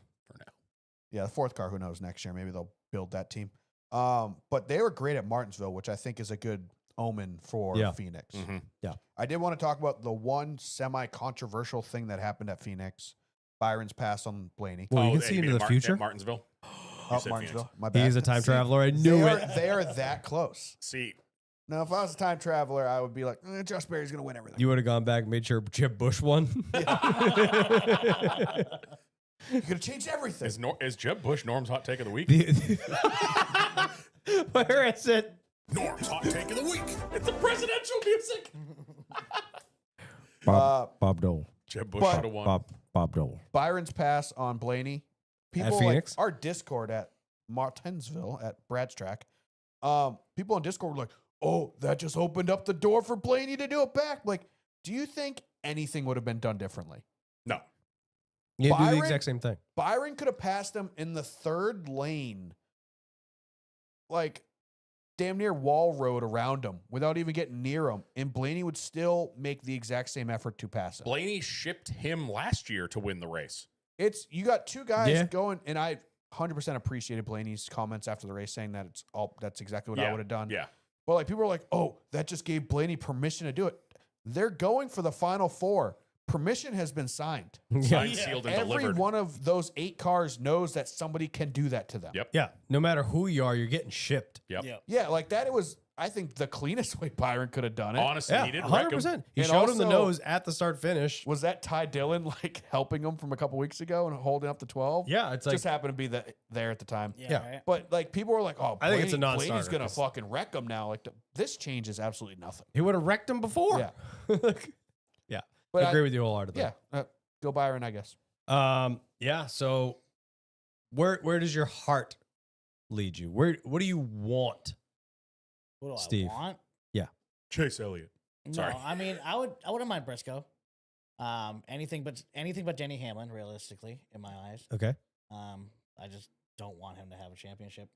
Yeah, the fourth car, who knows next year? Maybe they'll build that team. But they were great at Martinsville, which I think is a good omen for Yeah. Phoenix. Mhm. I did want to talk about the one semi-controversial thing that happened at Phoenix. Byron's pass on Blaney. Well, you can they see mean into the at future. Martinsville. Oh, said Martinsville. Phoenix. My bad. He is a time See, traveler. I knew they it. Are, they are that close. See, Now, if I was a time traveler, I would be like, Josh Berry's going to win everything. You would have gone back and made sure Jeb Bush won. You could have changed everything. is Jeb Bush Norm's hot take of the week? Where is it? Norm's hot take of the week. It's the presidential music. Bob Dole. Jeb Bush But- should have won. Bob Dole. Byron's pass on Blaney. People like Phoenix? our Discord at Martinsville at Brad's track. People on Discord were like, "Oh, that just opened up the door for Blaney to do it back." Like, do you think anything would have been done differently? No. You do the Byron- exact same thing. Byron could have passed him in the third lane, like damn near wall road around him without even getting near him, and Blaney would still make the exact same effort to pass him. Blaney shipped him last year to win the race. It's you got two guys Yeah. going, and I 100% appreciated Blaney's comments after the race saying that that's exactly what I Yeah, would have done. Yeah. But like people are like, oh, that just gave Blaney permission to do it. They're going for the final 4. Permission has been signed. Signed, Yeah. sealed, and Every delivered. one of those 8 cars knows that somebody can do that to them. Yep. Yeah. No matter who you are, you're getting shipped. Yep. Yeah. Yeah, like that. It was, I think, the cleanest way Byron could have done it. Honestly, Yeah, he didn't wreck him. 100%. He And showed him the also- nose at the start finish. Was that Ty Dillon like helping him from a couple weeks ago and holding up the 12? Yeah, it's like just happened to be there at the time. Yeah. Right? But like people were like, "Oh, I think it's a Blaney's non-starter, gonna 'cause- fucking wreck him now." Like this changes absolutely nothing. he would have wrecked him before. Yeah. yeah. But I agree with you wholeheartedly. Yeah, go Byron, I guess. Yeah. So where does your heart lead you? What do you want? What do Steve. I want? Chase Elliott. Sorry. No, I mean, I wouldn't mind Briscoe. Anything but Denny Hamlin, realistically, in my eyes. Okay. I just don't want him to have a championship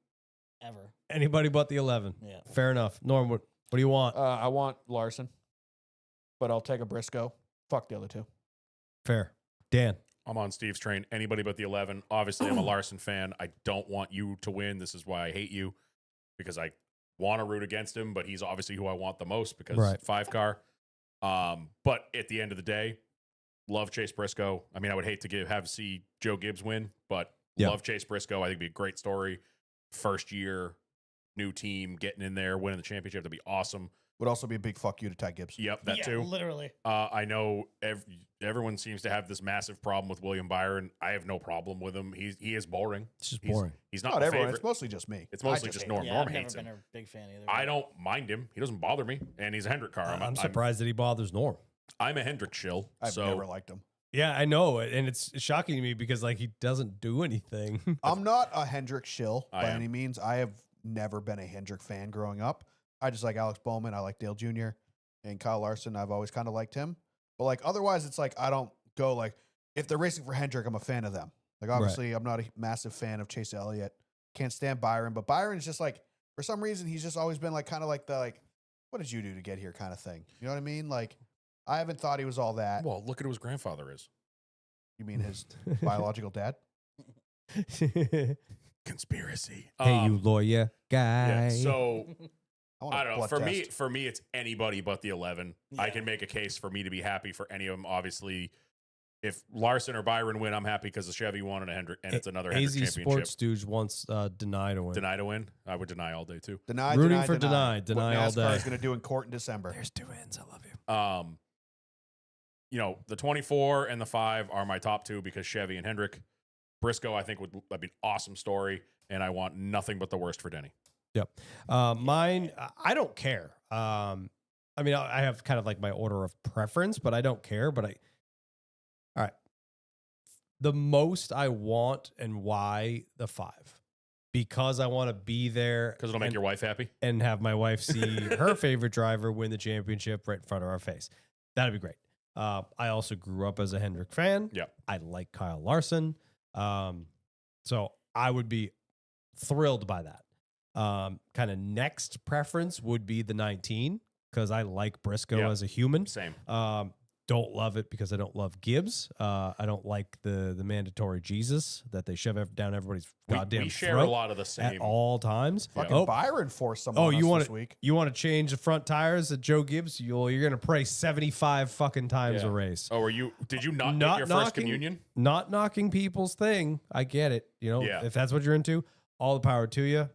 ever. Anybody but the 11. Yeah. Fair enough. Norm, what do you want? I want Larson, but I'll take a Briscoe. Fuck the other 2. Fair. Dan. I'm on Steve's train. Anybody but the 11. Obviously, I'm a Larson fan. I don't want you to win. This is why I hate you, because I want to root against him, but he's obviously who I want the most because Right. 5 car. But at the end of the day, love Chase Briscoe. I mean, I would hate to see Joe Gibbs win, but Yeah. love Chase Briscoe. I think it'd be a great story. First year, new team, getting in there, winning the championship. That'd be awesome. Would also be a big fuck you to Ty Gibbs. Yep, that Yeah, too. Literally. I know everyone seems to have this massive problem with William Byron. I have no problem with him. He is boring. It's just He's- boring. He's not Not my everyone. favorite. It's mostly just me. It's mostly I just hate Norm. him. Yeah, Norm I've hates never him. been a big fan either. I don't mind him. He doesn't bother me, and he's a Hendrick car. I'm surprised that he bothers Norm. I'm a Hendrick shill. I've so never liked him. Yeah, I know. And it's shocking to me because like he doesn't do anything. I'm not a Hendrick shill I by am. any means. I have never been a Hendrick fan growing up. I just like Alex Bowman. I like Dale Jr. and Kyle Larson. I've always kind of liked him. But like otherwise, it's like I don't go like if they're racing for Hendrick, I'm a fan of them. Like obviously, I'm not a massive fan of Chase Elliott. Can't stand Byron, but Byron is just like For some reason, he's just always been like kind of like the like, what did you do to get here kind of thing. You know what I mean? Like, I haven't thought he was all that. Well, look at who his grandfather is. You mean his biological dad? Hey, Conspiracy. you lawyer guy. Yeah, so want I a don't know. blood For me, test. it's anybody but the 11. I Yeah. can make a case for me to be happy for any of them. Obviously, if Larson or Byron win, I'm happy because the Chevy won and a Hendrick, and it's another Hendrick AZ championship. Sports Stooge wants deny to win. Deny to win. I would deny all day too. Deny, Rooting deny, for deny. deny What all NASCAR day. is going to do in court in December. There's 2 wins. I love you. You know, the 24 and the 5 are my top 2 because Chevy and Hendrick. Briscoe, I think, would be an awesome story, and I want nothing but the worst for Denny. Yep. Mine, I don't care. I mean, I have kind of like my order of preference, but I don't care. All right. The most I want and why the 5, because I want to be there Because it'll make your wife happy. and have my wife see her favorite driver win the championship right in front of our face. That'd be great. I also grew up as a Hendrick fan. Yeah. I like Kyle Larson. So I would be thrilled by that. Kind of next preference would be the 19 because I like Briscoe Yeah. as a human. Same. Don't love it because I don't love Gibbs. I don't like the mandatory Jesus that they shove down everybody's goddamn We share throat a lot of the at same. all times. Fucking Oh, Byron forced some Oh, on you us want this week. You want to change the front tires at Joe Gibbs? You're going to pray 75 fucking times Yeah. a race. Oh, did you not Not get your first knocking- communion? Not knocking people's thing. I get it. You know, Yeah. if that's what you're into, all the power to you.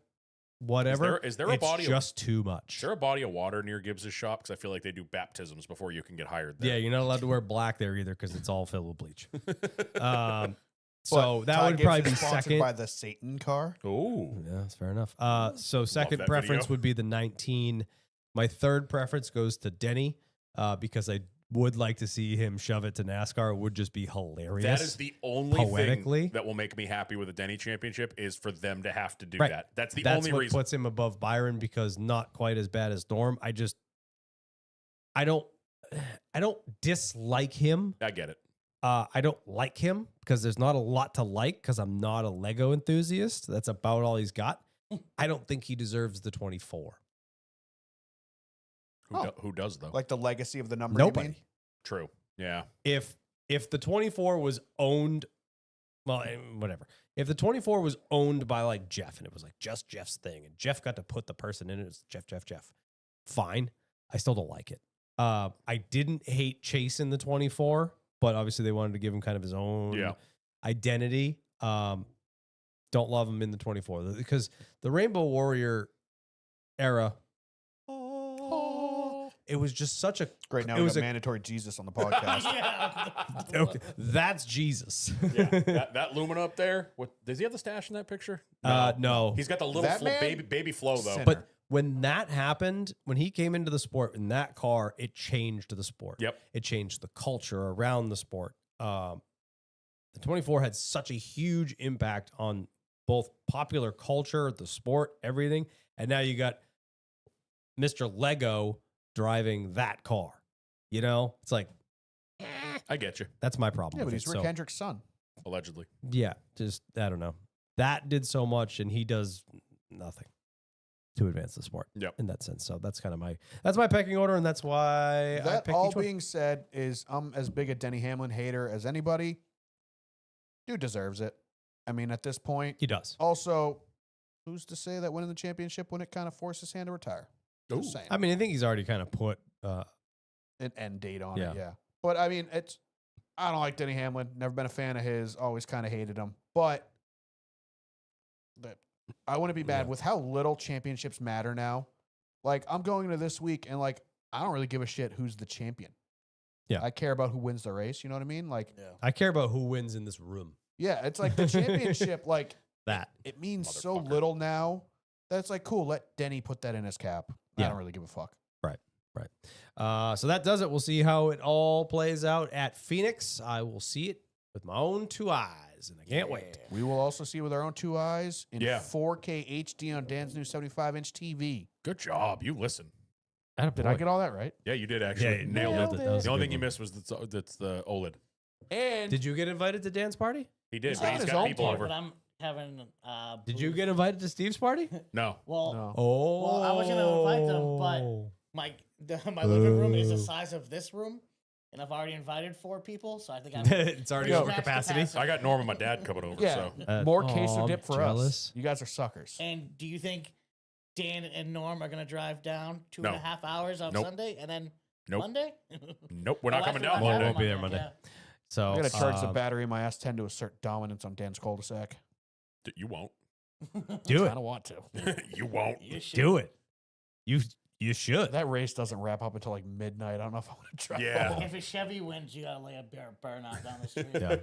Whatever. Is there a it's body of- just too much. Is there a body of water near Gibbs's shop? Because I feel like they do baptisms before you can get hired there. Yeah, you're not allowed to wear black there either because it's all filled with bleach. So But that Ty would Gibbs probably is be sponsored second. by the Satan car. Oh, Yeah, that's fair enough. So second that preference video. would be the 19. My third preference goes to Denny because I would like to see him shove it to NASCAR. It would just be hilarious. that is the only Poetically. thing that will make me happy with the Denny Championship is for them to have to do Right. that. That's the That's only what reason. puts him above Byron because not quite as bad as Norm. I don't dislike him. I get it. I don't like him because there's not a lot to like because I'm not a Lego enthusiast. That's about all he's got. I don't think he deserves the 24. Who does though? Like the legacy of the number. You Nobody. mean? True. Yeah. If the 24 was owned, well, whatever. If the 24 was owned by like Jeff and it was like just Jeff's thing and Jeff got to put the person in it, it's Jeff. Fine. I still don't like it. I didn't hate chasing the 24, but obviously they wanted to give him kind of his own Yeah. identity. Don't love him in the 24 because the Rainbow Warrior era, it was just such a Great. Now It we was got a- mandatory Jesus on the podcast. Yeah. okay, that's Jesus. Yeah. that Lumina up there. What does he have the stash in that picture? No. He's got the little That man? baby flow though. Sinner. But when that happened, when he came into the sport in that car, it changed the sport. Yep. It changed the culture around the sport. The 24 had such a huge impact on both popular culture, the sport, everything. And now you got Mr. Lego driving that car. You know, it's like, I get you. that's my problem. Yeah, but with he's it. Rick So, Hendrick's son. Allegedly. yeah, just, I don't know. That did so much and he does nothing to advance the sport. Yep. In that sense. So that's kind of my pecking order. And that's why I That picked all each one. being said, is I'm as big a Denny Hamlin hater as anybody. Dude deserves it. I mean, at this point. He does. Also, who's to say that winning the championship when it kind of forced his hand to retire? Just Ooh. saying. I mean, I think he's already kind of put. An end date on Yeah. it, yeah. But I mean, I don't like Denny Hamlin. Never been a fan of his. Always kind of hated him. But I wouldn't be bad Yeah. with how little championships matter now. Like, I'm going into this week and like I don't really give a shit who's the champion. Yeah. I care about who wins the race. You know what I mean? Like, I care about who wins in this room. yeah, it's like the championship. Like, That. it means so Motherfucker. little now. That's like cool. Let Denny put that in his cap. I Yeah. don't really give a fuck. So that does it. We'll see how it all plays out at Phoenix. I will see it with my own 2 eyes, and I can't wait. We will also see with our own 2 eyes in Yeah. 4K HD on Dan's new 75-inch TV. Good job. You listen. Did I get all that right? Yeah, you did actually. you Nailed nailed it. it. That was The a only good thing you one. missed was that's the OLED. And Did you get invited to Dan's party? He did, He's but on he's his got own people part, over. But having. Did you booth. get invited to Steve's party? No. Well, No. Oh. Well, I was gonna invite them, but my living room is the size of this room, and I've already invited 4 people, so I think I'm. It's already Yo, over max capacity. I got Norm and my dad coming over. Yeah. So More queso aw, dip for jealous. us. You guys are suckers. And do you think Dan and Norm are gonna drive down 2.5 No. hours on Nope. Sunday and then Nope. Monday? nope, we're not Oh, coming that's down right, Well, Monday. won't be there Monday. yeah. So I'm gonna charge the battery in my S10 to assert dominance on Dan's cul-de-sac. You won't. do I it. don't want to. You won't. You should. Do it. You should. That race doesn't wrap up until like midnight. I don't know if I want to drive. Yeah. home. If a Chevy wins, you gotta lay a burnout down the street. Yeah.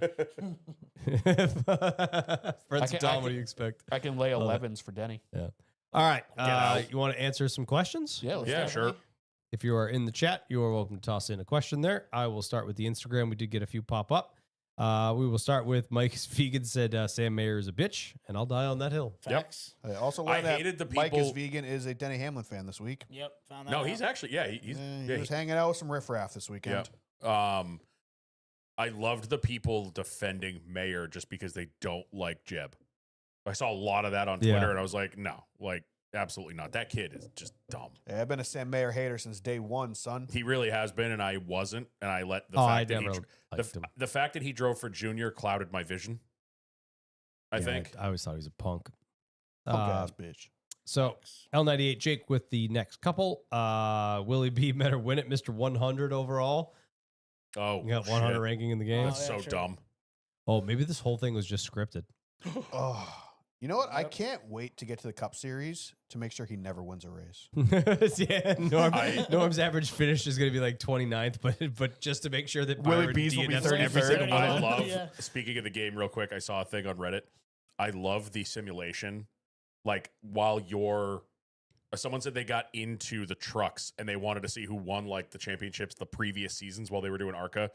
Friends can- Tom, I what do can- you expect? I can lay Love it. 11s for Denny. All right. out. You want to answer some questions? Yeah, let's Yeah, do it. sure. If you are in the chat, you are welcome to toss in a question there. I will start with the Instagram. We did get a few pop up. We will start with Mike's Vegan said Sam Mayer is a bitch, and I'll die on that hill. Facts. I also I learned that hated the Mike is people- vegan is a Denny Hamlin fan this week. Yep. Found that No, out. he's actually he's He was hanging out with some riffraff this weekend. I loved the people defending Mayer just because they don't like Jeb. I saw a lot of that on Yeah. Twitter, and I was like, no, like absolutely not. That kid is just dumb. Hey, I've been a Sam Mayer hater since day one, son. He really has been, and I wasn't, and I let the I fact that never he, liked him. the fact that he drove for Junior clouded my vision. I Yeah, think. I always thought he was a punk. Punk ass bitch. So L98 Jake with the next couple. Will he be better win it, Mr. 100 overall? Oh, You got 100 shit. ranking in the game. That's yeah, so sure. dumb. Oh, maybe this whole thing was just scripted. Oh, you know what? I Yep. can't wait to get to the Cup Series to make sure he never wins a race. Yeah, Norm's average finish is going to be like 29th, but just to make sure that Willie Byron Bees will be DNFs every 33rd. single one I of them. love, Yeah. speaking of the game real quick, I saw a thing on Reddit. I love the simulation. Like while someone said they got into the trucks and they wanted to see who won like the championships the previous seasons while they were doing ARCA.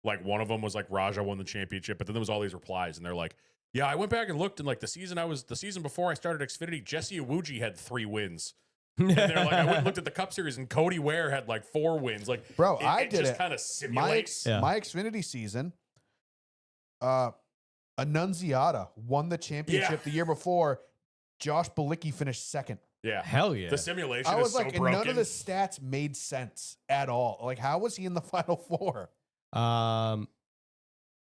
Like one of them was like Raja won the championship, but then there was all these replies and they're like, yeah, I went back and looked and like the season before I started Xfinity, Jesse Iwuji had 3 wins. And they're like, I went and looked at the Cup Series and Cody Ware had like 4 wins. Like, Bro, I did just it. kind of simulates. Yeah. My Xfinity season, Annunziata won the championship the year before. Josh Balicki finished second. Yeah. Hell yeah. The simulation I is was so like, and broken. none of the stats made sense at all. Like, how was he in the Final Four?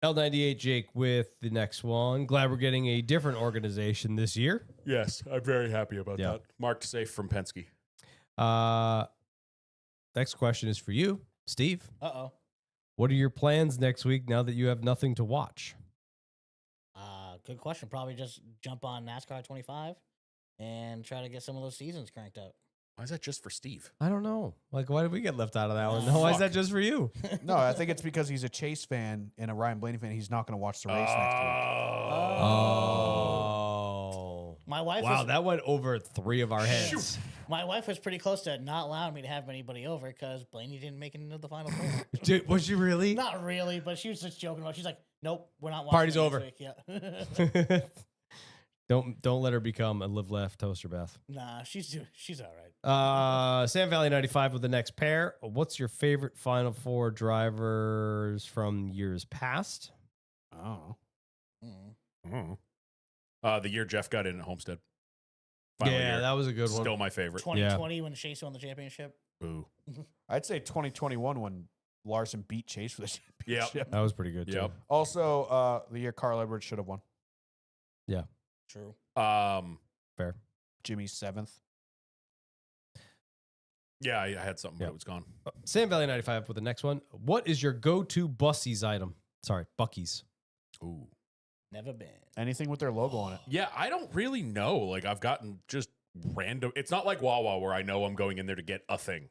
L98 Jake with the next one. Glad we're getting a different organization this year. Yes, I'm very happy about Yeah. that. Marked safe from Penske. Next question is for you, Steve. Uh-oh. What are your plans next week now that you have nothing to watch? Good question. Probably just jump on NASCAR 25 and try to get some of those seasons cranked up. Why is that just for Steve? I don't know. Like, why did we get left out of that one? Oh, Why is fuck. that just for you? No, I think it's because he's a Chase fan and a Ryan Blaney fan. He's not going to watch the race next week. Oh. My wife Wow, was that went over 3 of our heads. my wife was pretty close to not allowing me to have anybody over because Blaney didn't make it into the final four. Dude, was you really? Not really, but she was just joking about. She's like, "Nope, we're not watching." Party's it next over. week." Yeah. Don't let her become a live left toaster bath. Nah, she's all right. Sam Valley 95 with the next pair. What's your favorite Final Four drivers from years past? Oh. Mm. The year Jeff got in at Homestead. Final Yeah, year. that was a good one. Still my favorite. 2020 when Chase won the championship. Boo. I'd say 2021 when Larson beat Chase for the championship. That was pretty good too. Yep. Also, the year Carl Edwards should have won. True. Fair. Jimmy's 7th. Yeah, I had something, but Yep. it was gone. Sam Valley 95 with the next one. What is your go-to Bussies item? Sorry, Bucky's. Ooh. Never been. Anything with their logo on it. Yeah, I don't really know. Like, I've gotten just random. It's not like Wawa where I know I'm going in there to get a thing.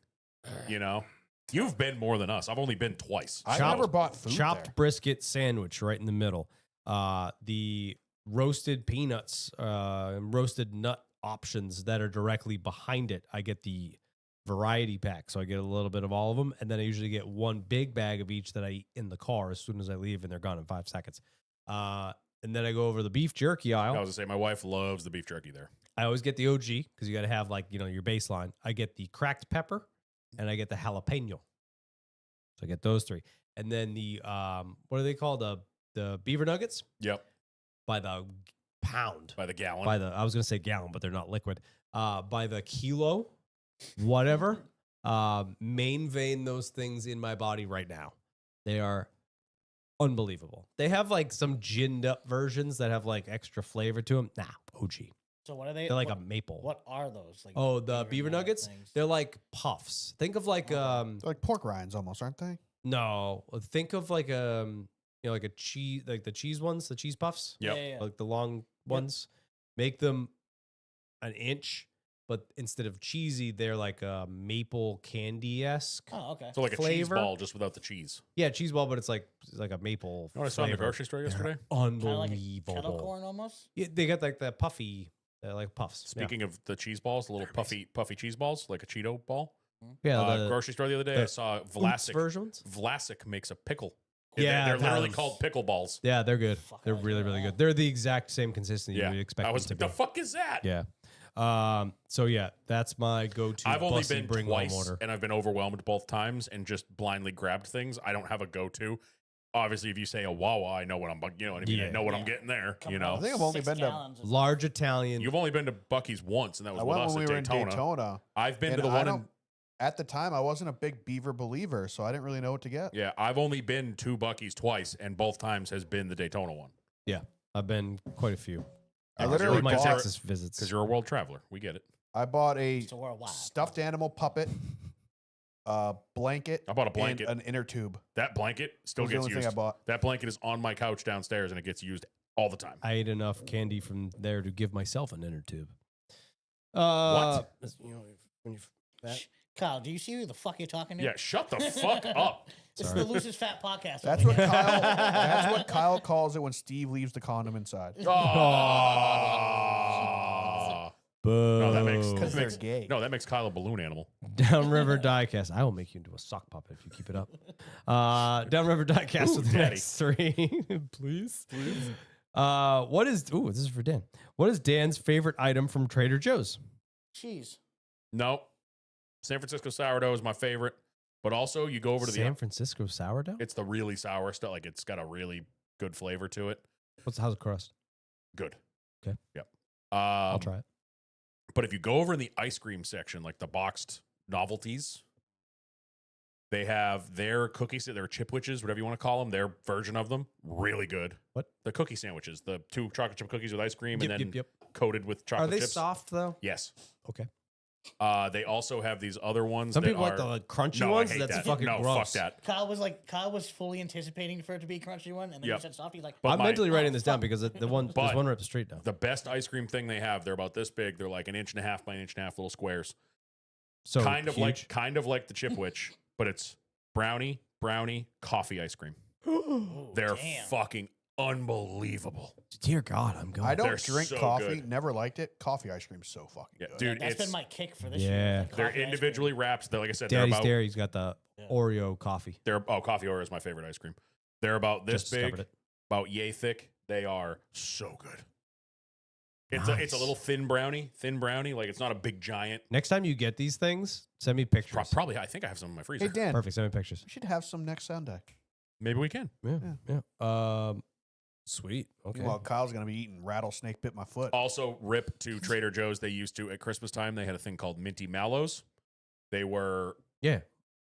You know? You've been more than us. I've only been twice. I Chopped- never bought food Chopped there. brisket sandwich right in the middle. The roasted peanuts, roasted nut options that are directly behind it. I get the variety pack, so I get a little bit of all of them, and then I usually get one big bag of each that I eat in the car as soon as I leave, and they're gone in 5 seconds. And then I go over the beef jerky aisle. I was going to say, my wife loves the beef jerky there. I always get the OG because you got to have like, your baseline. I get the cracked pepper and I get the jalapeno. So I get those 3. And then the, what are they called? The beaver nuggets Yep. by the pound, By the gallon. I was gonna say gallon, but they're not liquid. By the kilo, whatever. Main vein those things in my body right now. They are unbelievable. They have like some ginned up versions that have like extra flavor to them. Nah, OG. So what are they? They're like what, a maple. What are those? Like Oh, the beaver nugget nuggets. things? They're like puffs. Think of like They're like pork rinds almost, aren't they? no. Think of like like a cheese, like the cheese ones, the cheese puffs, Yep. Yeah, yeah, yeah. like the long ones. Make them an inch, but instead of cheesy, they're like a maple candy esque. Oh, okay. So like a cheese flavor. ball just without the cheese. Yeah, cheese ball, but it's like a maple. You know what I saw in the flavor. grocery store yesterday? Kind of like a Unbelievable. kettle corn almost. Yeah, they got like the puffy, like puffs. Speaking of the cheese balls, the little puffy cheese balls, like a Cheeto ball. yeah, the Grocery store the other day, I the saw Oops Vlasic. versions. Vlasic makes a pickle. Yeah, they're literally those. called pickle balls. Yeah, they're good. Fuck, They're I like really, that really a good. lot. They're the exact same consistency Yeah, you would expect I them was to like, be. the fuck is that? Yeah. So yeah, that's my go-to. I've only Bussy been bring twice, home order. and I've been overwhelmed both times, and just blindly grabbed things. I don't have a go-to. Obviously, if you say a Wawa, I know what I'm, Yeah. I know what I'm Yeah. getting there. Come You on, know, I think I've only 6 been to- gallons of- Large Italian. you've only been to Bucky's once, and that was I with went us when at we were in Daytona. Daytona. I've been and to the I one don't- in. At the time, I wasn't a big beaver believer, so I didn't really know what to get. Yeah, I've only been to Bucky's twice, and both times has been the Daytona one. I've been quite a few. I Yeah, 'cause literally With my bought- Texas visits. Because you're a world traveler. We get it. I bought a So we're wild. stuffed animal puppet, blanket, I bought a blanket. and an inner tube. That blanket still Was the gets only thing I used. bought. That blanket is on my couch downstairs, and it gets used all the time. I ate enough candy from there to give myself an inner tube. What? You know, when you that, Shh. Kyle, do you see who the fuck you're talking to? Yeah, shut the fuck up. This Sorry. is the loosest fat podcast. That's over what here. Kyle. That's what Kyle calls it when Steve leaves the condom inside. Oh. no, that makes- Because they're makes- gay. No, that makes Kyle a balloon animal. Downriver Diecast. I will make you into a sock puppet if you keep it up. Downriver Diecast Ooh, with the daddy. next three, please. What is? Ooh, this is for Dan. What is Dan's favorite item from Trader Joe's? Cheese. No. San Francisco sourdough is my favorite. But also, you go over to San Francisco sourdough. it's the really sour stuff. Like, it's got a really good flavor to it. How's the crust? Good. Okay. Yep. I'll try it. But if you go over in the ice cream section, like the boxed novelties, they have their cookies, their chipwiches, whatever you want to call them, their version of them, really good. What? The cookie sandwiches, the 2 chocolate chip cookies with ice cream Yep, and then yep, yep. coated with chocolate Are they chips. soft though? Yes. Okay. They also have these other ones. Some that people are, like the like, crunchy no, ones. I hate That's that. fucking no, gross. fuck that. Kyle was fully anticipating for it to be a crunchy one, and then Yep. you said soft. He's like, But I'm my- mentally writing Oh, this down fuck. because the one there's But- one right up the street now. The best ice cream thing they have, they're about this big. They're like 1.5 inches by 1.5 inches little squares. So kind of huge. like the Chipwich, but it's brownie, coffee ice cream. "Ooh, They're damn." fucking unbelievable. Dear God, I'm going. I don't They're drink so coffee. good. Never liked it. Coffee ice cream is so fucking Yeah, good. dude, That's it's been my kick for this Yeah. year. they're Coffee ice individually wrapped. They're like I said, they're Daddy's about Dairy's got the Yeah. Oreo coffee. coffee Oreo is my favorite ice cream. They're about this Just discovered big, it. about yay thick. They are so good. It's a Nice. little thin brownie, like it's not a big giant. Next time you get these things, send me pictures. Probably, I think I have some in my freezer. Hey Dan, Perfect. Send me pictures. we should have some next Sunday. Maybe we can. Yeah. Sweet. Okay. Well, Kyle's gonna be eating rattlesnake bit my foot. Also, rip to Trader Joe's. They used to at Christmas time. They had a thing called Minty Mallows. They were Yeah.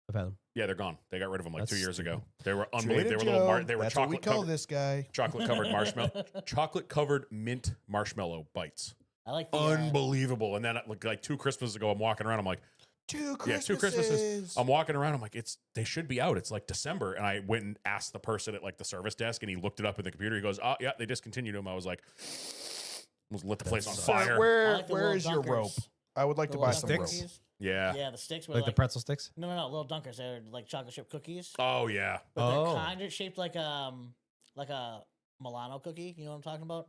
I've had them. they're gone. They got rid of them like That's 2 years ago. stupid. They were Trader unbelievable. They were Joe, they were that's what we chocolate call covered, this guy. chocolate covered marshmallow, chocolate covered mint marshmallow bites. I like the Unbelievable. And then like 2 Christmases ago, I'm walking around. I'm like, Two yeah, 2 Christmases. I'm walking around. I'm like, they should be out. It's like December. And I went and asked the person at like the service desk, and he looked it up in the computer. He goes, oh yeah, they discontinued them. I was like, almost lit the place on sucks. fire. I Where like the where little is your Dunkers. rope? I would like The to buy little some sticks? rope. cookies. Yeah. Yeah, the sticks were Like the pretzel sticks? no, little Dunkers. They're like chocolate chip cookies, Oh yeah. but Oh. they're kind of shaped like a Milano cookie. You know what I'm talking about?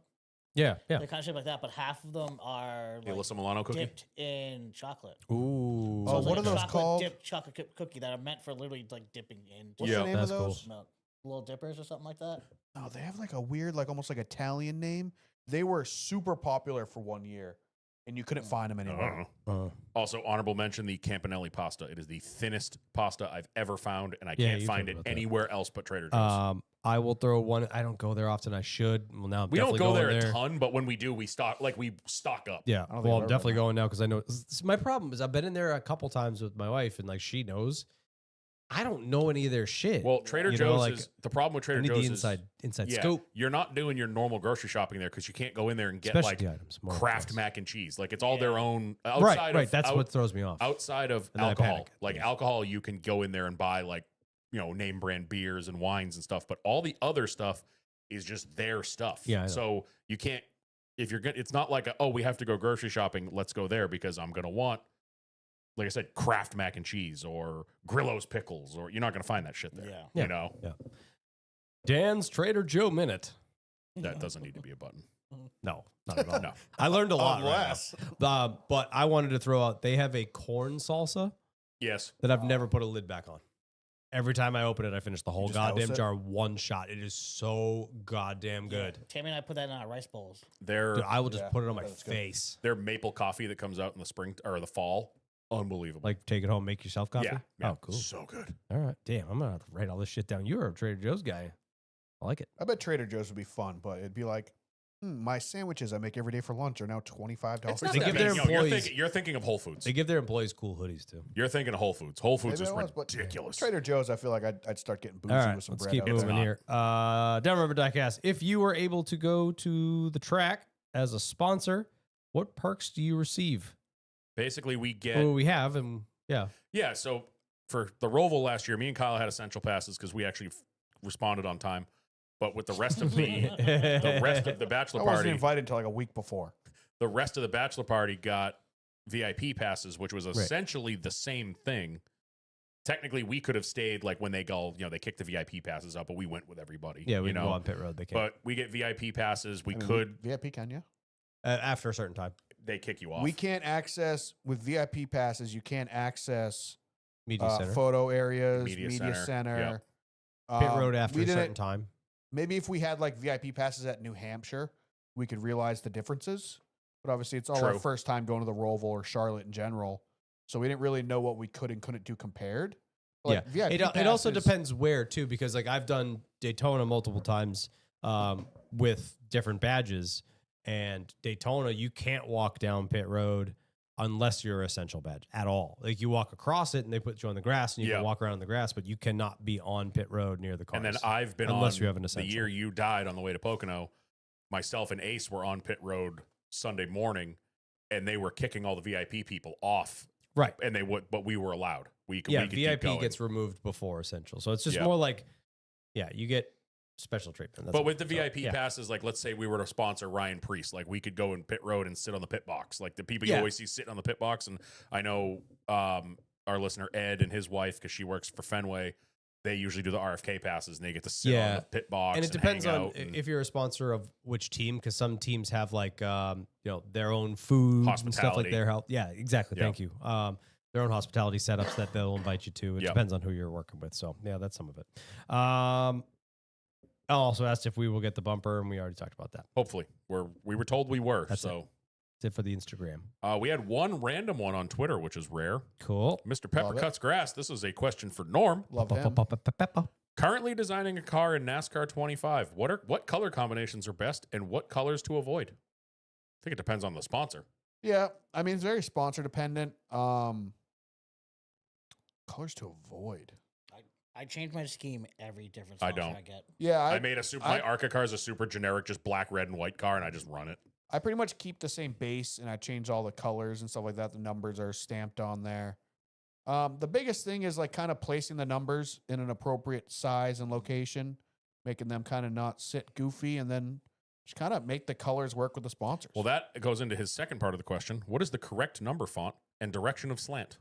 Yeah. Yeah. They're kind of shaped like that, but half of them are The like, Alyssa Milano cookie. dipped in chocolate. Ooh. Oh, it's what like are a those chocolate called? Dipped chocolate chip cookie that are meant for literally like dipping in What's Yeah, the name of that's cool. those? milk. Little dippers or something like that. No, they have like a weird, like almost like Italian name. They were super popular for 1 year, and you couldn't find them I don't anymore. know. Also, honorable mention the Campanelli pasta. It is the thinnest pasta I've ever found, and I Yeah, can't you find talked it about that. anywhere else but Trader Joe's. I will throw one. I don't go there often. I should. Well, now I'm We don't definitely go going there there. a ton, but when we do, we stock up. Yeah. don't think Well, I've I'm ever definitely been going now because I know my problem is I've been in there a couple times with my wife and like she knows. I don't know any of their shit. Well, Trader You know, Joe's like, is the problem with I Trader need Joe's the inside yeah, scoop. you're not doing your normal grocery shopping there because you can't go in there and get Specialty like items. More Kraft close. mac and cheese. Like it's all their own Right. outside Right. of That's what throws me off. outside of And then I alcohol. panic. Like Yeah. alcohol, you can go in there and buy like, name brand beers and wines and stuff, but all the other stuff is just their stuff. Yeah, I know. So you can't, if you're good, it's not like, we have to go grocery shopping. Let's go there because I'm going to want, like I said, Kraft mac and cheese or Grillo's pickles, or you're not going to find that shit there. Yeah. Yeah. You know, Dan's Trader Joe Minute. that doesn't need to be a button. No, not at all. No. I learned a lot. Unless. Right now. But I wanted to throw out. They have a corn salsa Yes. that I've never put a lid back on. Every time I open it, I finish the whole just house goddamn it? jar one shot. It is so goddamn good. Tammy and I put that in our rice bowls. Their Dude, I will just Yeah, put it on my that's good. face. their maple coffee that comes out in the spring or the fall, unbelievable. Like take it home, make yourself coffee. yeah, yeah. Oh, cool. So good. All right. Damn, I'm gonna have to write all this shit down. You're a Trader Joe's guy. I like it. I bet Trader Joe's would be fun, but it'd be like, my sandwiches I make every day for lunch are now $25. It's not They that give big. their No, employees- you're thinking of Whole Foods. They give their employees cool hoodies too. You're thinking of Whole Foods. Whole Foods Maybe is I was, but ridiculous. Trader Joe's, I feel like I'd start getting boozy All right, with some let's bread. keep out It's moving there. not. here. Down River Diecast. If you were able to go to the track as a sponsor, what perks do you receive? Basically, we get Well, we have, and yeah, yeah. So for the Roval last year, me and Kyle had essential passes because we actually responded on time. But with the rest of the rest of the bachelor I wasn't party, invited until like a week before. the rest of the bachelor party got VIP passes, which was essentially the same thing. Technically, we could have stayed like when they go, they kicked the VIP passes up, but we went with everybody. yeah, we you can know. go on pit road. They can But we get VIP passes. We I mean, could. VIP, can you? after a certain time. They kick you off. We can't access with VIP passes. You can't access Media center, photo areas, Media media center, center. pit road after we a certain didn't- time. Maybe if we had like VIP passes at New Hampshire, we could realize the differences. But obviously, it's all our True. first time going to the Roval or Charlotte in general, so we didn't really know what we could and couldn't do compared. But, like, Yeah, VIP it also passes- depends where too, because like I've done Daytona multiple times with different badges, and Daytona you can't walk down pit road unless you're essential badge at all. Like you walk across it and they put you on the grass and you Yeah. can walk around on the grass, but you cannot be on pit road near the cars. And then I've been Unless on you have an the essential. year you died on the way to Pocono. Myself and Ace were on pit road Sunday morning, and they were kicking all the VIP people off. Right. And they would, but we were allowed. We could Yeah, we could keep VIP going. gets removed before essential. So it's just Yeah. more like, yeah, you get special treatment. That's But all. with the So, VIP yeah. passes, like let's say we were to sponsor Ryan Priest, like we could go in pit road and sit on the pit box, like the people you Yeah. always see sitting on the pit box. And I know our listener Ed and his wife, because she works for Fenway, they usually do the RFK passes and they get to sit on Yeah. the pit box. And it depends hang on out and if you're a sponsor of which team, because some teams have like their own food and stuff like Hospitality. their health. Yeah, exactly. Yeah. Thank you. Their own hospitality setups that they'll invite you to. It Yeah. depends on who you're working with. So yeah, that's some of it. I also asked if we will get the bumper, and we already talked about that. hopefully we were told we were. That's it. So That's it for the Instagram. we had one random one on Twitter, which is rare. Cool. Mr. Pepper Love it. Cuts Grass. This is a question for Norm. Love him. Currently designing a car in NASCAR 25. What color combinations are best, and what colors to avoid? I think it depends on the sponsor. Yeah, I mean it's very sponsor dependent. Colors to avoid. I change my scheme every different I sponsor don't. I get. Yeah, I made my I- ARCA car is a super generic, just black, red, and white car, and I just run it. I pretty much keep the same base and I change all the colors and stuff like that. The numbers are stamped on there. The biggest thing is like kind of placing the numbers in an appropriate size and location, making them kind of not sit goofy, and then just kind of make the colors work with the sponsors. Well, that goes into his second part of the question. What is the correct number font and direction of slant?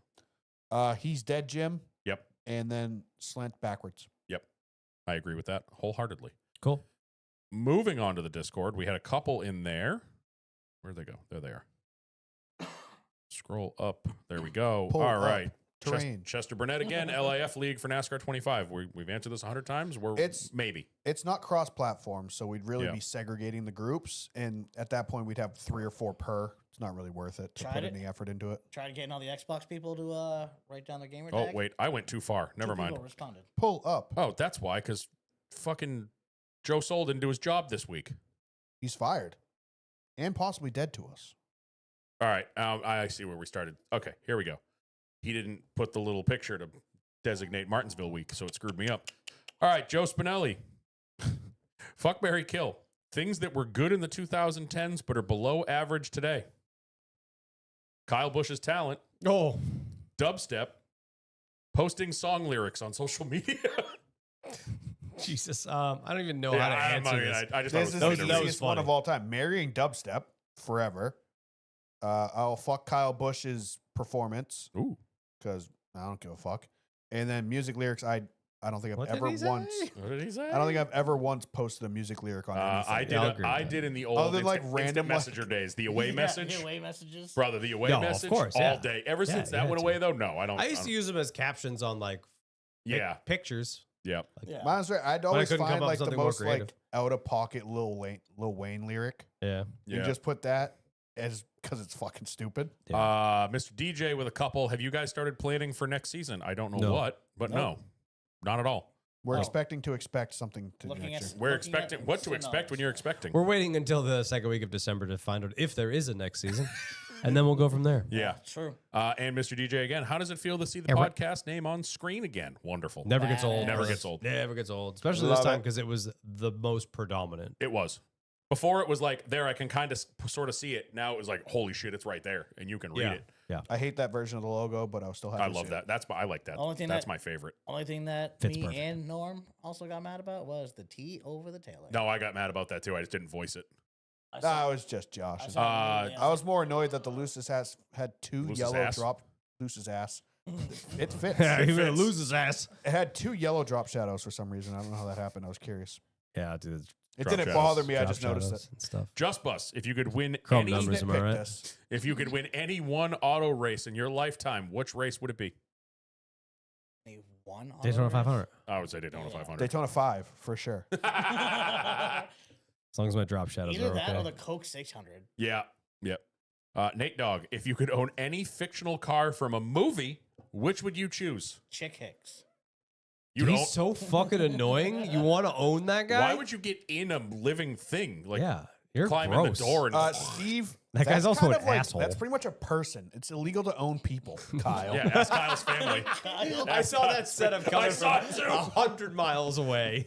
He's dead, Jim, Yep. and then slant backwards. I agree with that wholeheartedly. Cool. Moving on to the Discord, we had a couple in there. Where'd they go? There they are. Scroll up. There we go. Pull All up. right. Terrain. Chester Burnett again, LAF League for NASCAR 25. We've answered this 100 times. It's- maybe. It's not cross-platform, so we'd really Yeah. be segregating the groups, and at that point we'd have 3 or 4 per. It's not really worth it to Tried put it. any effort into it. Try to get all the Xbox people to write down their gamer Oh, tag. wait. I went too far. Never Two mind. people responded. Pull up. Oh, that's why, because fucking Joe Soul didn't do his job this week. He's fired and possibly dead to us. All right, I see where we started. Okay, here we go. He didn't put the little picture to designate Martinsville week, so it screwed me up. All right, Joe Spinelli. Fuck, marry, kill. Things that were good in the 2010s but are below average today. Kyle Busch's talent, Oh, dubstep, posting song lyrics on social media. Jesus. I don't even know Yeah, how to I'm answer not gonna- this. I just thought it This was is funny the to that read. was easiest one funny. of all time. Marrying dubstep forever. I'll fuck Kyle Busch's performance Ooh, because I don't give a fuck. And then music lyrics, I don't think I've What did ever he say? once. what did he say? I don't think I've ever once posted a music lyric on anything. I did. Yeah, I'll agree with I that. did in the old Other than, like, instant random, like- messenger days. The away Yeah, message, the away messages. brother. The away No, of message, course, all yeah. day. Ever Yeah, since you that had went to. away, though, no, I don't. I used to use them as captions on like Yeah, pictures. yeah. Yeah. Mine's right. I'd always couldn't come find up with like the something more most creative. like out of pocket Lil Wayne lyric Yeah. Yeah. and just put that as because it's fucking stupid. Mr. DJ with a couple. Have you guys started planning for next season? I don't know No. what, but no, not at all. We're Oh. expecting to expect something to Looking next at year. We're Looking at expecting what to expect when you're expecting. We're waiting until the second week of December to find out if there is a next season, and then we'll go from there. Yeah. True. And Mr. DJ again. How does it feel to see the Everett. podcast name on screen again? Wonderful. Never gets Badass. old. Never brother. gets old. Never gets old. Especially Love this time it. because it was the most predominant. It was. Before it was like there, I can kind of sort of see it. Now it was like, holy shit, it's right there, and you can read Yeah. it. I hate that version of the logo, but I was still happy. I to love see that. That's I like that. Only thing That's that- my favorite. Only thing that Fits me perfect. and Norm also got mad about was the T over the tailor. No, I got mad about that too. I just didn't voice it. I It. saw- Nah, it was just Josh. I saw it immediately. I was more annoyed that the Lucis ass had two Lucis yellow ass? drop. Lucis ass. It fits. Yeah, It he's gonna fits. lose his ass. It had two yellow drop shadows for some reason. I don't know how that happened. I was curious. Yeah, dude. It Drop didn't shadows. bother me. I Drop just noticed shadows it. and stuff. Just Bus. If you could win Chrome any, numbers, am I Nitpick right? this. if you could win any one auto race in your lifetime, which race would it be? They won on Daytona the 500. I would say Daytona Yeah. 500. Daytona 5 for sure. race. As long as my drop shadows Either are that okay. or the Coke 600. Yeah. Yep. Nate Dogg, if you could own any fictional car from a movie, which would you choose? Chick Hicks. You He's don't. so fucking annoying. You want to own that guy? Why would you get in a living thing? Like yeah, you're climb gross. in the door and Steve, That guy's that's also kind an of like, asshole. That's pretty much a person. It's illegal to own people, Kyle. yeah, ask Kyle's family. I saw that setup I coming saw from it too. 100 miles away.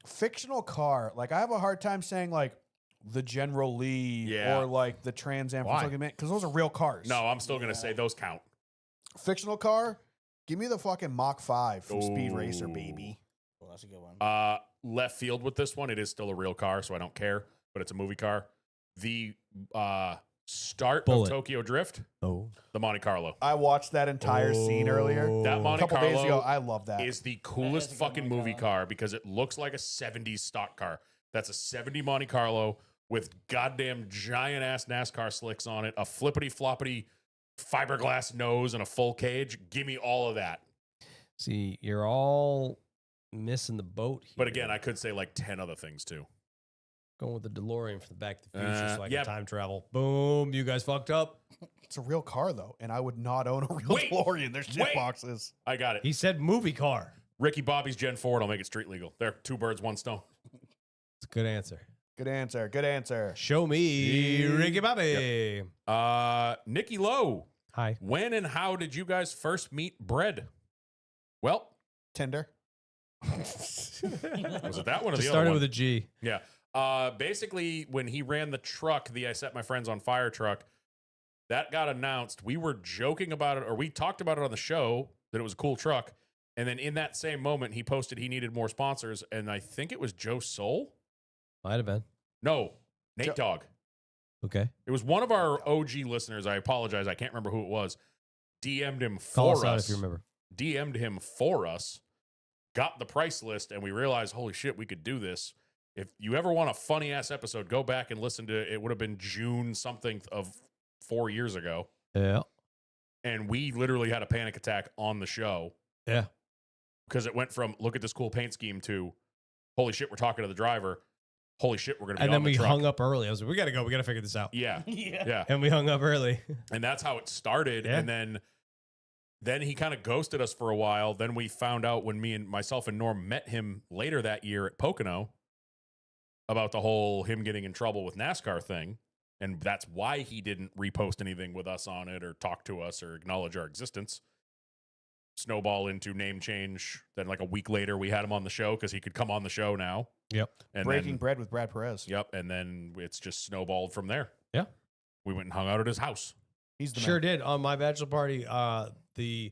Fictional car. Like I have a hard time saying like the General Lee Yeah. or like the Trans Am Why? because those are real cars. No, I'm still gonna say those count. Fictional car. Give me the fucking Mach 5 from Speed Racer, Ooh. baby. Well, that's a good one. Left field with this one. It is still a real car, so I don't care. But it's a movie car. The start Bullet. of Tokyo Drift, oh. the Monte Carlo, I watched that entire scene earlier. That A Monte couple days Carlo ago. I love that. is the coolest is a good fucking Monte movie Carlo. car because it looks like a 70s stock car. That's a 70 Monte Carlo with goddamn giant ass NASCAR slicks on it, a flippity floppity fiberglass nose, and a full cage. Give me all of that. See, you're all missing the boat here. But again, I could say like 10 other things too. going with the DeLorean from the Back to the Future so I can yeah. time travel. Boom, you guys fucked up. It's a real car though, and I would not own a real Wait, DeLorean. There's shit wait. boxes. I got it. He said movie car. Ricky Bobby's Gen 4 will make it street legal. They're two birds, one stone. It's a good answer. Good answer. Good answer. Show me Ricky Bobby. Nikki Lowe, Hi. when and how did you guys first meet Bread? Well, Tinder. was it that one or Just the other started one? with a G. Yeah. Basically, when he ran the truck, the I Set My Friends on Fire truck, that got announced. We were joking about it, or we talked about it on the show that it was a cool truck. And then in that same moment, he posted he needed more sponsors. And I think it was Joe Soul. Might have been. No, Nate Dogg. Okay. It was one of our OG listeners. I apologize. I can't remember who it was. DM'd him Call for us out us. if you remember. DM'd him for us. Got the price list, and we realized, holy shit, we could do this. If you ever want a funny ass episode, go back and listen to it. Would have been June something of 4 years ago, Yeah. and we literally had a panic attack on the show Yeah. because it went from look at this cool paint scheme to holy shit, we're talking to the driver. Holy shit, we're gonna be And on then the we truck. hung up early. I was like, we got to go. We got to figure this out. Yeah, yeah. yeah, And we hung up early. and that's how it started. Yeah. And then Then he kind of ghosted us for a while. Then we found out when myself and Norm met him later that year at Pocono about the whole him getting in trouble with NASCAR thing. And that's why he didn't repost anything with us on it or talk to us or acknowledge our existence. Snowball into name change. Then like a week later, we had him on the show because he could come on the show now. Yep. And Breaking then, bread with Brad Perez. Yep. And then it's just snowballed from there. Yeah. We went and hung out at his house. He's the Sure man. did. On my bachelor party, the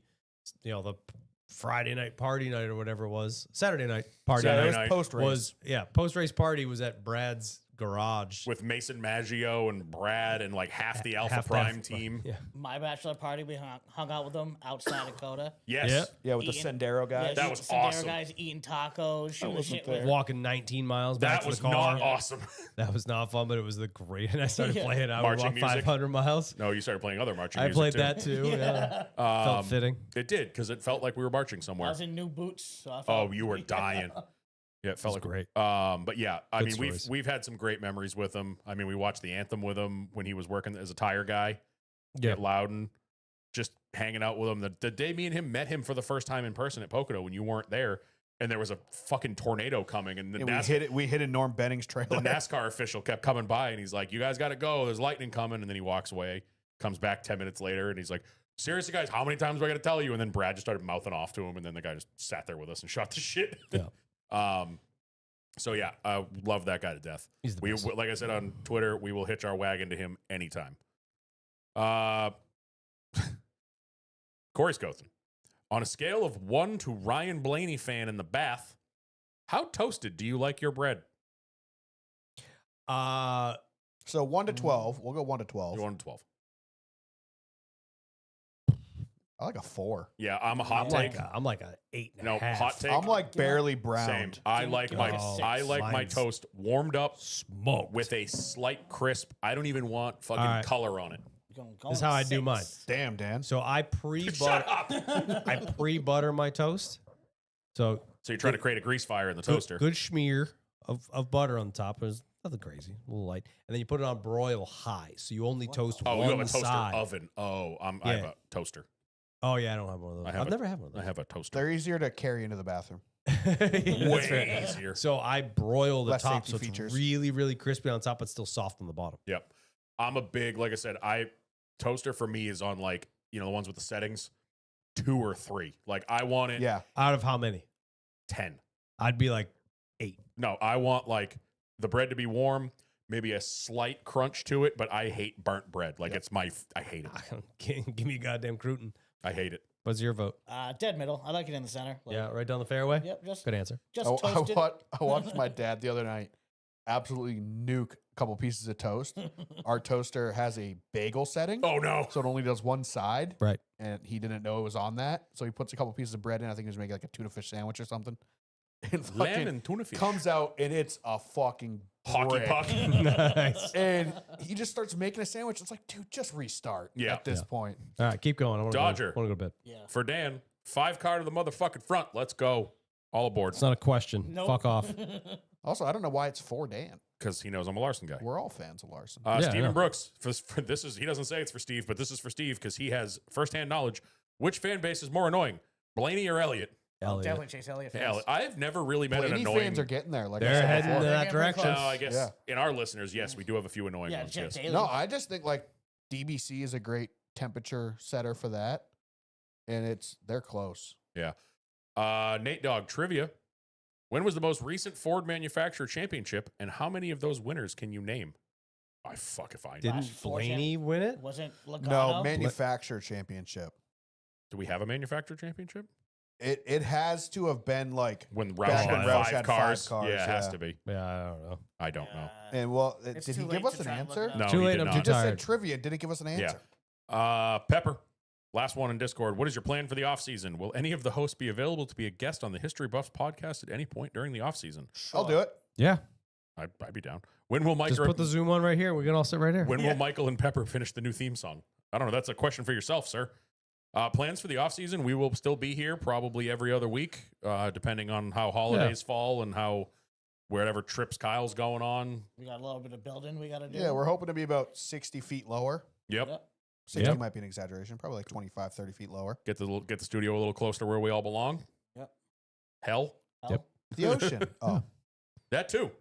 Friday night party night or whatever it was, Saturday night party Saturday Yeah, it night was night post race. was post race party was at Brad's garage With Mason Maggio and Brad and like half the Alpha Half Prime that- team. Yeah. My bachelor party, we hung out with them outside of Coda. Yes. Yeah. Yeah, with the Eating- Sendero guys. Yeah, That was Sendero awesome. guys eating tacos, shooting the wasn't shit there. with. Walking 19 miles back That to was the car. not awesome. That was not fun, but it was the great. And I started Yeah. playing. I would Marching walk music? 500 miles. No, you started playing other marching I music played too. that too. Yeah. Felt fitting. It did because it felt like we were marching I somewhere. was in new boots. So I Oh, felt- you were dying. Yeah, it felt was like great. But yeah, I Good mean, stories. we've had some great memories with him. I mean, we watched the anthem with him when he was working as a tire guy Yeah. at Loudon, just hanging out with him. The day me and him met him for the first time in person at Pocono when you weren't there, and there was a fucking tornado coming, and the And NASCAR, we hit in Norm Benning's the trailer. NASCAR official kept coming by, and he's like, "You guys got to go. There's lightning coming." And then he walks away, comes back 10 minutes later, and he's like, "Seriously, guys, how many times do I got to tell you?" And then Brad just started mouthing off to him, and then the guy just sat there with us and shot the shit. Yeah. So yeah, I love that guy to death. He's the We, best. like I said on Twitter, we will hitch our wagon to him anytime. Corey Scothen, on a scale of 1 to Ryan Blaney fan in the bath, how toasted do you like your bread? So 1 to 12. We'll go 1 to 12. 1 to 12. I like a 4. Yeah, I'm a hot take. I'm like a 8.5. No, hot take. I'm like barely Same. browned. I Give me- like give me my a six. I like my Mine's toast warmed up smoked with a slight crisp. I don't even want fucking All right. color on it. This is how I do mine. Damn, Dan. So I Shut pre-butter. up. I pre-butter my toast. So So you're trying to create a grease fire in the good, toaster. good schmear of butter on the top. There's nothing crazy, a little light, and then you put it on broil high. So you only toast Oh, one you have a toaster side. oven. Oh, I have Yeah. a toaster. Oh yeah, I don't have one of those. I have I've a- never had one of I those. have a toaster. They're easier to carry into the bathroom. That's Way right. easier. So I broil the Less top, safety so it's features. really, really crispy on top, but still soft on the bottom. Yep. I'm a big, like I said, toaster for me is on like, the ones with the settings, 2 or 3. Like I want it Yeah. Out of how many? 10. I'd be like 8. No, I want like the bread to be warm, maybe a slight crunch to it, but I hate burnt bread. Like I hate it. Give me a goddamn crouton. I hate it. What's your vote? Dead middle. I like it in the center. Like, Yeah, right down the fairway. Yep. Just Good answer. toasted. I watched my dad the other night absolutely nuke a couple pieces of toast. Our toaster has a bagel setting. Oh no. So it only does one side. Right. And he didn't know it was on that. So he puts a couple pieces of bread in. I think he was making like a tuna fish sandwich or something. And Lamb fucking and tuna fish. comes out and it's a fucking Hockey brick. puck. Nice. And he just starts making a sandwich. It's like, dude, just restart Yeah. at this Yeah. point. All right, keep going. I wanna Dodger. want to go to bed. Yeah. For Dan, 5 car to the motherfucking front. Let's go. All aboard. It's not a question. Nope. Fuck off. Also, I don't know why it's for Dan. Because he knows I'm a Larson guy. We're all fans of Larson. Yeah, Steven yeah. Brooks. This is he doesn't say it's for Steve, but this is for Steve because he has firsthand knowledge. Which fan base is more annoying, Blaney or Elliott? Elliot. Definitely Chase Elliott. fans. Elliott. I've never really met an Blaney annoying. fans are getting there. Like They're I said heading before. in They're that getting pretty direction. No, I guess Yeah. in our listeners, yes, we do have a few annoying Yeah, ones. Jeff Yes. Daly. No, I just think like DBC is a great temperature setter for that, and they're close. Nate Dogg trivia. When was the most recent Ford manufacturer championship, and how many of those winners can you name? I fuck if I know. Didn't Last four Blaney win it? Wasn't No, Logano? manufacturer championship. Do we have a manufacturer championship? It has to have been like, When Roush Back had, when Roush 5 had 5 cars? cars, Yeah, it has yeah. to be. Yeah, I don't know. I don't know. and well, It's did too he late give us to an try and look answer? it up. No, Too he late, did I'm not. too He just tired. said trivia and didn't give us an answer. Pepper. Last one in Discord. What is your plan for the offseason? Will any of the hosts be available to be a guest on the History Buffs podcast at any point during the offseason? I'll do it. Yeah. I'd be down. When will Mike Just put the Zoom on right here. We can all sit right here. When will Michael and Pepper finish the new theme song? I don't know. That's a question for yourself, sir. Plans for the offseason. We will still be here probably every other week, depending on how holidays fall and how wherever trips Kyle's going on. We got a little bit of building we got to do. Yeah, we're hoping to be about 60 feet lower. Yep. Yep. 60 Yeah. might be an exaggeration. Probably like 25, 30 feet lower. Get the studio a little closer to where we all belong. Yep. Hell, Yep. The ocean. Oh, that too.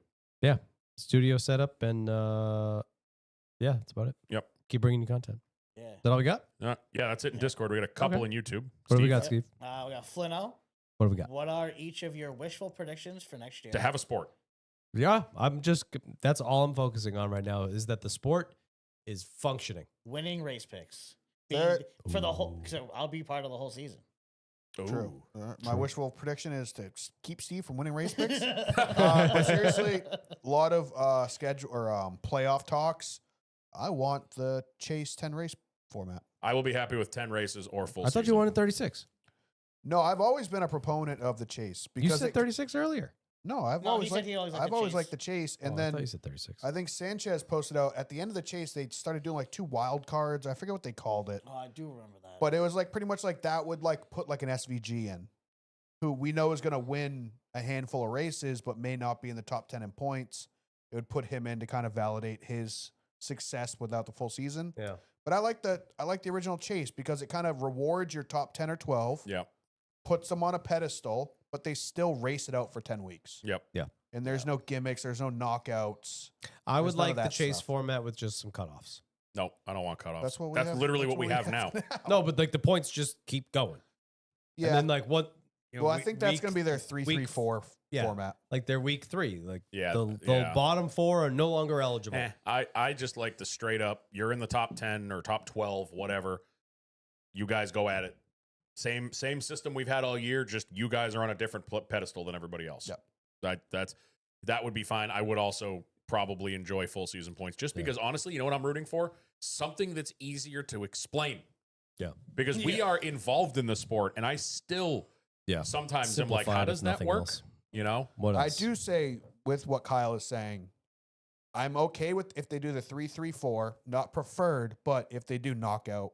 Studio setup and yeah, that's about it. Yep. Keep bringing you content. Yeah. Is that all we got? Yeah, that's it in Yeah. Discord. We got a couple Okay. in YouTube. What do we Steve, got, Steve? We got Flino. What do we got? What are each of your wishful predictions for next year? to have a sport. Yeah, that's all I'm focusing on right now is that the sport is functioning. Winning race picks. There- For the whole, so I'll be part of the whole season. true. Ooh. My True. wishful prediction is to keep Steve from winning race picks. But seriously, a lot of schedule or playoff talks. I want the Chase 10 race format. I will be happy with 10 races or full. I thought you season. wanted 36. No, I've always been a proponent of the Chase You because said it, 36 earlier. no, I've No, he always said liked, he always liked I've the always Chase. liked the Chase, and I then thought you said 36. I think Sanchez posted out at the end of the Chase. They started doing like 2 wild cards. I forget what they called it, Oh, I do remember that. but it was like pretty much like that would like put like an SVG in, who we know is going to win a handful of races, but may not be in the top 10 in points. It would put him in to kind of validate his success without the full season. Yeah. But I like the original Chase because it kind of rewards your top 10 or 12, Yeah. puts them on a pedestal, but they still race it out for 10 weeks. Yep. And there's no gimmicks, there's no knockouts. I would There's none like of the that Chase stuff. format with just some cutoffs. No, I don't want cutoffs. That's what we That's have. literally that's what we have now. No, but like the points just keep going. Yeah. And then like what? you know, well, I week- think that's week- going to be their 3-3-4 yeah. format. like their week 3. Like Yeah, the yeah. bottom 4 are no longer eligible. I just like the straight up. You're in the top 10 or top 12, whatever. You guys go at it. Same system we've had all year. Just you guys are on a different pedestal than everybody else. Yep. That would be fine. I would also probably enjoy full season points just Yeah. because honestly, you know what I'm rooting for? Something that's easier to explain. Yeah. Because we Yeah. are involved in the sport, and I still Yeah. sometimes am like, Simplified how if does that nothing work? else. You know? What I else? do say with what Kyle is saying, I'm okay with if they do the 3-3-4, not preferred, but if they do knockout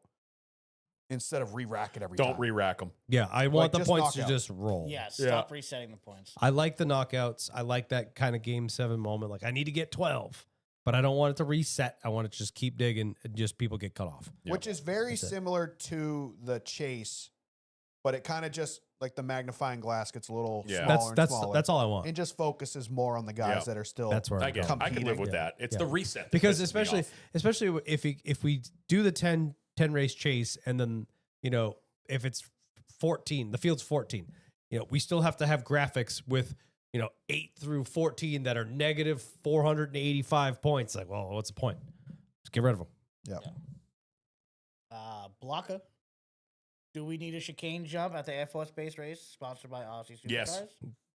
instead of re-rack it every Don't time. re-rack them. Yeah, I want the just points to knockout. just roll. yeah, stop resetting the points. I like the knockouts. I like that kind of game 7 moment. Like I need to get 12, but I don't want it to reset. I want it to just keep digging and just people get cut off. Yep. Which is very That's it. similar to the Chase, but it kind of just like the magnifying glass gets a little Yeah. smaller and That's smaller. that's all I want. and just focuses more on the guys Yeah. that are still That's where I I'm get it. going. I can live with Yeah. that. It's Yeah. the reset. that Because pisses me especially off. if we do the 10 race chase and then if it's 14, the field's 14, we still have to have graphics with 8 through 14 that are negative 485 points. Like, well, what's the point? Just get rid of them. Blocker. Do we need a chicane jump at the Air Force Base race sponsored by Aussie Supercars? Yes.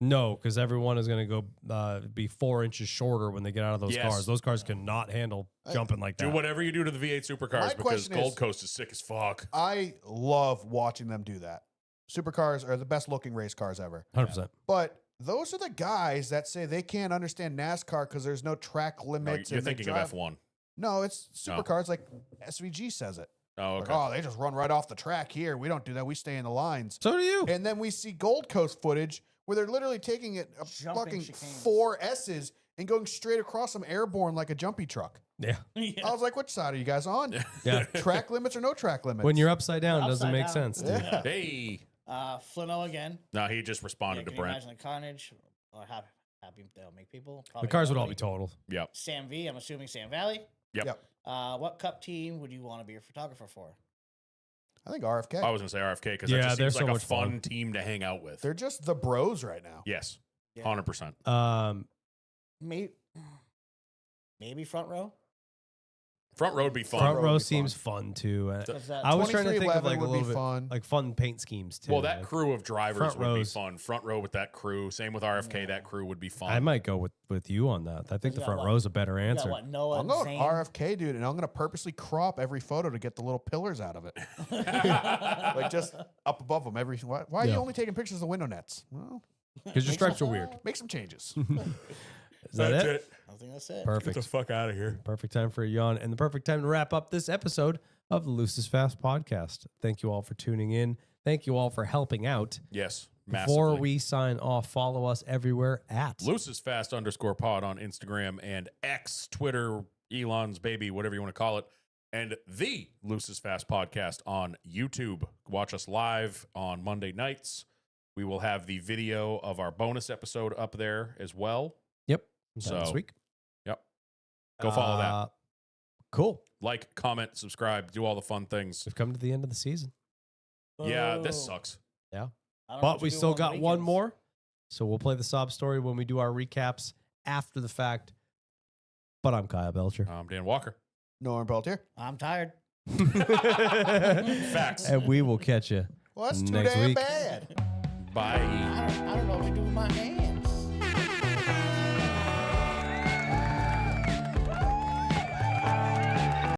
No, because everyone is going to go be 4 inches shorter when they get out of those Yes. cars. Those cars cannot handle jumping like that. Do whatever you do to the V8 My supercars because question Gold is- Coast is sick as fuck. I love watching them do that. Supercars are the best looking race cars ever. 100%. But those are the guys that say they can't understand NASCAR because there's no track No, limits. you're and they thinking drive- of F1. No, it's No. supercars like SVG says it. Oh, Like, okay. oh, they just run right off the track here. We don't do that. We stay in the lines. So do you. And then we see Gold Coast footage where they're literally taking it a Jumping fucking chicanes. 4 S's and going straight across them airborne like a jumpy truck. Yeah. Yeah. I was like, which side are you guys on? Yeah. Track limits or no track limits? When you're upside down, it doesn't Upside make down. sense. Dude. Yeah. Hey. Flino again. No, he just Yeah, responded can to you Brent. imagine the carnage? Or happy they'll make people. The Probably cars would all nobody. be totaled. Yep. Sam V, I'm assuming Sam Valley. Yep. Yep. What cup team would you want to be a photographer for? I think RFK. I was going to say RFK because Yeah, that just they're seems so like a much fun fun. team to hang out with. They're just the bros right now. Yes. Yeah. 100%. Maybe front row. Front row would be fun. Front row row would be seems fun. fun too. What's that? I was trying to think of 2311 like a would be little bit fun. like fun paint schemes too. Well, that Like, crew of drivers front would be rows. fun. Front row with that crew. Same with RFK. That crew would be fun. I might go with you on that. I think You the got front what? row's a better You got answer. what? Noah I'm going Zane? RFK, dude, and I'm going to purposely crop every photo to get the little pillars out of it. Like just up above them. Why are you Yeah. only taking pictures of the window nets? Well, Because your stripes are weird. make some changes. Is that it? I think that's it. Perfect. Get the fuck out of here. Perfect time for a yawn and the perfect time to wrap up this episode of the Loose is Fast podcast. Thank you all for tuning in. Thank you all for helping out. Yes. Before Massively. we sign off, follow us everywhere at Loose is fast _pod on Instagram and X, Twitter, Elon's baby, whatever you want to call it. and the Loose Fast podcast on YouTube. Watch us live on Monday nights. We will have the video of our bonus episode up there as well. Yep. This So- week. Yep. Go follow that. Cool. Like, comment, subscribe, do all the fun things. We've come to the end of the season, Yeah, this Boo. sucks. I don't know but what we you do still on the got one weekends. more. So we'll play the sob story when we do our recaps after the fact. But I'm Kyle Belcher. I'm Dan Walker. Norm Peltier. I'm tired. Facts. And we will catch you Well, that's too Next damn week. bad. Bye. I don't know what to do with my hand.